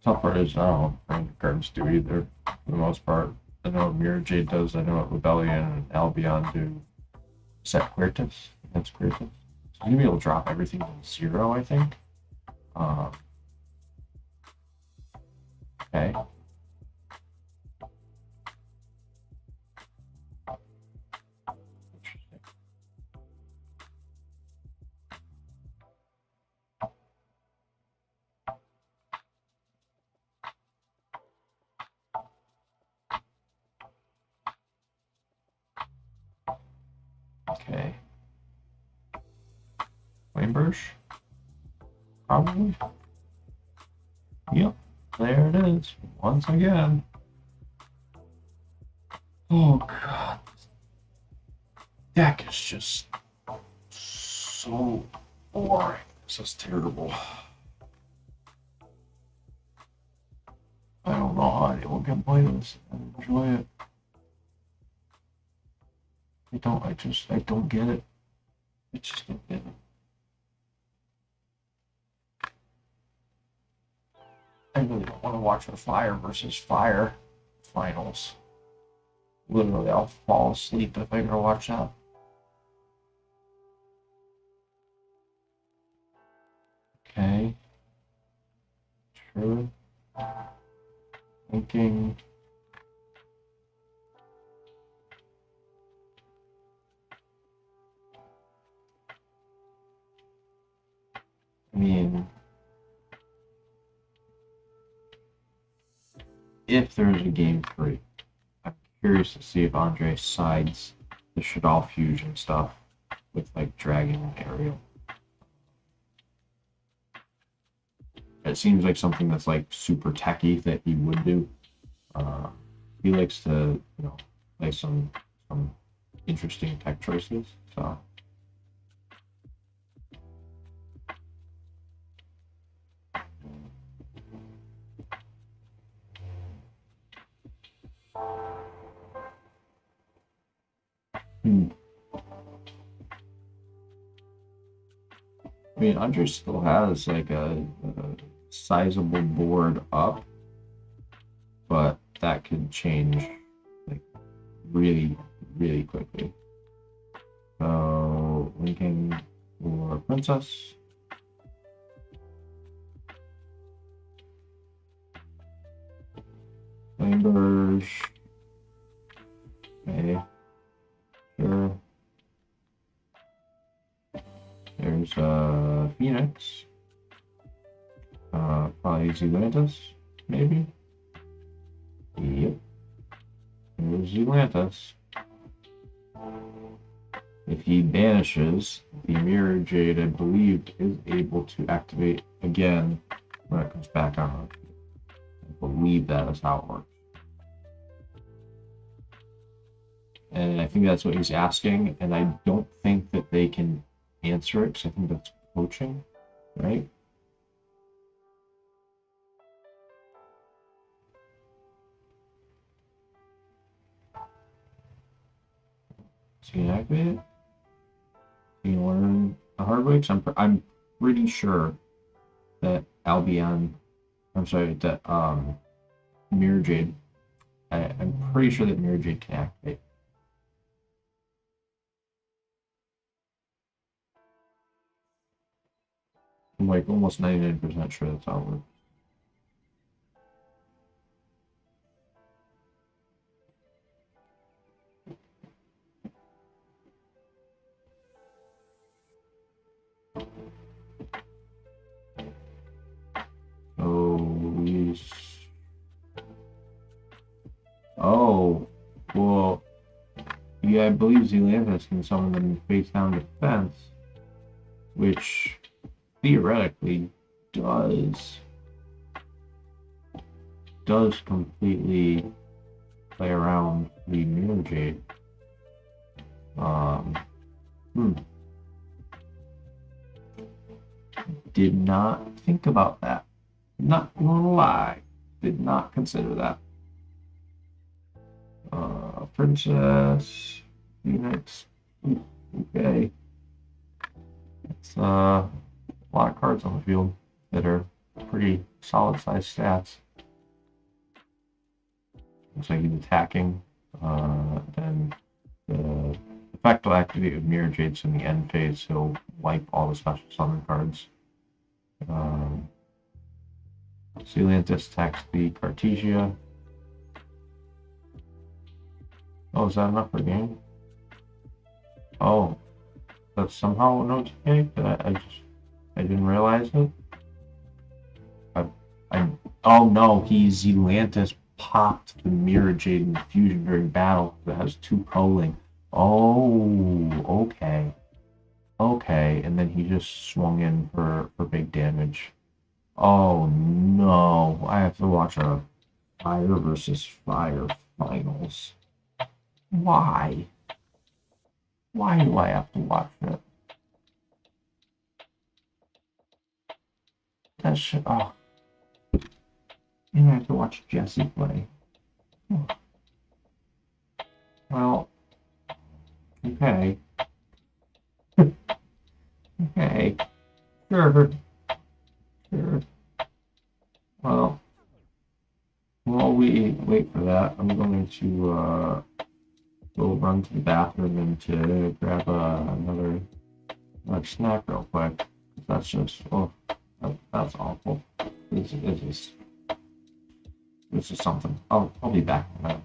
Tough part is I don't think cards do either, for the most part. I know what Mirror Jade does, I know what Rebellion and Albion do. Set Quirtus against Quirtus. So you're gonna be able to drop everything to 0, I think. Okay. Interesting. Okay. Flameburst? Probably. Yep. There it is. Once again. Oh god. Deck is just so boring. This is terrible. I don't know how anyone can play this and enjoy it. I don't get it. I just don't get it. I really don't want to watch the Fire versus Fire finals. Literally, I'll fall asleep if I go watch that. Okay. True. Thinking. I mean, if there's a game 3, I'm curious to see if Andre sides the Shaddoll fusion stuff with like Dragon and Ariel. It seems like something that's like super techy that he would do. He likes to, play some interesting tech choices. So. I mean, Andre still has like a sizable board up, but that could change like really, really quickly. So linking for Princess. Flameburst. Okay. Sure. There's Phoenix. Probably Zealantis, maybe. Yep. There's Zealantis. If he banishes, the Mirror Jade, I believe, is able to activate again when it comes back on. I believe that is how it works. And I think that's what he's asking, and I don't think that they can answer it, because I think that's poaching, right? can you activate it? Can you learn the hard way? 'Cause I'm pretty sure that Albion, I'm sorry, that Mirror Jade, I'm pretty sure that Mirror Jade can activate. I'm like almost 99% sure that's how it works. Oh, Luis. Oh, well, yeah, I believe Zelanthus can summon them face down defense, which theoretically does completely play around the Mirror Jade. Did not think about that. Not gonna lie, did not consider that. Princess, Phoenix. Okay. It's a lot of cards on the field that are pretty solid size stats. Looks like he's attacking. Then the effect will activate with Mirror Jade, so in the end phase he'll wipe all the special summon cards. Zelanthus attacks the Cartesia. Oh, is that enough for game? Oh, that's somehow an OTK? I didn't realize it. Oh no, Zelanthus popped the Mirror Jade infusion during battle that has 2 polling. Oh, okay. Okay, and then he just swung in for big damage. Oh no, I have to watch a fire versus fire finals. Why? Why do I have to watch it? That shit, oh. And I have to watch Jesse play. Well, okay. Okay. Sure. Well, while we wait for that, I'm going to go run to the bathroom and to grab another snack real quick. That's just, oh, that's awful. This is something. I'll be back in a minute.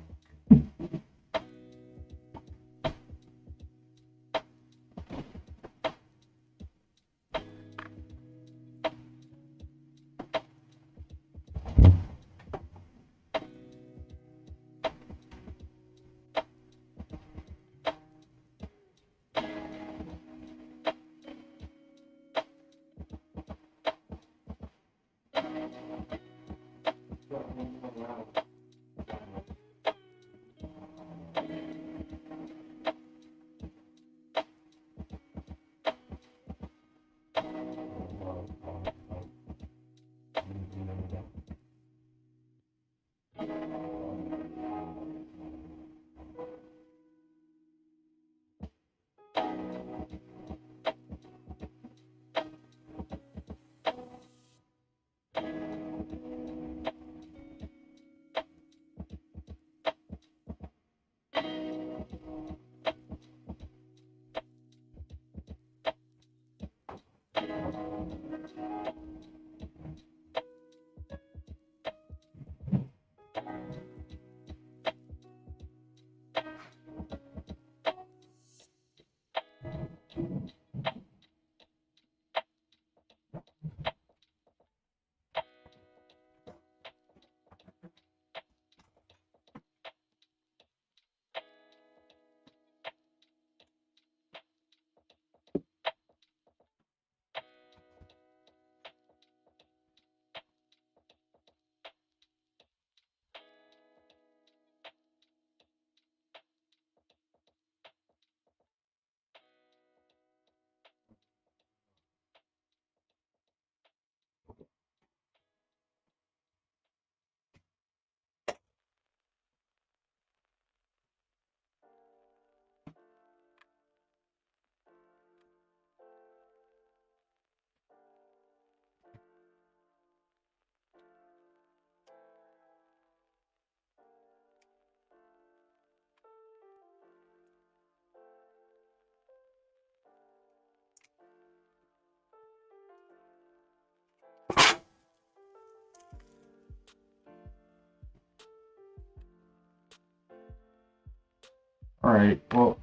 Alright, well,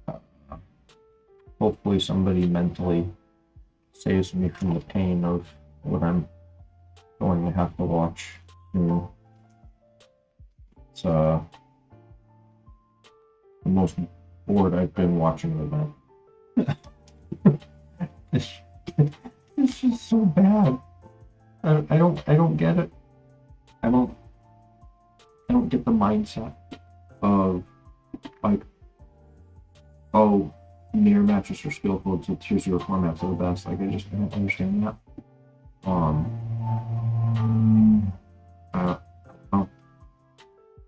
uh, hopefully somebody mentally saves me from the pain of what I'm going to have to watch soon. It's the most bored I've been watching the event. It's just so bad. I don't get it. I don't get the mindset of like, oh, mirror matches are skillful, so tier 0 formats are the best. Like, I just don't understand that. I don't know.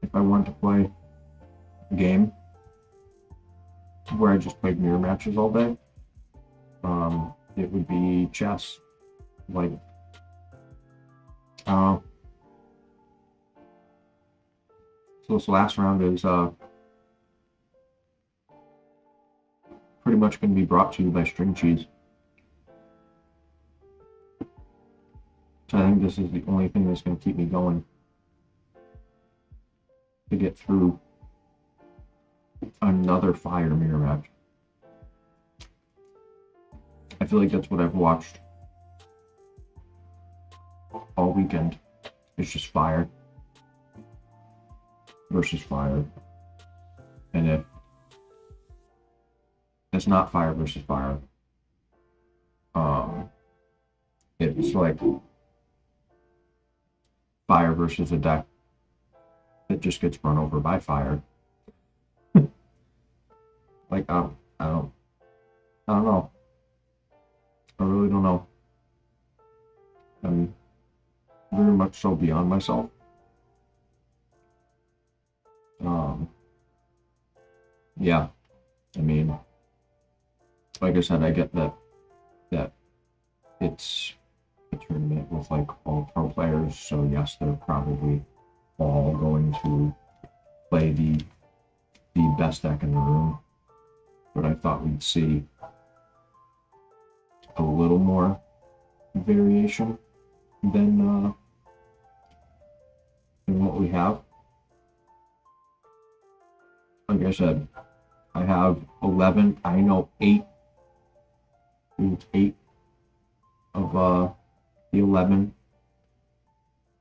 If I wanted to play a game where I just played mirror matches all day, it would be chess. Like, so this last round is pretty much going to be brought to you by String Cheese. So I think this is the only thing that's going to keep me going to get through another fire mirror match. I feel like that's what I've watched all weekend. It's just fire versus fire. And if it's not fire versus fire, it's like fire versus a deck that just gets run over by fire. Like, I don't know. I really don't know. I'm very much so beyond myself. Yeah, I mean, like I said, I get that it's a tournament with like all pro players, so yes, they're probably all going to play the best deck in the room. But I thought we'd see a little more variation than what we have. Like I said, I have 11. I know 8 of the 11.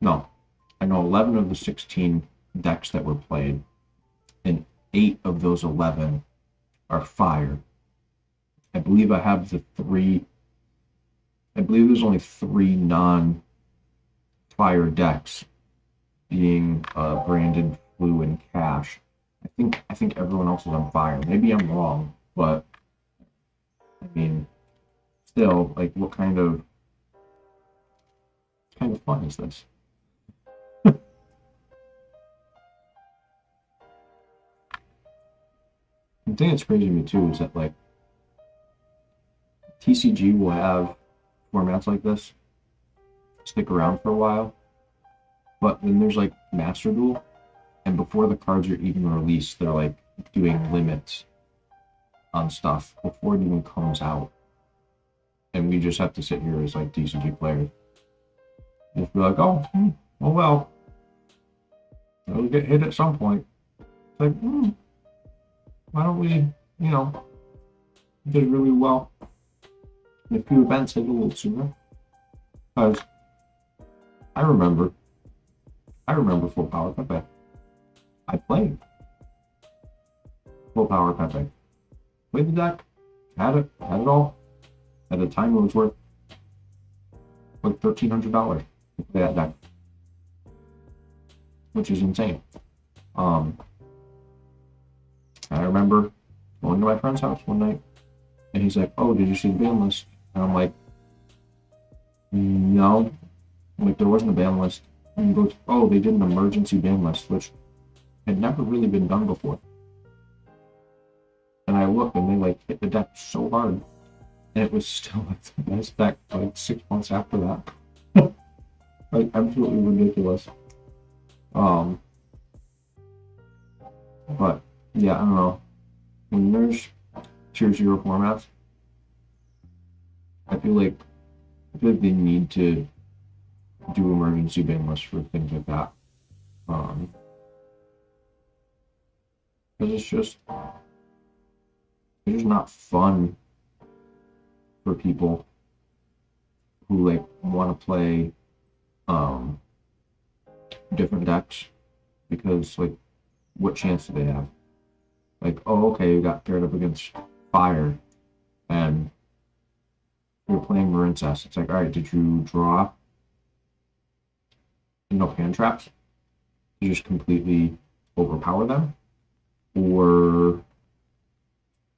No, I know 11 of the 16 decks that were played, and 8 of those 11 are fire. I believe I have the 3. I believe there's only 3 non-fire decks, being Branded, Flu, and Cash. I think everyone else is on fire. Maybe I'm wrong, but I mean, still, like, what kind of fun is this? The thing that's crazy to me too is that, like, TCG will have formats like this stick around for a while, but then there's like Master Duel, and before the cards are even released, they're like doing limits on stuff before it even comes out, and we just have to sit here as like TCG players, just be like, oh well, it'll get hit at some point. It's like, why don't we, did really well in a few events hit a little sooner? Because I remember Full Power Pepe. I played Full Power Pepe. Played the deck, had it all. At the time, it was worth like $1,300 to play that deck, which is insane. I remember going to my friend's house one night, and he's like, "Oh, did you see the ban list?" And I'm like, "No." Like, there wasn't a ban list. And he goes, "Oh, they did an emergency ban list," which had never really been done before. And I looked, and they like hit the deck so hard, and it was still like the best deck like 6 months after that. Like, absolutely ridiculous. But yeah, I don't know. When there's tier 0 formats, I feel like they need to do emergency ban lists for things like that. Because Because it's just not fun for people who like want to play different decks, because like what chance do they have? Like, oh, okay, you got paired up against fire and you're playing Marincess. It's like, all right, did you draw enough hand traps to just completely overpower them? Or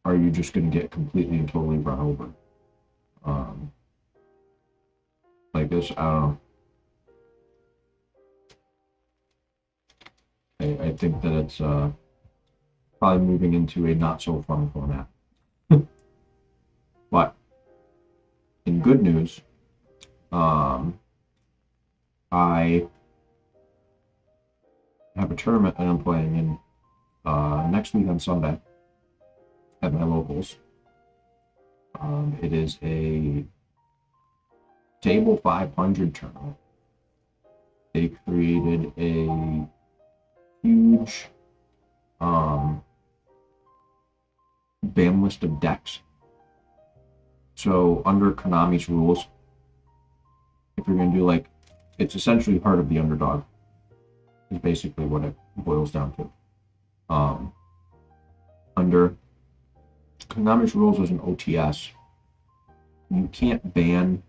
are you just going to get completely and totally run over? Like this, I don't know. I think that it's probably moving into a not so fun format. But in good news, I have a tournament that I'm playing in next week on Sunday at my locals. It is a table 500 tournament. They created a huge ban list of decks. So under Konami's rules, if you're going to do like, it's essentially Heart of the Underdog, is basically what it boils down to. Under Konami's rules as an OTS, you can't ban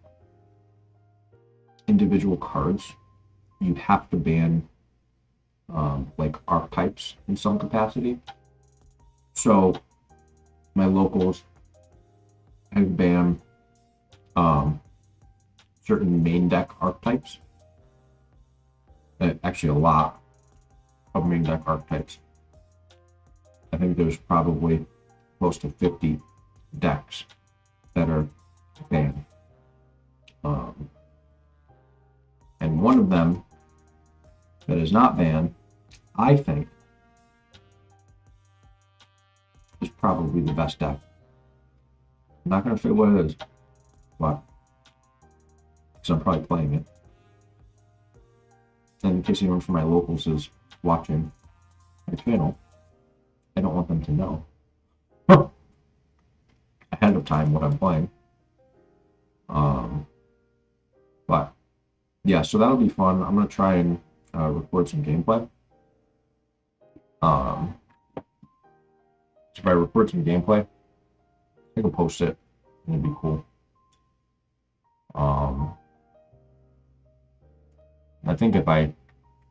individual cards. You have to ban like archetypes in some capacity. So my locals have banned certain main deck archetypes. Actually, a lot of main deck archetypes. I think there's probably close to 50 decks that are banned. And one of them that is not banned, I think, is probably the best deck. I'm not going to say what it is, but because I'm probably playing it. And in case anyone from my locals is watching my channel, I don't want them to know ahead of time what I'm playing. But yeah, so that'll be fun. I'm gonna try and record some gameplay. So if I record some gameplay, I can post it, and it'd be cool. I think if I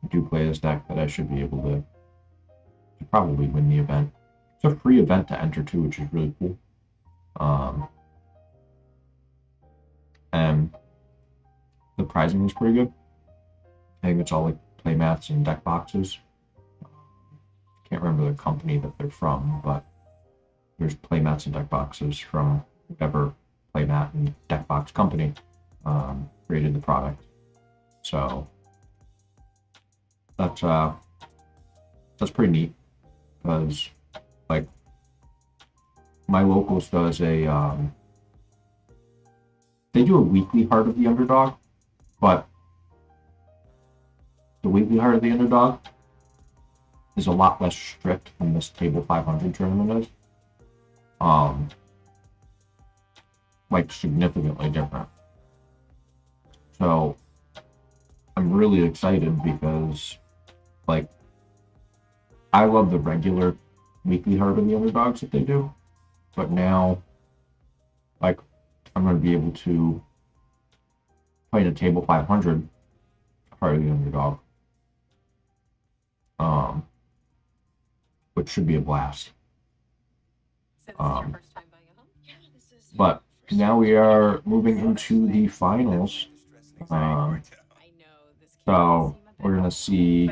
do play this deck, that I should be able to probably win the event. It's a free event to enter too, which is really cool. And the pricing is pretty good. I think it's all like playmats and deck boxes. Can't remember the company that they're from, but there's playmats and deck boxes from whatever playmat and deck box company created the product. So that's pretty neat, because like my locals does a they do a weekly Heart of the Underdog, but the weekly Heart of the Underdog is a lot less strict than this Table 500 tournament is. Like significantly different. So I'm really excited because like I love the regular weekly Heart of the Underdogs that they do, but now like I'm going to be able to play in a Table 500 Heart of the Underdog, which should be a blast. But now we are moving into the finals. So we're going to see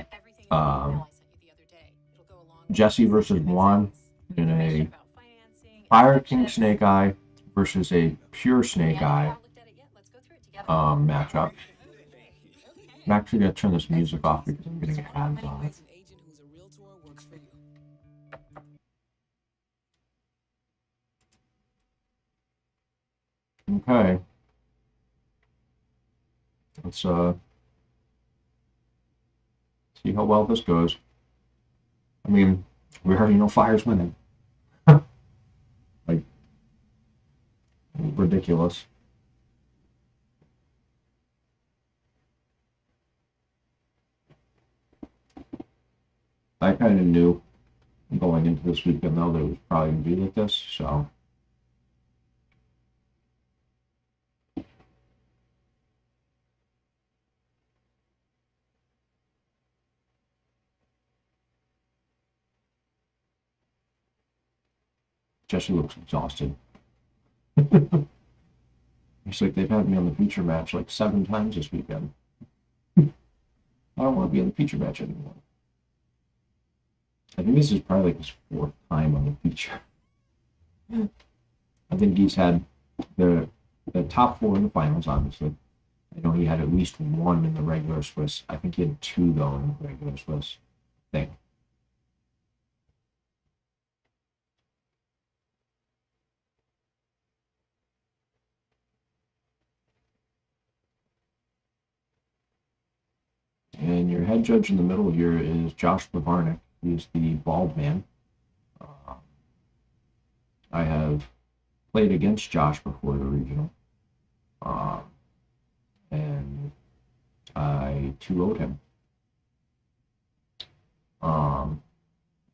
Jesse versus Juan in a Fire King Snake Eye versus a Pure Snake Eye matchup. I'm actually going to turn this music off because I'm getting ads on it. Okay. Let's see how well this goes. I mean, We already know Fire's winning. Like, ridiculous. I kind of knew going into this weekend, though, that it was probably going to be like this, so. Jesse looks exhausted. It's like they've had me on the feature match like 7 times this weekend. I don't want to be on the feature match anymore. I think this is probably like his 4th time on the feature. I think he's had the top 4 in the finals, obviously. I know he had at least 1 in the regular Swiss. I think he had 2, though, in the regular Swiss thing. And your head judge in the middle here is Josh Bavarnik. He's the bald man. I have played against Josh before the regional. And I 2-0'd him.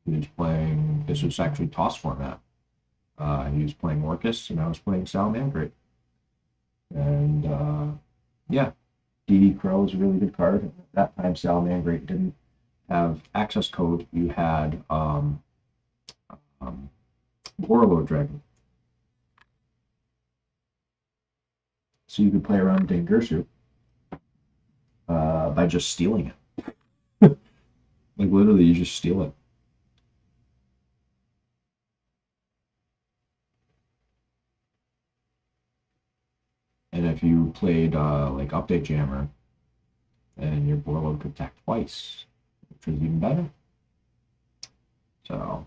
He was playing, this was actually toss format. He was playing Orcus, and I was playing Salamangreat. And yeah, DD Crow is a really good card. At that time, Salamangreat didn't have access code. You had Warlord Dragon. So you could play around Dingirsu by just stealing it. Like, literally, you just steal it. And if you played like Update Jammer, then your Warlord could attack twice, which was even better. So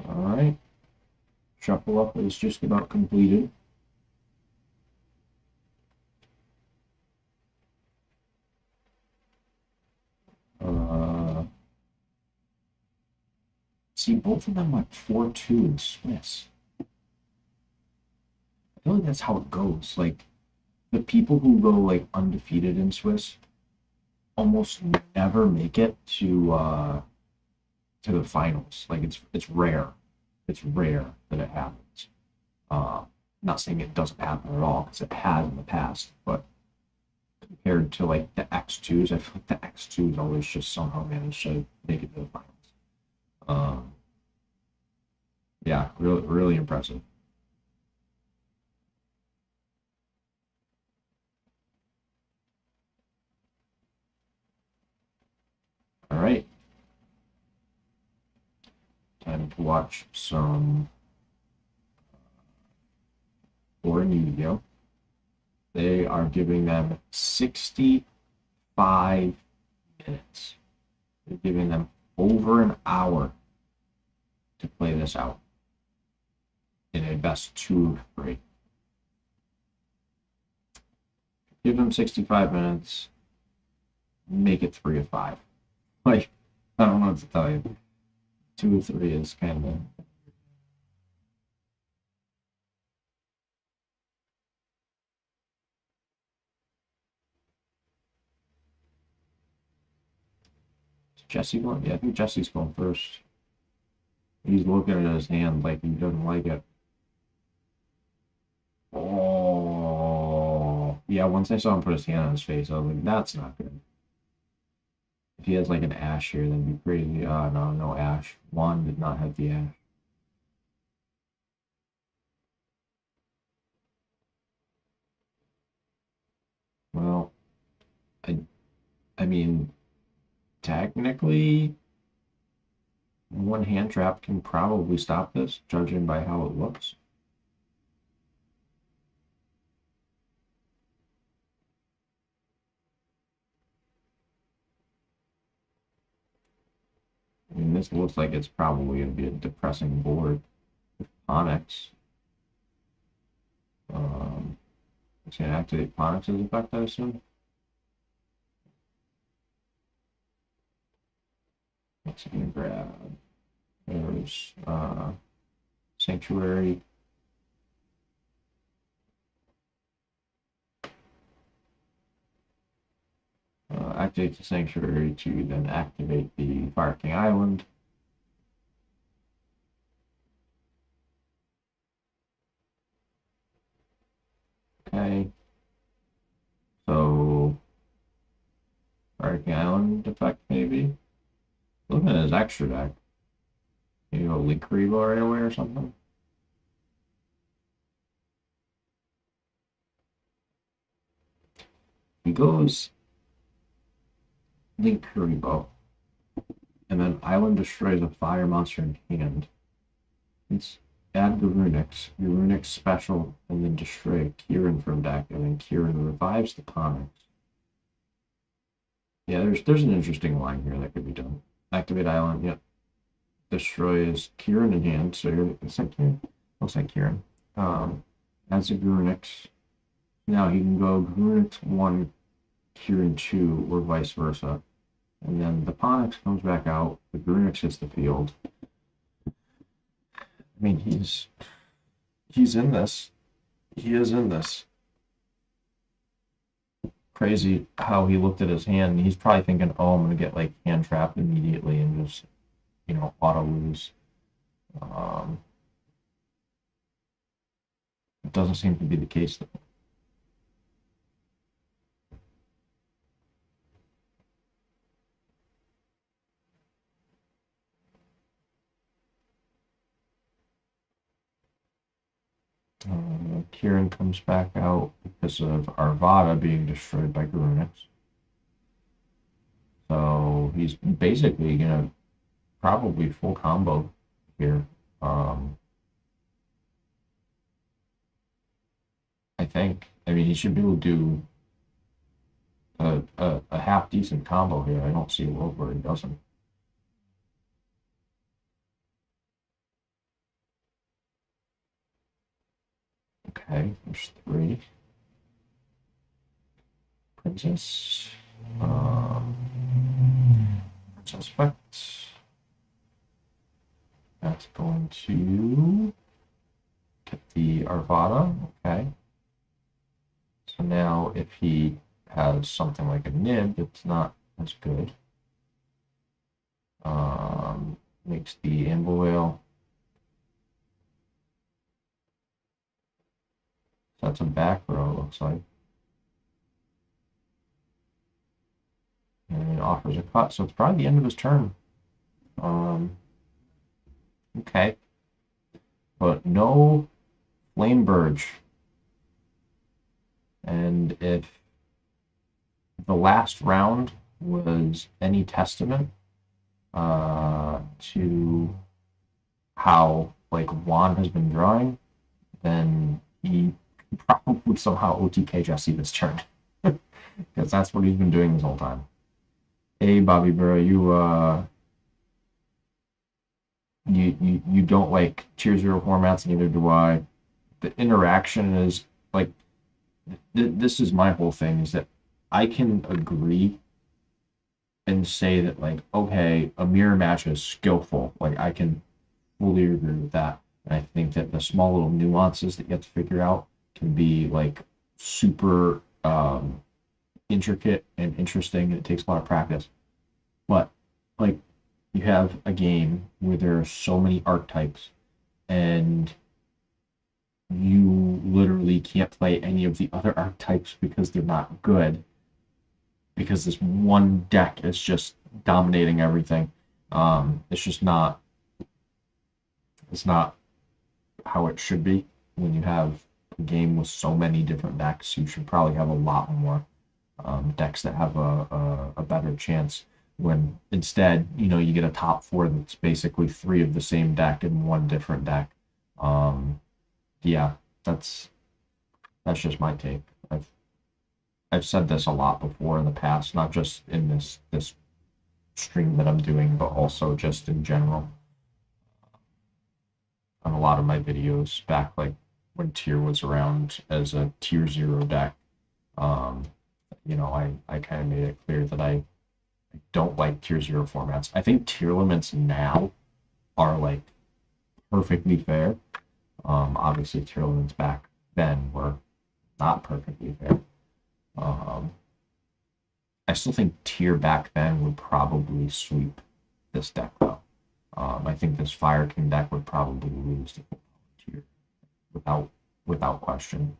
alright. Shuffle up is just about completed. See, both of them went 4-2 in Swiss. I feel like that's how it goes. Like, the people who go like undefeated in Swiss almost never make it to the finals. Like, it's rare. It's rare that it happens. Not saying it doesn't happen at all, because it has in the past, but compared to like the X2s, I feel like the X2s always just somehow manage to make it to the finals. Yeah, really, really impressive. All right. Time to watch some Foreign Yu-Gi-Oh! They are giving them 65 minutes. They're giving them over an hour to play this out in a best 2 of 3. Give them 65 minutes, make it 3 of 5. Like, I don't know what to tell you. 2 of 3 is kind of Jesse going? Yeah, I think Jesse's going first. He's looking at his hand like he doesn't like it. Oh, yeah, once I saw him put his hand on his face, I was like, that's not good. If he has like an ash here, that'd be crazy. No, no ash. Juan did not have the ash. Well, I mean, technically, 1 hand trap can probably stop this, judging by how it looks. this looks like it's probably going to be a depressing board with Onyx. It's going to activate Onyx's effect, I assume. What's it going to grab? There's Sanctuary. Activate the Sanctuary to then activate the Fire King Island. Okay. So, Fire King Island effect, maybe? Looking at his extra deck. Maybe a Link Revo right away or something? He goes Link Revo. And then Island destroys a fire monster in hand. It's add the Runix special, and then destroy a Kieran from deck, and then Kieran revives the Onyx. Yeah, there's an interesting line here that could be done. Activate Island, yep. Destroys Kieran in hand, so you're Kieran? Looks like Kieran. Adds a Grunix. Now he can go Grunix 1, Kieran 2, or vice versa. And then the Onyx comes back out, the Grunix hits the field. I mean, he's in this. He is in this. Crazy how he looked at his hand. He's probably thinking, oh, I'm going to get, like, hand trapped immediately and just, you know, auto lose. It doesn't seem to be the case, though. Kieran comes back out because of Arvada being destroyed by Grunix. So he's basically gonna probably full combo here. I think. I mean, he should be able to do a half decent combo here. I don't see a world where he doesn't. Okay, there's 3. Princess. Princess effect. That's going to get the Arvada. Okay. So now if he has something like a Nib, it's not as good. Makes the Amber Whale. So that's a back row, looks like. And it offers a cut, so it's probably the end of his turn. Okay. But no Flame Burge. And if the last round was any testament to how, like, Juan has been drawing, then he probably would somehow OTK Jesse this turn. Because that's what he's been doing this whole time. Hey, Bobby Burrow, you don't like Tier 0 formats, neither do I. The interaction is, like, this is my whole thing, is that I can agree and say that, like, okay, a mirror match is skillful. Like, I can fully agree with that. And I think that the small little nuances that you have to figure out can be, like, super intricate and interesting, and it takes a lot of practice. But, like, you have a game where there are so many archetypes, and you literally can't play any of the other archetypes because they're not good, because this one deck is just dominating everything. It's just not, it's not how it should be. When you have a game with so many different decks, you should probably have a lot more decks that have a better chance, when instead, you know, you get a top 4 that's basically 3 of the same deck and 1 different deck. Yeah, that's just my take. I've said this a lot before in the past, not just in this stream that I'm doing, but also just in general on a lot of my videos back like when tier was around as a tier 0 deck. You know, I kind of made it clear that I don't like tier 0 formats. I think tier limits now are like perfectly fair. Obviously tier limits back then were not perfectly fair. I still think tier back then would probably sweep this deck though. I think this Fire King deck would probably lose to tier without question.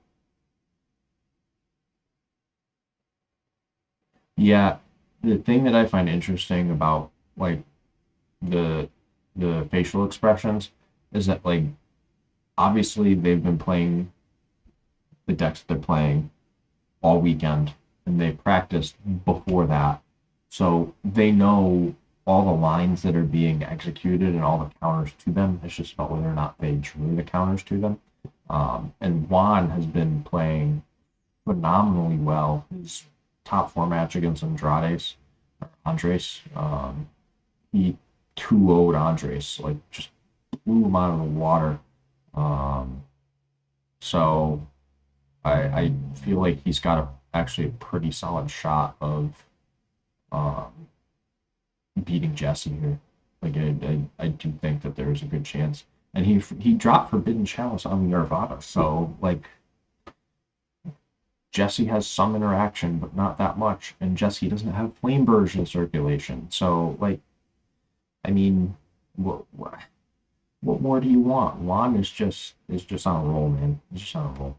Yeah, the thing that I find interesting about like the facial expressions is that like obviously they've been playing the decks they're playing all weekend and they practiced before that. So they know all the lines that are being executed and all the counters to them. It's just about whether or not they drew the counters to them. And Juan has been playing phenomenally well. His top 4 match against Andres, he 2-0'd Andres, like just blew him out of the water. So I feel like he's got actually a pretty solid shot of beating Jesse here. Like I do think that there's a good chance. And he dropped Forbidden Chalice on the Arvada, so like Jesse has some interaction, but not that much. And Jesse doesn't have Flame Burst in circulation, so like, I mean, what more do you want? Juan is just on a roll, man. He's just on a roll.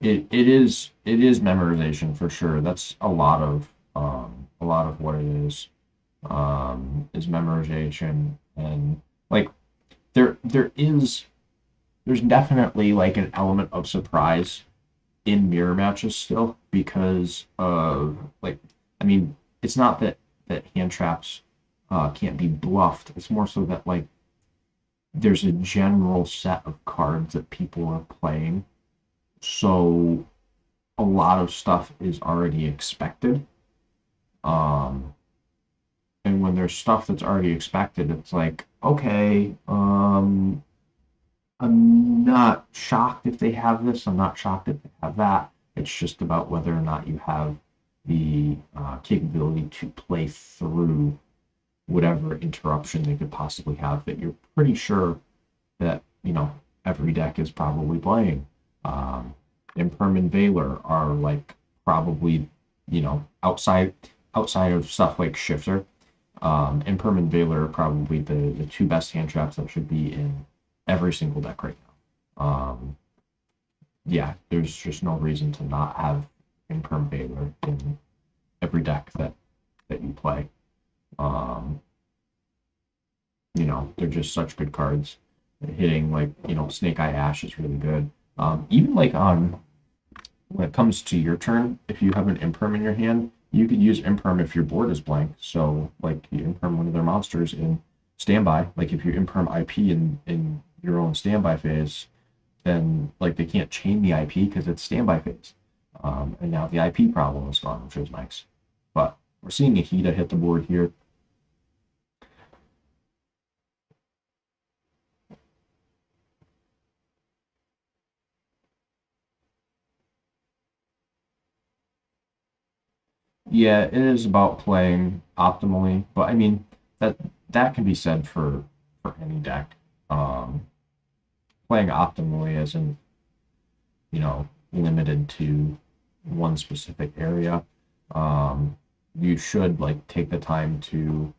It is memorization for sure. That's a lot of what it is memorization. And like there's definitely like an element of surprise in mirror matches still, because of like, I mean, it's not that hand traps can't be bluffed. It's more so that like there's a general set of cards that people are playing, so a lot of stuff is already expected. And when there's stuff that's already expected, it's like, okay, I'm not shocked if they have this. I'm not shocked if they have that. It's just about whether or not you have the capability to play through whatever interruption they could possibly have that you're pretty sure that, you know, every deck is probably playing. Imperm and Valor are like probably, you know, outside of stuff like Shifter, Imperm and Valor are probably the 2 best hand traps that should be in every single deck right now. Yeah, there's just no reason to not have Imperm Valor in every deck that you play. You know, they're just such good cards. Hitting like, you know, Snake Eye Ash is really good. Even like when it comes to your turn, if you have an Imperm in your hand, you could use Imperm if your board is blank. So like you Imperm one of their monsters in standby. Like if you Imperm IP in your own standby phase, then like they can't chain the IP because it's standby phase. And now the IP problem is gone, which is nice. But we're seeing Ahita hit the board here. Yeah, it is about playing optimally, but I mean that can be said for any deck. Playing optimally isn't, you know, limited to one specific area. You should like take the time to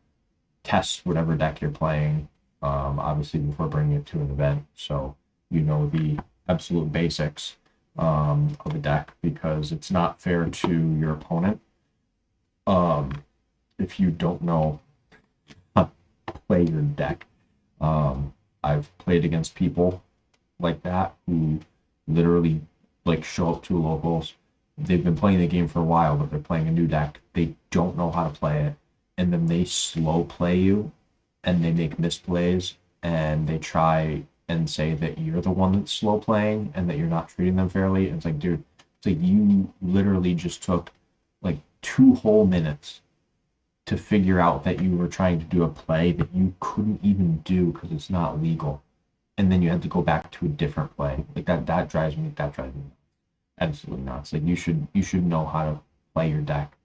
test whatever deck you're playing, obviously before bringing it to an event, so you know the absolute basics of a deck, because it's not fair to your opponent if you don't know how to play your deck. I've played against people like that who literally like show up to locals. They've been playing the game for a while, but they're playing a new deck. They don't know how to play it, and then they slow play you, and they make misplays, and they try and say that you're the one that's slow playing and that you're not treating them fairly. And it's like, dude, It's like you literally just took like 2 whole minutes to figure out that you were trying to do a play that you couldn't even do because it's not legal, and then you had to go back to a different play. Like that drives me absolutely nuts. Like you should know how to play your deck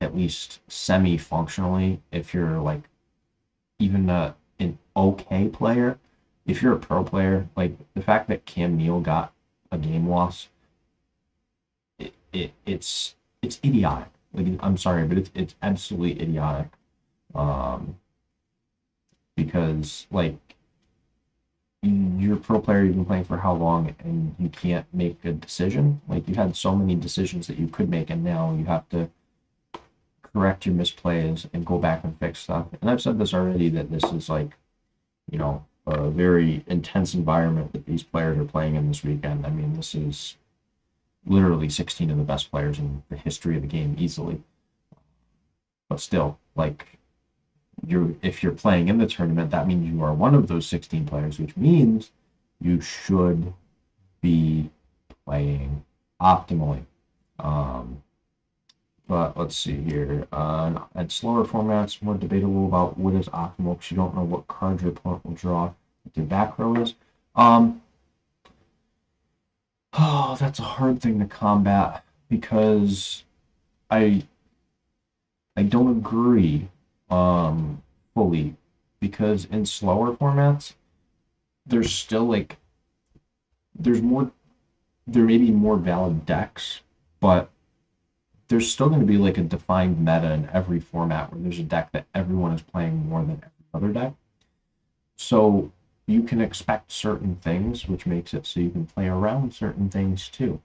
at least semi functionally if you're like even an okay player. If you're a pro player, like the fact that Cam Neal got a game loss, it's idiotic. Like I'm sorry, but it's absolutely idiotic. Um, because like you're a pro player, you've been playing for how long, and you can't make a decision. Like you had so many decisions that you could make, and now you have to correct your misplays and go back and fix stuff. And I've said this already that this is like, a very intense environment that these players are playing in this weekend. I mean, this is literally 16 of the best players in the history of the game easily. But still, like if you're playing in the tournament, that means you are one of those 16 players, which means you should be playing optimally. But let's see here. At slower formats, more debatable about what is optimal because you don't know what card your opponent will draw. What their back row is. Oh, that's a hard thing to combat because I don't agree fully because in slower formats there's still like there may be more valid decks, but there's still going to be like a defined meta in every format where there's a deck that everyone is playing more than every other deck. So you can expect certain things, which makes it so you can play around certain things too.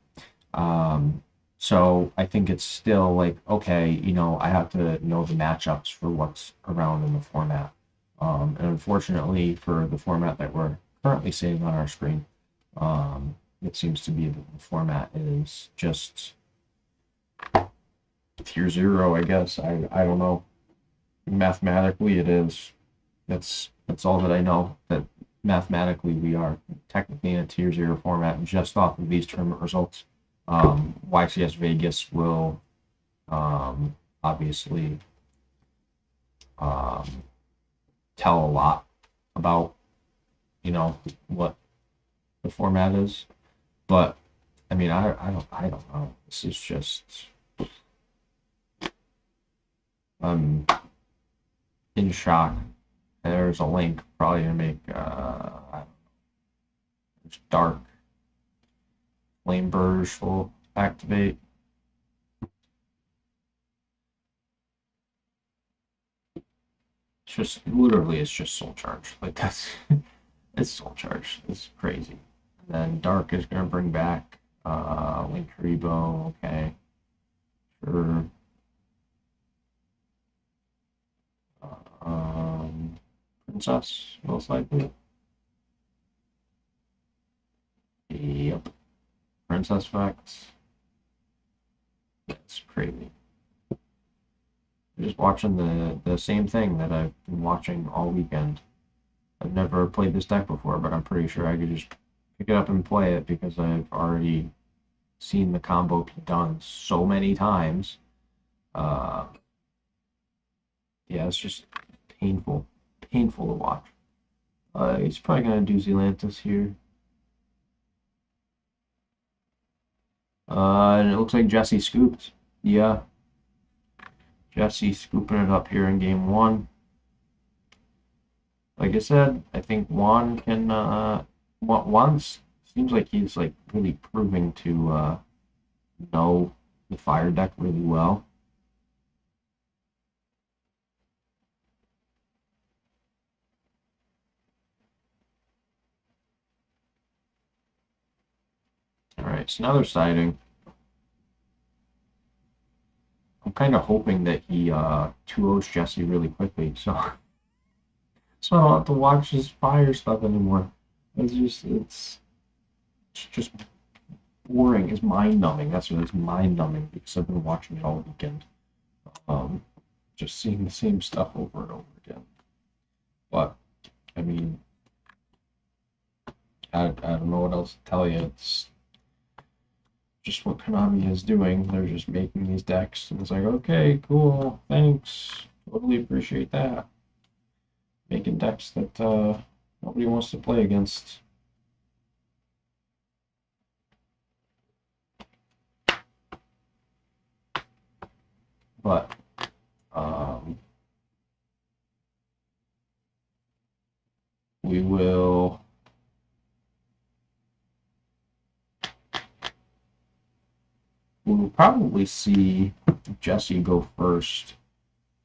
So I think it's still like, okay, I have to know the matchups for what's around in the format. And unfortunately for the format that we're currently seeing on our screen, it seems to be that the format is just tier 0, I guess. I don't know. Mathematically it is. That's all that I know. That mathematically we are technically in a tier 0 format just off of these tournament results. YCS Vegas will obviously tell a lot about what the format is, but I mean I don't know. This is just I'm in shock. There's a link probably gonna make it's dark. Flame Burge will activate. It's just literally it's just soul charge. Like that's it's soul charge. It's crazy. And then dark is gonna bring back Link Rebo, okay. Sure. Princess, most likely. Yep. Princess Facts. That's crazy. I'm just watching the same thing that I've been watching all weekend. I've never played this deck before, but I'm pretty sure I could just pick it up and play it because I've already seen the combo be done so many times. Yeah, it's just painful to watch. He's probably gonna do Zealantis here. And it looks like Jesse scooped. Yeah. Jesse scooping it up here in game 1. Like I said, I think Juan can Juan seems like he's like really proving to know the fire deck really well. Alright, so now they're siding. I'm kind of hoping that he 2-0s Jesse really quickly, so I don't have to watch his fire stuff anymore. It's just boring. It's mind numbing. That's what it's mind numbing because I've been watching it all weekend. Just seeing the same stuff over and over again. But I mean, I don't know what else to tell you. It's just what Konami is doing. They're just making these decks, and it's like, okay, cool, thanks, totally appreciate that. Making decks that nobody wants to play against. But we will probably see Jesse go first,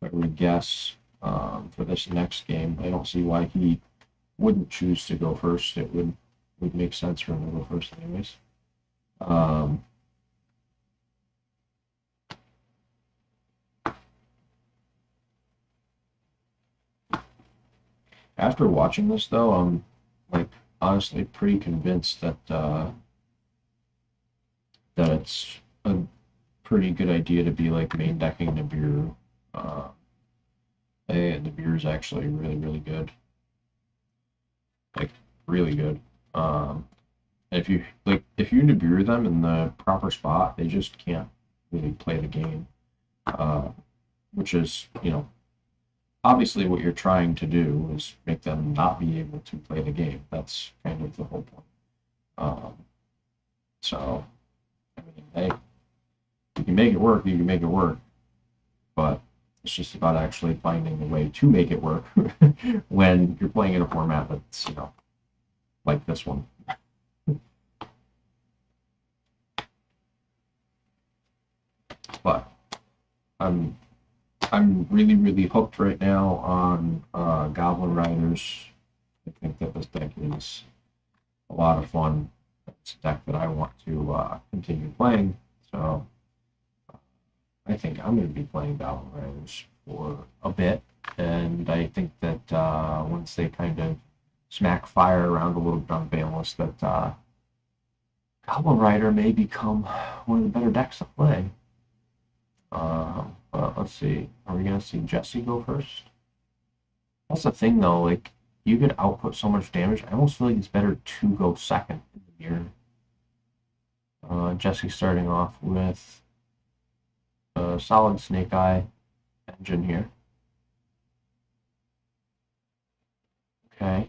I would guess, for this next game. I don't see why he wouldn't choose to go first. It would make sense for him to go first anyways. After watching this, though, I'm like honestly pretty convinced that that it's a pretty good idea to be like main decking Nibiru. Nibiru is actually really, really good, like really good. If you Nibiru them in the proper spot, they just can't really play the game, which is, you know, obviously what you're trying to do is make them not be able to play the game. That's kind of the whole point. So, I mean, hey, you can make it work, you can make it work, but it's just about actually finding a way to make it work when you're playing in a format that's, you know, like this one. But I'm really, really hooked right now on Goblin Riders. I think that this deck is a lot of fun. It's a deck that I want to continue playing. So I think I'm going to be playing Goblin Riders for a bit. And I think that once they kind of smack fire around a little bit on Baneless, that Goblin Rider may become one of the better decks to play. But let's see. Are we going to see Jesse go first? That's the thing, though. Like, you could output so much damage. I almost feel like it's better to go second in the mirror. Jesse starting off with a solid Snake Eye engine here. Okay.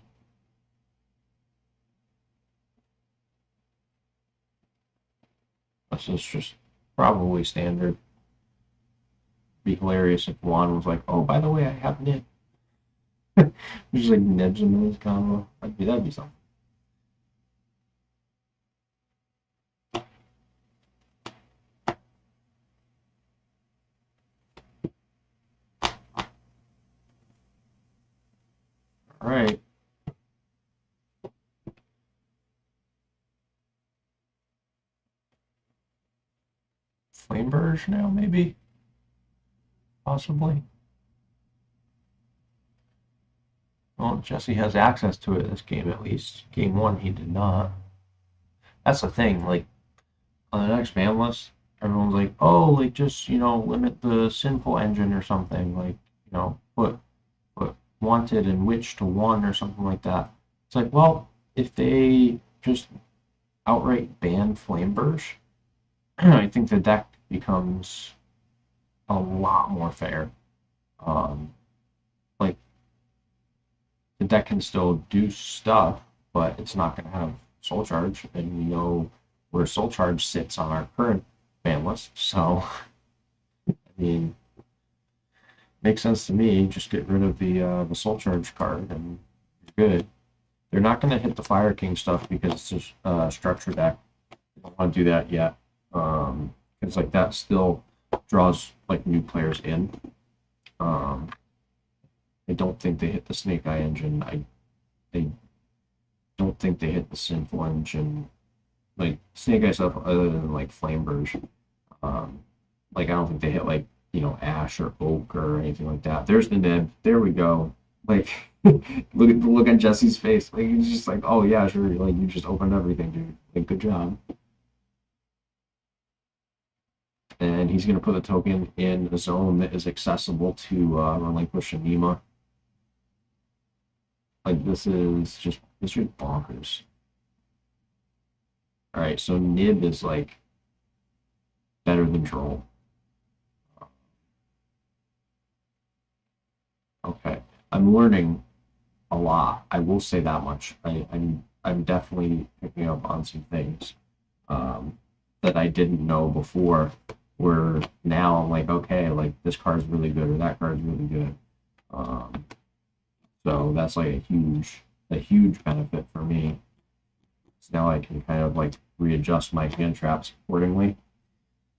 This is just probably standard. Be hilarious if Juan was like, oh, by the way, I have Nib. Just like Nibs in his combo. That'd be something. All right. Flameburge now, maybe? Possibly. Well, Jesse has access to it this game, at least. Game 1, he did not. That's the thing, like, on the next ban list, everyone's like, oh, like, just, you know, limit the Sinful engine or something. Like, you know, put Wanted and Witch to 1 or something like that. It's like, well, if they just outright ban Flameburge, I think the deck becomes a lot more fair. Like, the deck can still do stuff, but it's not going to have Soul Charge, and we know where Soul Charge sits on our current ban list. So, I mean, makes sense to me. Just get rid of the Soul Charge card, and you're good. They're not going to hit the Fire King stuff because it's a structure deck. They don't want to do that yet, because like that still draws like new players in. I don't think they hit the Snake Eye engine. They don't think they hit the Sinful engine. Like Snake Eye stuff, other than like Flameburge. Like I don't think they hit like, you know, Ash or Oak or anything like that. There's the Nib. There we go. Like look at the look on Jesse's face. Like he's just like, oh yeah, sure. Like you just opened everything, dude. Like good job. And he's gonna put the token in a zone that is accessible to Relinquish Anima. Like this is bonkers. All right, so Nib is like better than Droll. Okay, I'm learning a lot. I will say that much. I'm definitely picking up on some things that I didn't know before. Where now I'm like, okay, like this card's really good or that card's really good. So that's like a huge benefit for me. So now I can kind of like readjust my hand traps accordingly.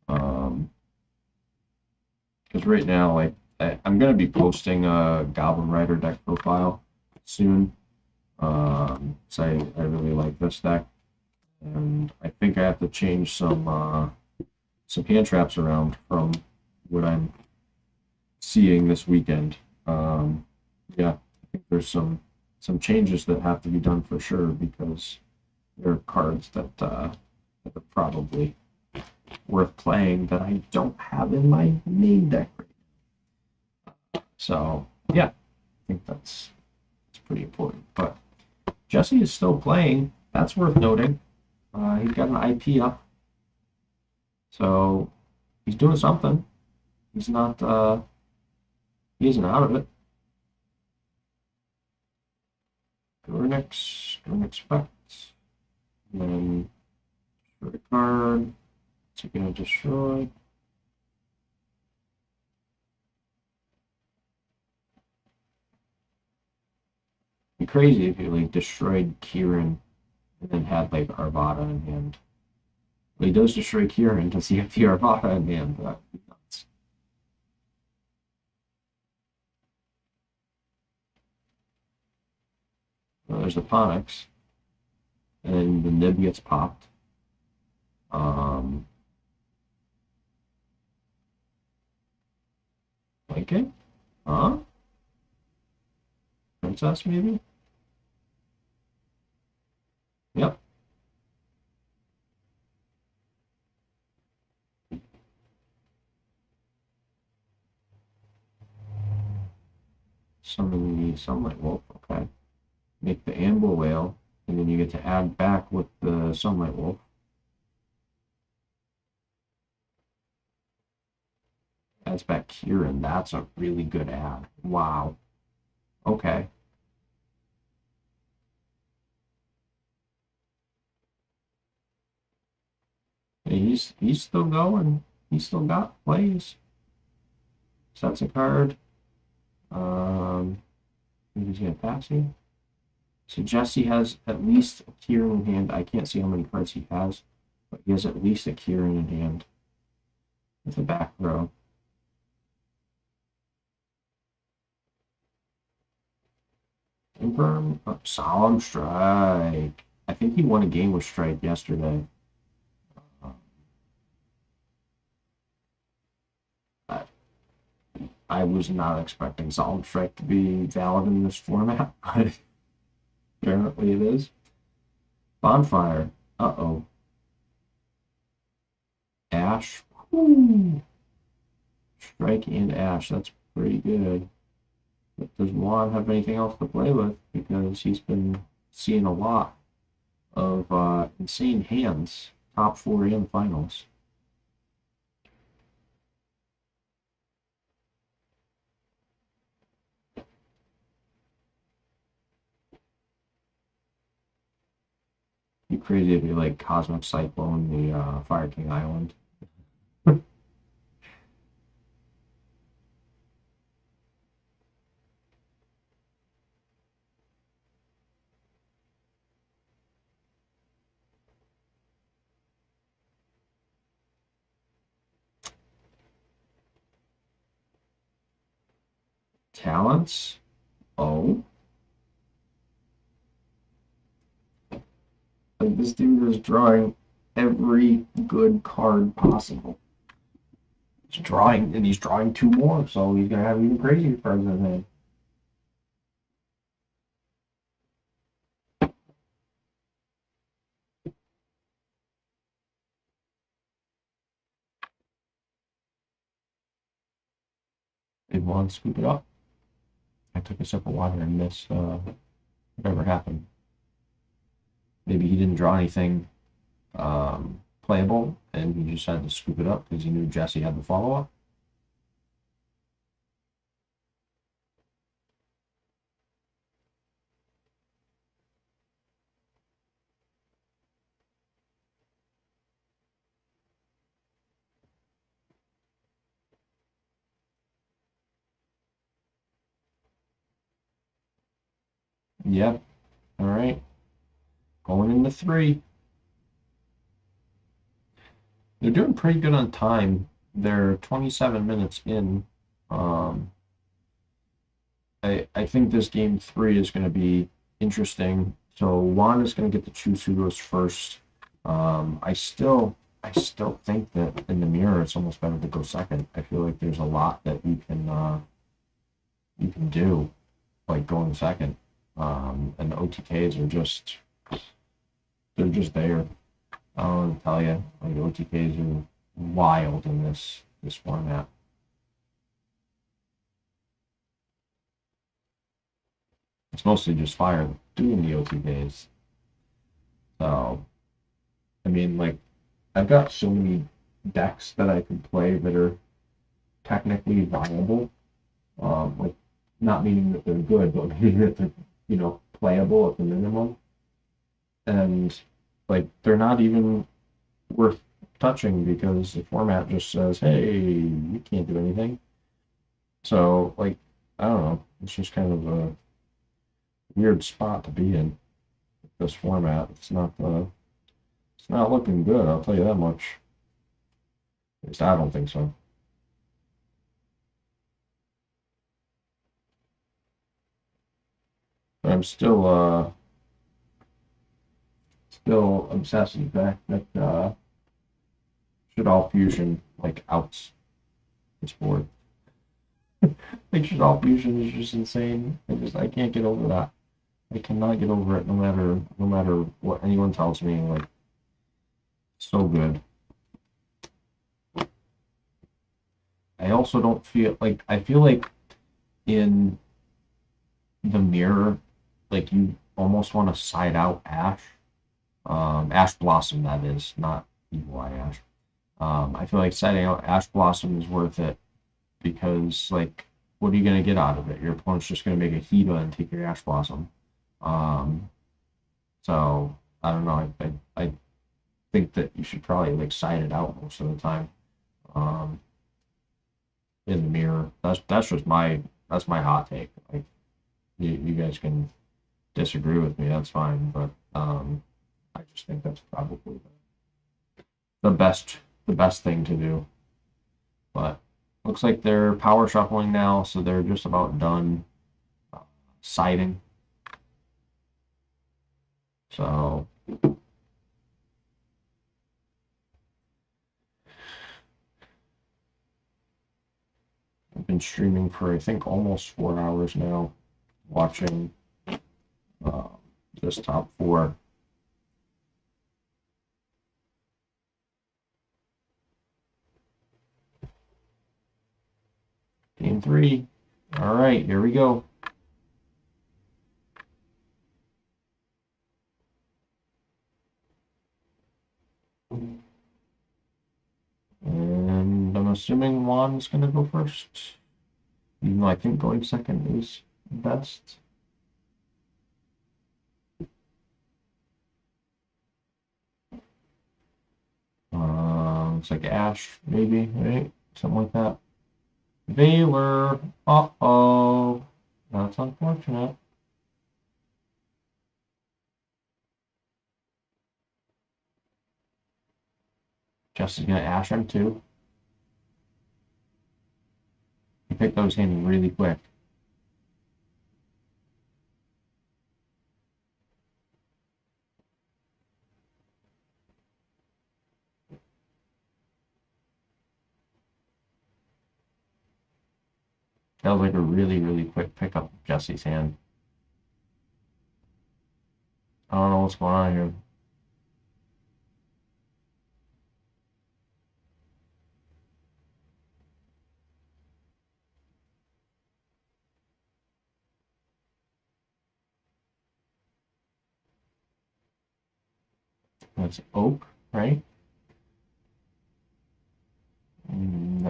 Because right now, like I'm gonna be posting a Goblin Rider deck profile soon. So I really like this deck, and I think I have to change some hand traps around from what I'm seeing this weekend. Yeah, I think there's some changes that have to be done for sure because there are cards that are probably worth playing that I don't have in my main deck right now. So yeah, I think that's pretty important. But Jesse is still playing. That's worth noting. He's got an IP up, so he's doing something. He's not. He isn't out of it. Gurnix Specs, and then for the card, it's gonna destroy. Be crazy if you like destroyed Kieran and then had like Arvada in hand. Well, he does destroy Kieran. Does he have the Arvada in hand? That would be nuts. Well, there's the Ponix, and then the Nib gets popped. Blanket? Huh? Princess, maybe? Yep. Summon the Sunlight Wolf, okay. Make the Amber Whale, and then you get to add back with the Sunlight Wolf. Adds back Kieran. That's a really good add. Wow. Okay. He's still going. He's still got plays. Sets a card. He's gonna pass you. So Jesse has at least a Kieran in hand. I can't see how many cards he has, but he has at least a Kieran in hand with a back row. Infirm, Solemn Strike. I think he won a game with Strike yesterday. I was not expecting Solemn Strike to be valid in this format, but apparently it is. Bonfire. Uh-oh. Ash. Woo. Strike and Ash. That's pretty good. But does Juan have anything else to play with? Because he's been seeing a lot of insane hands. Top 4 in finals. Be crazy if you like Cosmic Cyclone the Fire King Island. Talents? Oh. Like this dude is drawing every good card possible. He's drawing, and he's drawing 2 more, so he's gonna have even crazier cards in hand. Did Juan scoop it up? I took a sip of water and missed whatever happened. Maybe he didn't draw anything playable and he just had to scoop it up because he knew Jesse had the follow-up. Yep. All right. Going into 3. They're doing pretty good on time. They're 27 minutes in. I think this game 3 is going to be interesting. So Juan is going to get to choose who goes first. I still think that in the mirror it's almost better to go second. I feel like there's a lot that you can do, like going second. And the OTKs are just there. I don't know what to tell you. Like OTKs are wild in this format. It's mostly just fire doing the OTKs. So, I mean, like, I've got so many decks that I can play that are technically viable. Like, not meaning that they're good, but meaning that they're, playable at the minimum. And, like, they're not even worth touching because the format just says, hey, you can't do anything. So, like, I don't know. It's just kind of a weird spot to be in this format. It's not looking good, I'll tell you that much. At least I don't think so. But I'm still obsessed with the fact that Shaddoll Fusion like outs this board. Like Shaddoll Fusion is just insane. I can't get over that. I cannot get over it no matter what anyone tells me. Like, so good. I also don't feel like I feel like in the mirror, like you almost want to side out Ash. Ash Blossom, that is, not Evil Eye Ash. I feel like siding out Ash Blossom is worth it because, like, what are you going to get out of it? Your opponent's just going to make a Heba and take your Ash Blossom. So, I don't know. I think that you should probably, like, side it out most of the time in the mirror. That's just that's my hot take. Like, you guys can disagree with me, that's fine, but I just think that's probably the best thing to do. But looks like they're power shuffling now, so they're just about done siding. So I've been streaming for I think almost 4 hours now, watching this top 4. Game 3. All right, here we go. And I'm assuming Juan's going to go first. Even though I think going second is best. Looks like Ash, maybe, right? Something like that. Valor. Uh-oh. That's unfortunate. Jesse's gonna Ash him too. He picked those hands really quick. That was like a really, really quick pickup of Jesse's hand. I don't know what's going on here. That's oak, right?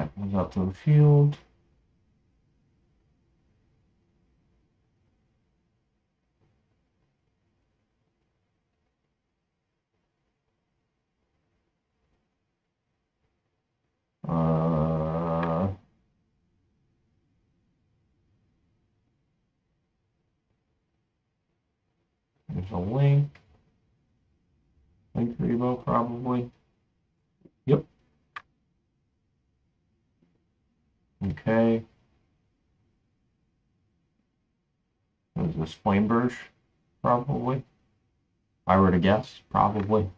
Alright, goes out to the field. There's a link. Link Rebo, probably. Yep. Okay. Is this Flame Burst? Probably. If I were to guess, probably.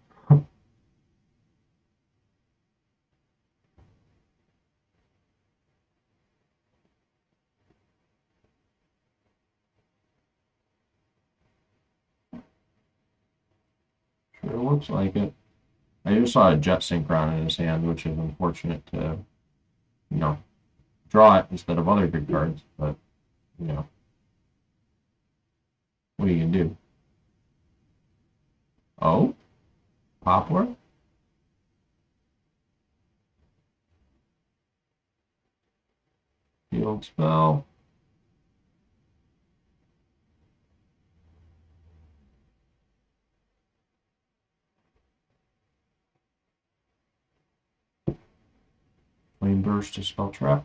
Sure looks like it. I just saw a Jet Synchron in his hand, which is unfortunate to, you know, draw it instead of other good cards, but, you know, what are you gonna do? Oh? Poplar? Field spell. Flame Burst to spell trap.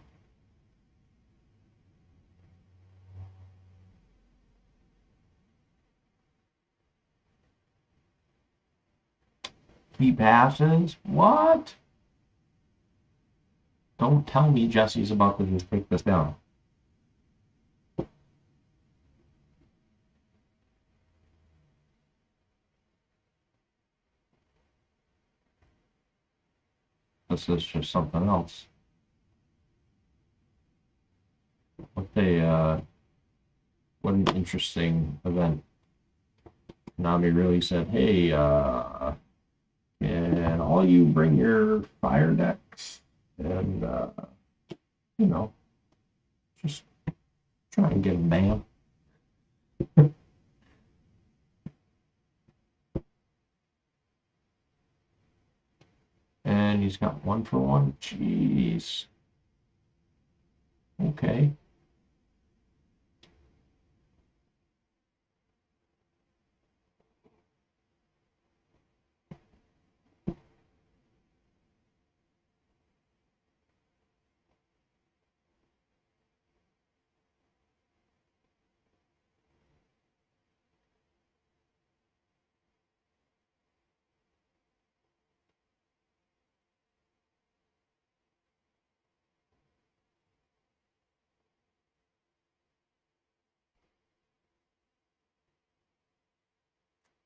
He passes? What? Don't tell me Jesse's about to just take this down. This is just something else. What an interesting event. Nami really said, hey, can all you bring your fire decks and, you know, just try and get a ban. And he's got 1-for-1. Jeez. Okay.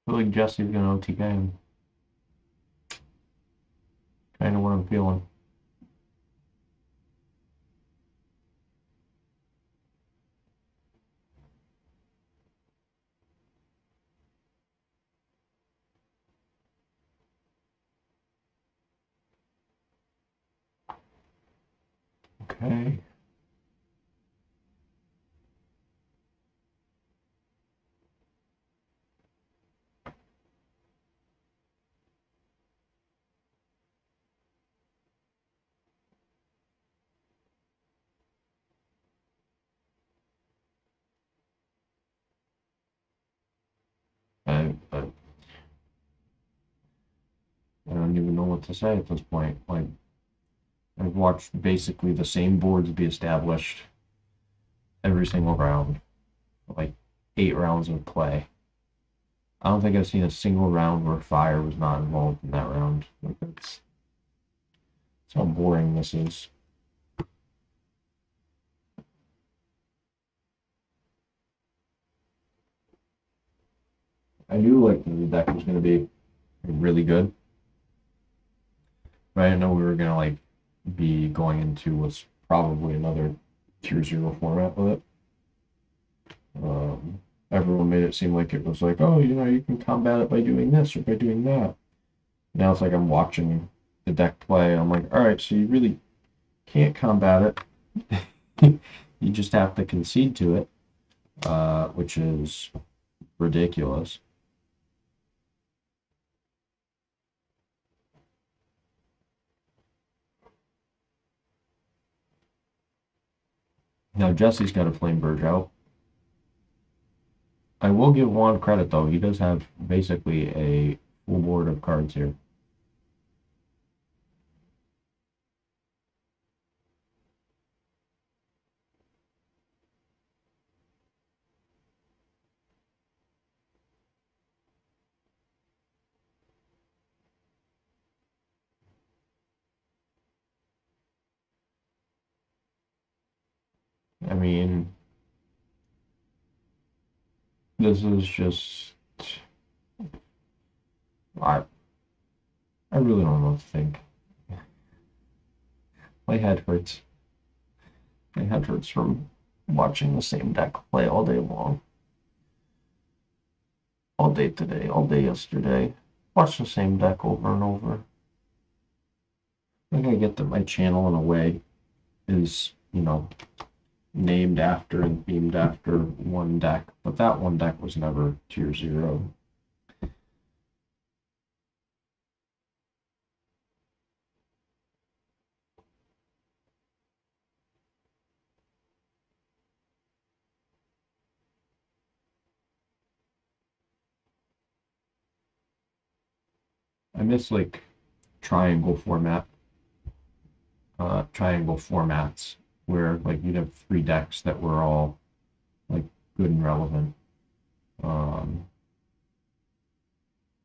I feel like Jesse's gonna OTK him. Kind of what I'm feeling. Okay. I don't even know what to say at this point. Like, I've watched basically the same boards be established every single round. Like 8 rounds of play. I don't think I've seen a single round where fire was not involved in that round. Like that's how boring this is. I knew like the deck was gonna be really good. But I didn't know we were gonna like be going into what's probably another tier 0 format with it. Everyone made it seem like it was like, oh, you know, you can combat it by doing this or by doing that. Now it's like I'm watching the deck play. I'm like, all right, so you really can't combat it. You just have to concede to it, which is ridiculous. Now Jesse's got a Flame Verge out. I will give Juan credit though. He does have basically a full board of cards here. I mean, this is just I really don't know what to think. My head hurts. My head hurts from watching the same deck play all day long. All day today, all day yesterday. Watch the same deck over and over. I think I get that my channel in a way is, you know, named after and themed after one deck, but that one deck was never tier 0. I miss like triangle format, triangle formats where like you'd have 3 decks that were all like good and relevant.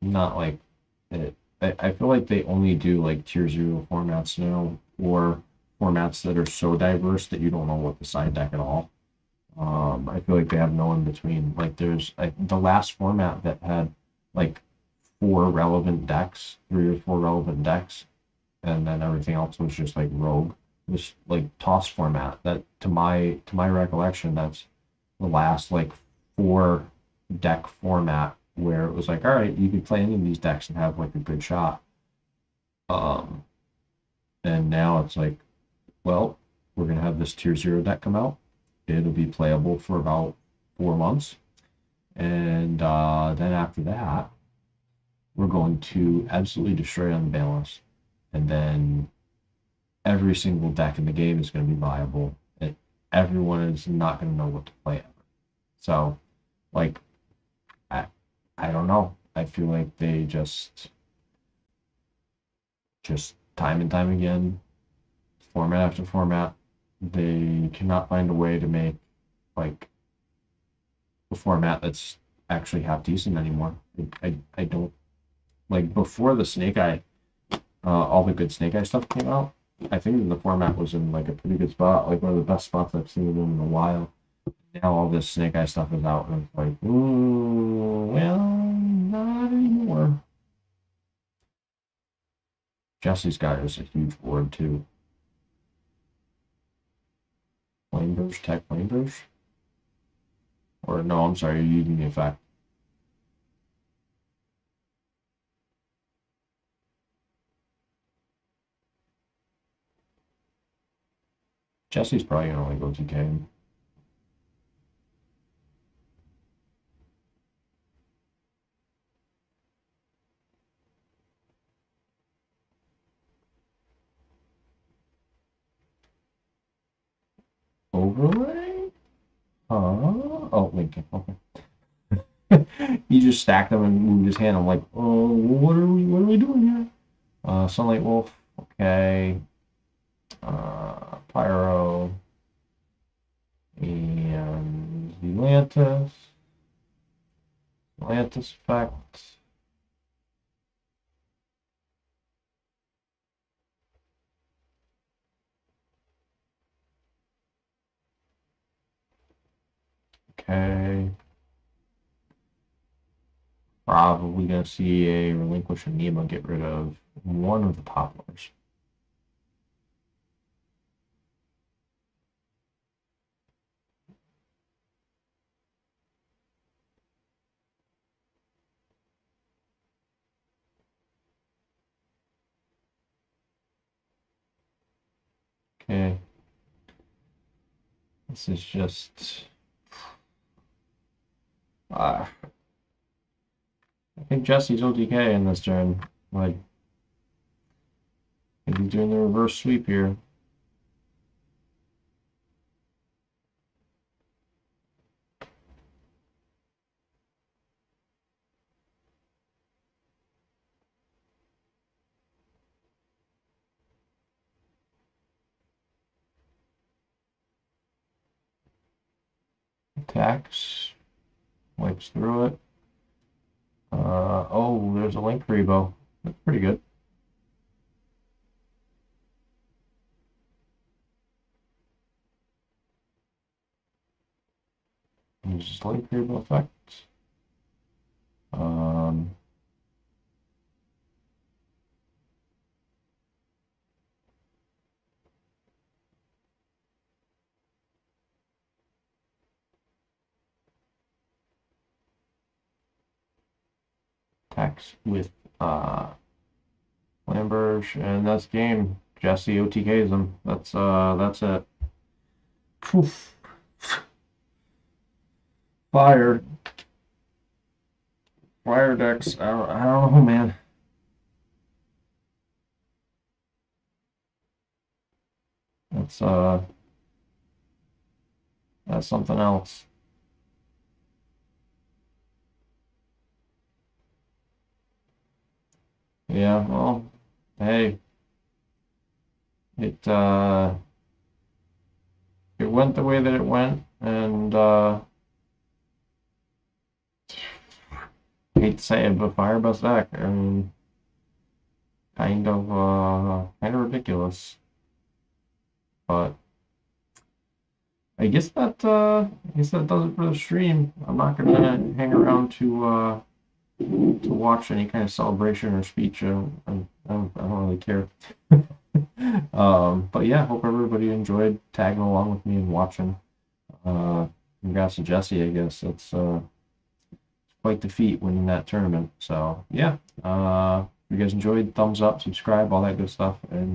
Not like it. I feel like they only do like tier 0 formats now, or formats that are so diverse that you don't know what the side deck at all. I feel like they have no in between. Like there's the last format that had like 4 relevant decks, 3 or 4 relevant decks, and then everything else was just like rogue. This like toss format that to my recollection, that's the last like 4 deck format where it was like, all right, you could play any of these decks and have like a good shot. And now it's like, well, we're gonna have this tier 0 deck come out. It'll be playable for about 4 months, and then after that, we're going to absolutely destroy Unbalance, and then every single deck in the game is going to be viable. Everyone is not going to know what to play ever. So, like, I don't know. I feel like they just time and time again, format after format, they cannot find a way to make like a format that's actually half decent anymore. I don't like before the Snake Eye, all the good Snake Eye stuff came out. I think the format was in like a pretty good spot, like one of the best spots I've seen it in a while. Now all this Snake Eye stuff is out, and it's like, ooh, well, not anymore. Jesse's got is a huge board too. Flamebridge, Tech Flamebridge? Or no, I'm sorry, you're using the effect. Jesse's probably gonna only go 2K. Overlay? Oh, Lincoln. Okay. He just stacked them and moved his hand. I'm like, oh, what are we doing here? Sunlight Wolf. Okay. Pyro. And Atlantis. Atlantis effect. Okay. Probably gonna see a Relinquish Anemo get rid of one of the poplars. Okay. This is just I think Jesse's OTK in this turn. Like, he's doing the reverse sweep here. Tax. Wipes through it. Oh, there's a link rebo. That's pretty good. Uses link rebo effect. Tax with Lamberge, and that's game. Jesse OTKs him. That's it. Poof. Fire. Fire decks. I don't know, man. That's something else. Yeah, well, hey. It went the way that it went, and hate to say it, but Fireburst deck, I mean, kind of ridiculous. But I guess that does it for the stream. I'm not gonna hang around to watch any kind of celebration or speech. I don't really care. But yeah, hope everybody enjoyed tagging along with me and watching. Congrats to Jesse, I guess. It's quite the feat winning that tournament. So yeah, if you guys enjoyed, thumbs up, subscribe, all that good stuff, and